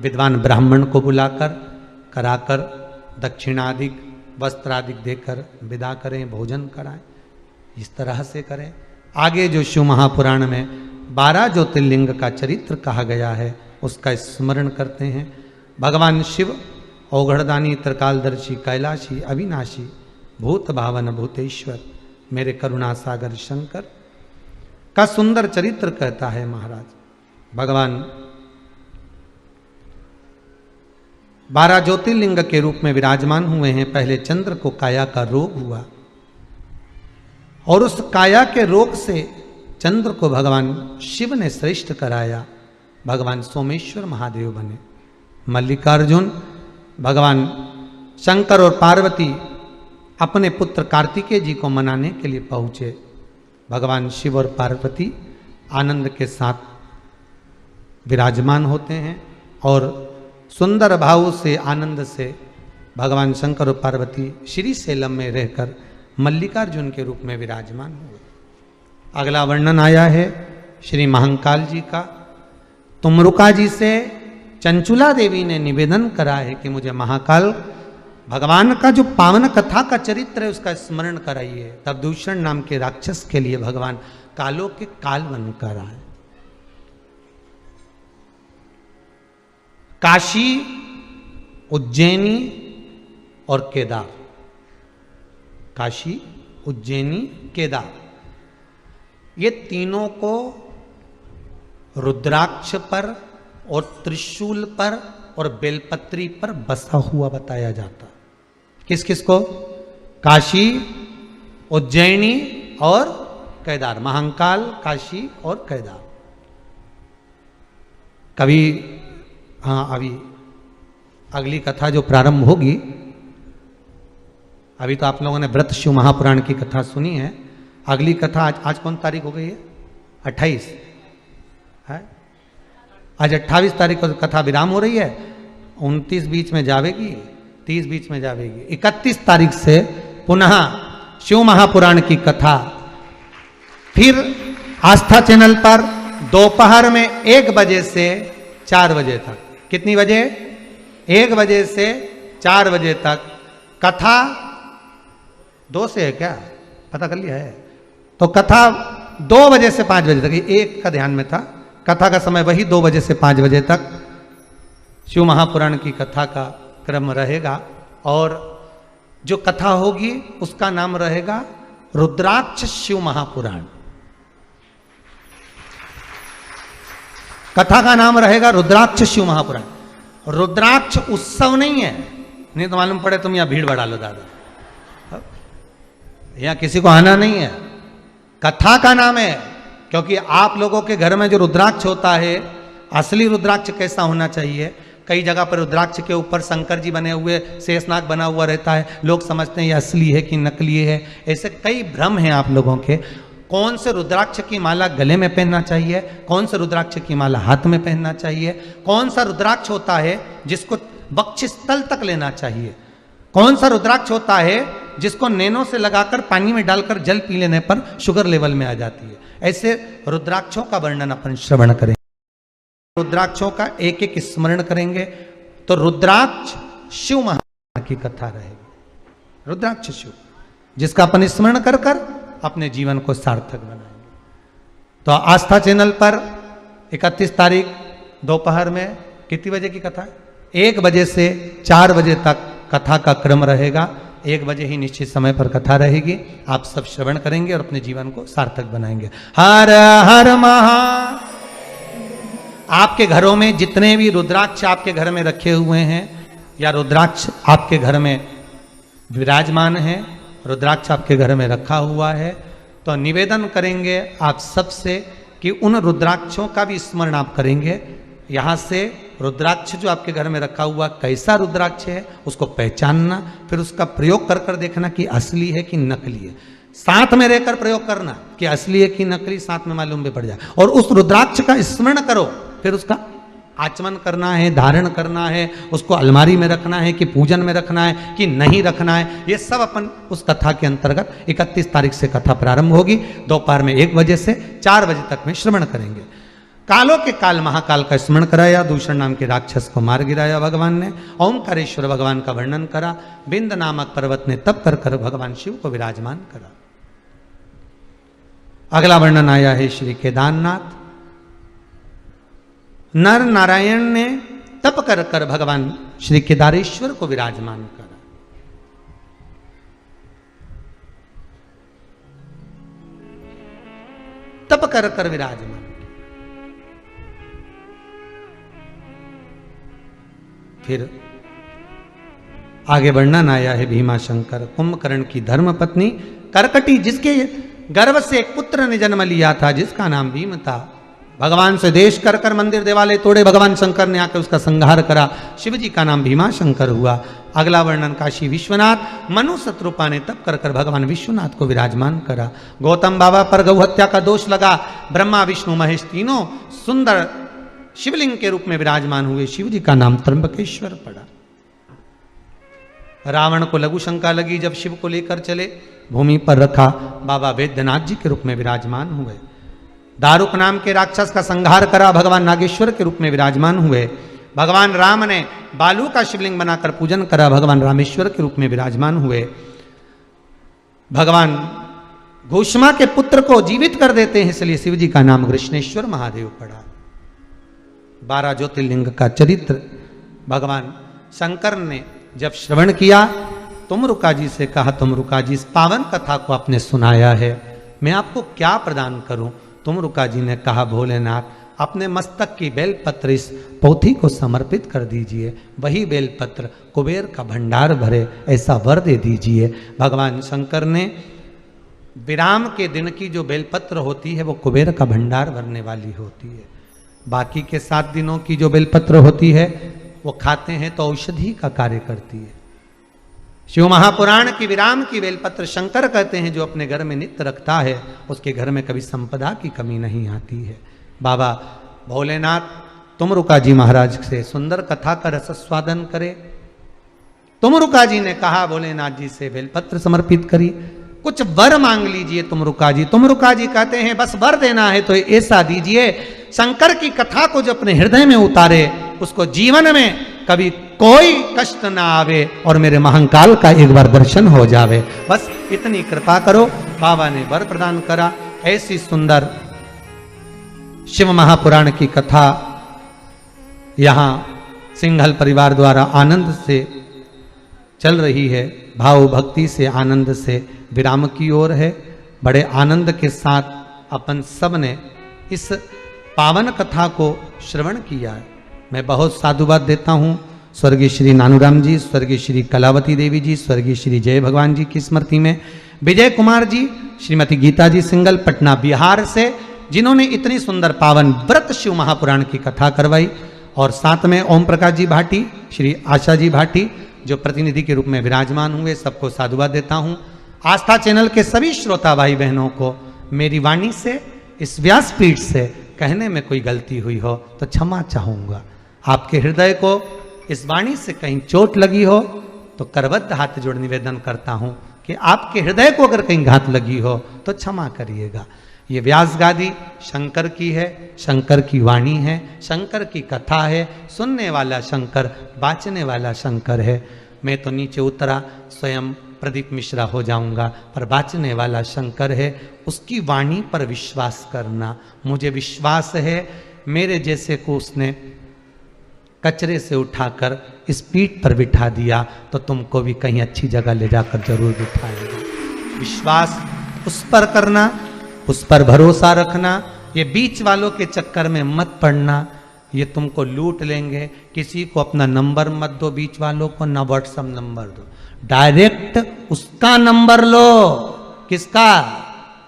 विद्वान ब्राह्मण को बुलाकर कराकर, दक्षिणादि वस्त्रादि देकर विदा करें, भोजन कराएं, इस तरह से करें। आगे जो शिव महापुराण में 12 ज्योतिर्लिंग का चरित्र कहा गया है, उसका स्मरण करते हैं। भगवान शिव औघड़दानी, त्रिकालदर्शी, कैलाशी, अविनाशी, भूत भावन भूतेश्वर, मेरे करुणा सागर शंकर का सुंदर चरित्र कहता है महाराज। भगवान 12 ज्योतिर्लिंग के रूप में विराजमान हुए हैं। पहले चंद्र को काया का रोग हुआ और उस काया के रोग से चंद्र को भगवान शिव ने श्रेष्ठ कराया, भगवान सोमेश्वर महादेव बने। मल्लिकार्जुन भगवान शंकर और पार्वती अपने पुत्र कार्तिकेय जी को मनाने के लिए पहुंचे। भगवान शिव और पार्वती आनंद के साथ विराजमान होते हैं और सुंदर भाव से आनंद से भगवान शंकर और पार्वती श्री शैलम में रहकर मल्लिकार्जुन के रूप में विराजमान हुए। अगला वर्णन आया है श्री महाकाल जी का। तुमरुका जी से चंचुला देवी ने निवेदन करा है कि मुझे महाकाल भगवान का जो पावन कथा का चरित्र है उसका स्मरण कराइए। तब दूषण नाम के राक्षस के लिए भगवान कालों के काल बनकर आए। काशी, उज्जैनी और केदार, काशी, उज्जैनी, केदार, ये तीनों को रुद्राक्ष पर और त्रिशूल पर और बेलपत्री पर बसा हुआ बताया जाता। किस किस को? काशी, उज्जैनी और केदार। महाकाल, काशी और केदार। कभी अभी अगली कथा जो प्रारंभ होगी, अभी तो आप लोगों ने व्रत शिव महापुराण की कथा सुनी है। अगली कथा आज कौन तारीख हो गई है? 28 है। आज 28 तारीख को कथा विराम हो रही है। 29 बीच में जावेगी, 30 बीच में जावेगी। 31 तारीख से पुनः शिव महापुराण की कथा फिर आस्था चैनल पर दोपहर में 1 बजे से 4 बजे तक। कितनी बजे? 1 बजे से 4 बजे तक कथा। 2 से है क्या? पता कर लिया है? तो कथा 2 बजे से 5 बजे तक, 1 का ध्यान में था। कथा का समय वही 2 बजे से 5 बजे तक शिव महापुराण की कथा का क्रम रहेगा। और जो कथा होगी उसका नाम रहेगा रुद्राक्ष शिव महापुराण। कथा का नाम रहेगा रुद्राक्ष शिव महापुराण। रुद्राक्ष उत्सव नहीं है, नहीं तो मालूम पड़े तुम यहां भीड़ बढ़ा लो दादा, यहां किसी को आना नहीं है। कथा का नाम है, क्योंकि आप लोगों के घर में जो रुद्राक्ष होता है, असली रुद्राक्ष कैसा होना चाहिए। कई जगह पर रुद्राक्ष के ऊपर शंकर जी बने हुए, शेषनाग बना हुआ रहता है। लोग समझते हैं ये असली है कि नकली है। ऐसे कई भ्रम हैं आप लोगों के। कौन से रुद्राक्ष की माला गले में पहनना चाहिए, कौन से रुद्राक्ष की माला हाथ में पहनना चाहिए, कौन सा रुद्राक्ष होता है जिसको वक्षस्थल तक लेना चाहिए, कौन सा रुद्राक्ष होता है जिसको नैनो से लगाकर पानी में डालकर जल पी लेने पर शुगर लेवल में आ जाती है। ऐसे रुद्राक्षों का वर्णन अपन श्रवण करेंगे। रुद्राक्षों का एक एक स्मरण करेंगे। तो रुद्राक्ष शिव महापुराण की कथा रहेगी। रुद्राक्ष शिव, जिसका अपन स्मरण कर कर अपने जीवन को सार्थक बनाएंगे। तो आस्था चैनल पर 31 तारीख दोपहर में कितनी बजे की कथा है? 1 बजे से 4 बजे तक कथा का क्रम रहेगा। 1 बजे ही निश्चित समय पर कथा रहेगी। आप सब श्रवण करेंगे और अपने जीवन को सार्थक बनाएंगे। हर हर महा। आपके घरों में जितने भी रुद्राक्ष आपके घर में रखे हुए हैं या रुद्राक्ष आपके घर में विराजमान है, रुद्राक्ष आपके घर में रखा हुआ है, तो निवेदन करेंगे आप सबसे कि उन रुद्राक्षों का भी स्मरण आप करेंगे। यहाँ से रुद्राक्ष जो आपके घर में रखा हुआ कैसा रुद्राक्ष है उसको पहचानना, फिर उसका प्रयोग कर कर देखना कि असली है कि नकली है। साथ में रहकर प्रयोग करना कि असली है कि नकली, साथ में मालूम भी पड़ जाए। और उस रुद्राक्ष का स्मरण करो, फिर उसका आचमन करना है, धारण करना है, उसको अलमारी में रखना है कि पूजन में रखना है कि नहीं रखना है। ये सब अपन उस कथा के अंतर्गत 31 तारीख से कथा प्रारंभ होगी। दोपहर में 1 बजे से 4 बजे तक में श्रवण करेंगे। कालों के काल महाकाल का स्मरण कराया, दूषण नाम के राक्षस को मार गिराया भगवान ने। ओंकारेश्वर भगवान का वर्णन करा। बिंद नामक पर्वत ने तप कर कर भगवान शिव को विराजमान करा। अगला वर्णन आया है श्री केदारनाथ। नर नारायण ने तप कर कर भगवान श्री केदारेश्वर को विराजमान करा। तप कर कर विराजमान। फिर आगे वर्णन आया है भीमा शंकर, कुंभकर्ण की धर्म पत्नी करकटी, जिसके गर्भ से एक पुत्र ने जन्म लिया था जिसका नाम भीम था। भगवान से देश कर कर मंदिर देवालय तोड़े भगवान शंकर ने आकर उसका संहार करा, शिव जी का नाम भीमा शंकर हुआ। अगला वर्णन काशी विश्वनाथ, मनु शत्रुपा ने तप कर कर भगवान विश्वनाथ को विराजमान करा। गौतम बाबा पर गौ हत्या का दोष लगा, ब्रह्मा विष्णु महेश तीनों सुंदर शिवलिंग के रूप में विराजमान हुए, शिव जी का नाम त्र्यंबकेश्वर पड़ा। रावण को लघु शंका लगी, जब शिव को लेकर चले भूमि पर रखा, बाबा वैद्यनाथ जी के रूप में विराजमान हुए। दारुक नाम के राक्षस का संहार करा, भगवान नागेश्वर के रूप में विराजमान हुए। भगवान राम ने बालू का शिवलिंग बनाकर पूजन करा, भगवान रामेश्वर के रूप में विराजमान हुए। भगवान घोषमा के पुत्र को जीवित कर देते हैं, इसलिए शिव जी का नाम कृष्णेश्वर महादेव पड़ा। 12 ज्योतिर्लिंग का चरित्र भगवान शंकर ने जब श्रवण किया, तुमरुका जी से कहा, तुमरुका जी इस पावन कथा को आपने सुनाया है, मैं आपको क्या प्रदान करूं? तुमरुका जी ने कहा, भोलेनाथ अपने मस्तक की बेलपत्र इस पोथी को समर्पित कर दीजिए, वही बेलपत्र कुबेर का भंडार भरे, ऐसा वर दे दीजिए। भगवान शंकर ने विराम के दिन की जो बेलपत्र होती है वो कुबेर का भंडार भरने वाली होती है, बाकी के 7 दिनों की जो बेलपत्र होती है वो खाते हैं तो औषधि का कार्य करती है। शिव महापुराण की विराम की बेलपत्र शंकर कहते हैं जो अपने घर में नित्य रखता है उसके घर में कभी संपदा की कमी नहीं आती है। बाबा भोलेनाथ तुमरुका जी महाराज से सुंदर कथा का रसस्वादन करे। तुमरुका जी ने कहा भोलेनाथ जी से बेलपत्र समर्पित करी, कुछ वर मांग लीजिए तुमरुका जी। तुमरुका जी कहते हैं बस वर देना है तो ऐसा दीजिए, शंकर की कथा को जो अपने हृदय में उतारे उसको जीवन में कभी कोई कष्ट ना आवे और मेरे महंकाल का एक बार दर्शन हो जावे, बस इतनी कृपा करो। बाबा ने वर प्रदान करा। ऐसी सुंदर शिव महापुराण की कथा यहाँ सिंघल परिवार द्वारा आनंद से चल रही है, भाव भक्ति से आनंद से विराम की ओर है। बड़े आनंद के साथ अपन सब ने इस पावन कथा को श्रवण किया है। मैं बहुत साधुवाद देता हूँ स्वर्गीय श्री नानूराम जी, स्वर्गीय श्री कलावती देवी जी, स्वर्गीय श्री जय भगवान जी की स्मृति में विजय कुमार जी, श्रीमती गीता जी सिंगल पटना बिहार से, जिन्होंने इतनी सुंदर पावन व्रत शिव महापुराण की कथा करवाई, और साथ में ओम प्रकाश जी भाटी, श्री आशा जी भाटी जो प्रतिनिधि के रूप में विराजमान हुए, सबको साधुवाद देता हूँ। आस्था चैनल के सभी श्रोता भाई बहनों को मेरी वाणी से, इस व्यासपीठ से कहने में कोई गलती हुई हो तो क्षमा चाहूँगा। आपके हृदय को इस वाणी से कहीं चोट लगी हो तो करबद्ध हाथ जोड़ निवेदन करता हूँ कि आपके हृदय को अगर कहीं घात लगी हो तो क्षमा करिएगा। ये व्यास गादी शंकर की है, शंकर की वाणी है, शंकर की कथा है, सुनने वाला शंकर, बाँचने वाला शंकर है। मैं तो नीचे उतरा स्वयं प्रदीप मिश्रा हो जाऊंगा, पर बाँचने वाला शंकर है। उसकी वाणी पर विश्वास करना। मुझे विश्वास है मेरे जैसे को उसने कचरे से उठाकर इस पीठ पर बिठा दिया तो तुमको भी कहीं अच्छी जगह ले जाकर जरूर बिठाएगा। विश्वास उस पर करना, उस पर भरोसा रखना। ये बीच वालों के चक्कर में मत पड़ना, ये तुमको लूट लेंगे। किसी को अपना नंबर मत दो, बीच वालों को ना व्हाट्सएप नंबर दो, डायरेक्ट उसका नंबर लो। किसका?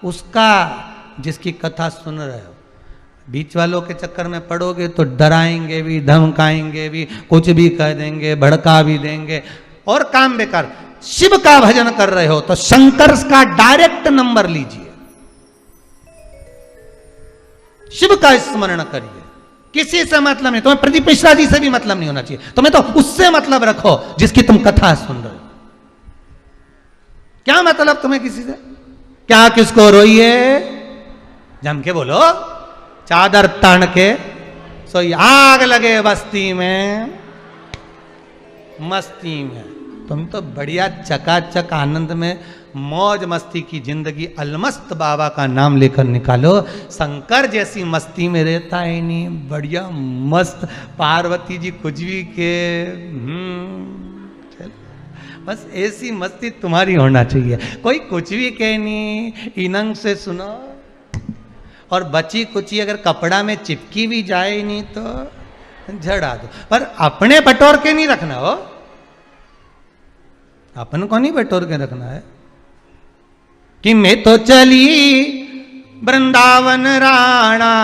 उसका जिसकी कथा सुन रहे हो। बीच वालों के चक्कर में पड़ोगे तो डराएंगे भी, धमकाएंगे भी, कुछ भी कह देंगे, भड़का भी देंगे और काम बेकार। शिव का भजन कर रहे हो तो शंकर का डायरेक्ट नंबर लीजिए, शिव का स्मरण करिए। किसी से मतलब नहीं, तुम्हें प्रदीप मिश्रा जी से भी मतलब नहीं होना चाहिए, तुम्हें तो उससे मतलब रखो जिसकी तुम कथा सुन रहे हो। क्या मतलब तुम्हें किसी से? क्या किसको रोइए? जम के बोलो, चादर तान के सोई, आग लगे बस्ती में मस्ती में। तुम तो बढ़िया चकाचक आनंद में मौज मस्ती की जिंदगी अलमस्त बाबा का नाम लेकर निकालो। शंकर जैसी मस्ती में रहता है नहीं, बढ़िया मस्त पार्वती जी कुछ भी के बस ऐसी मस्ती तुम्हारी होना चाहिए। कोई कुछ भी कहे नहीं, इनंग से सुनो, और बची कुची अगर कपड़ा में चिपकी भी जाए नहीं तो झड़ा दो, पर अपने बटोर के नहीं रखना हो। अपन को नहीं बटोर के रखना है कि मैं तो चली वृंदावन राणा,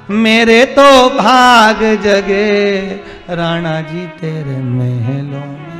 मेरे तो भाग जगे राणा जी तेरे महलों में।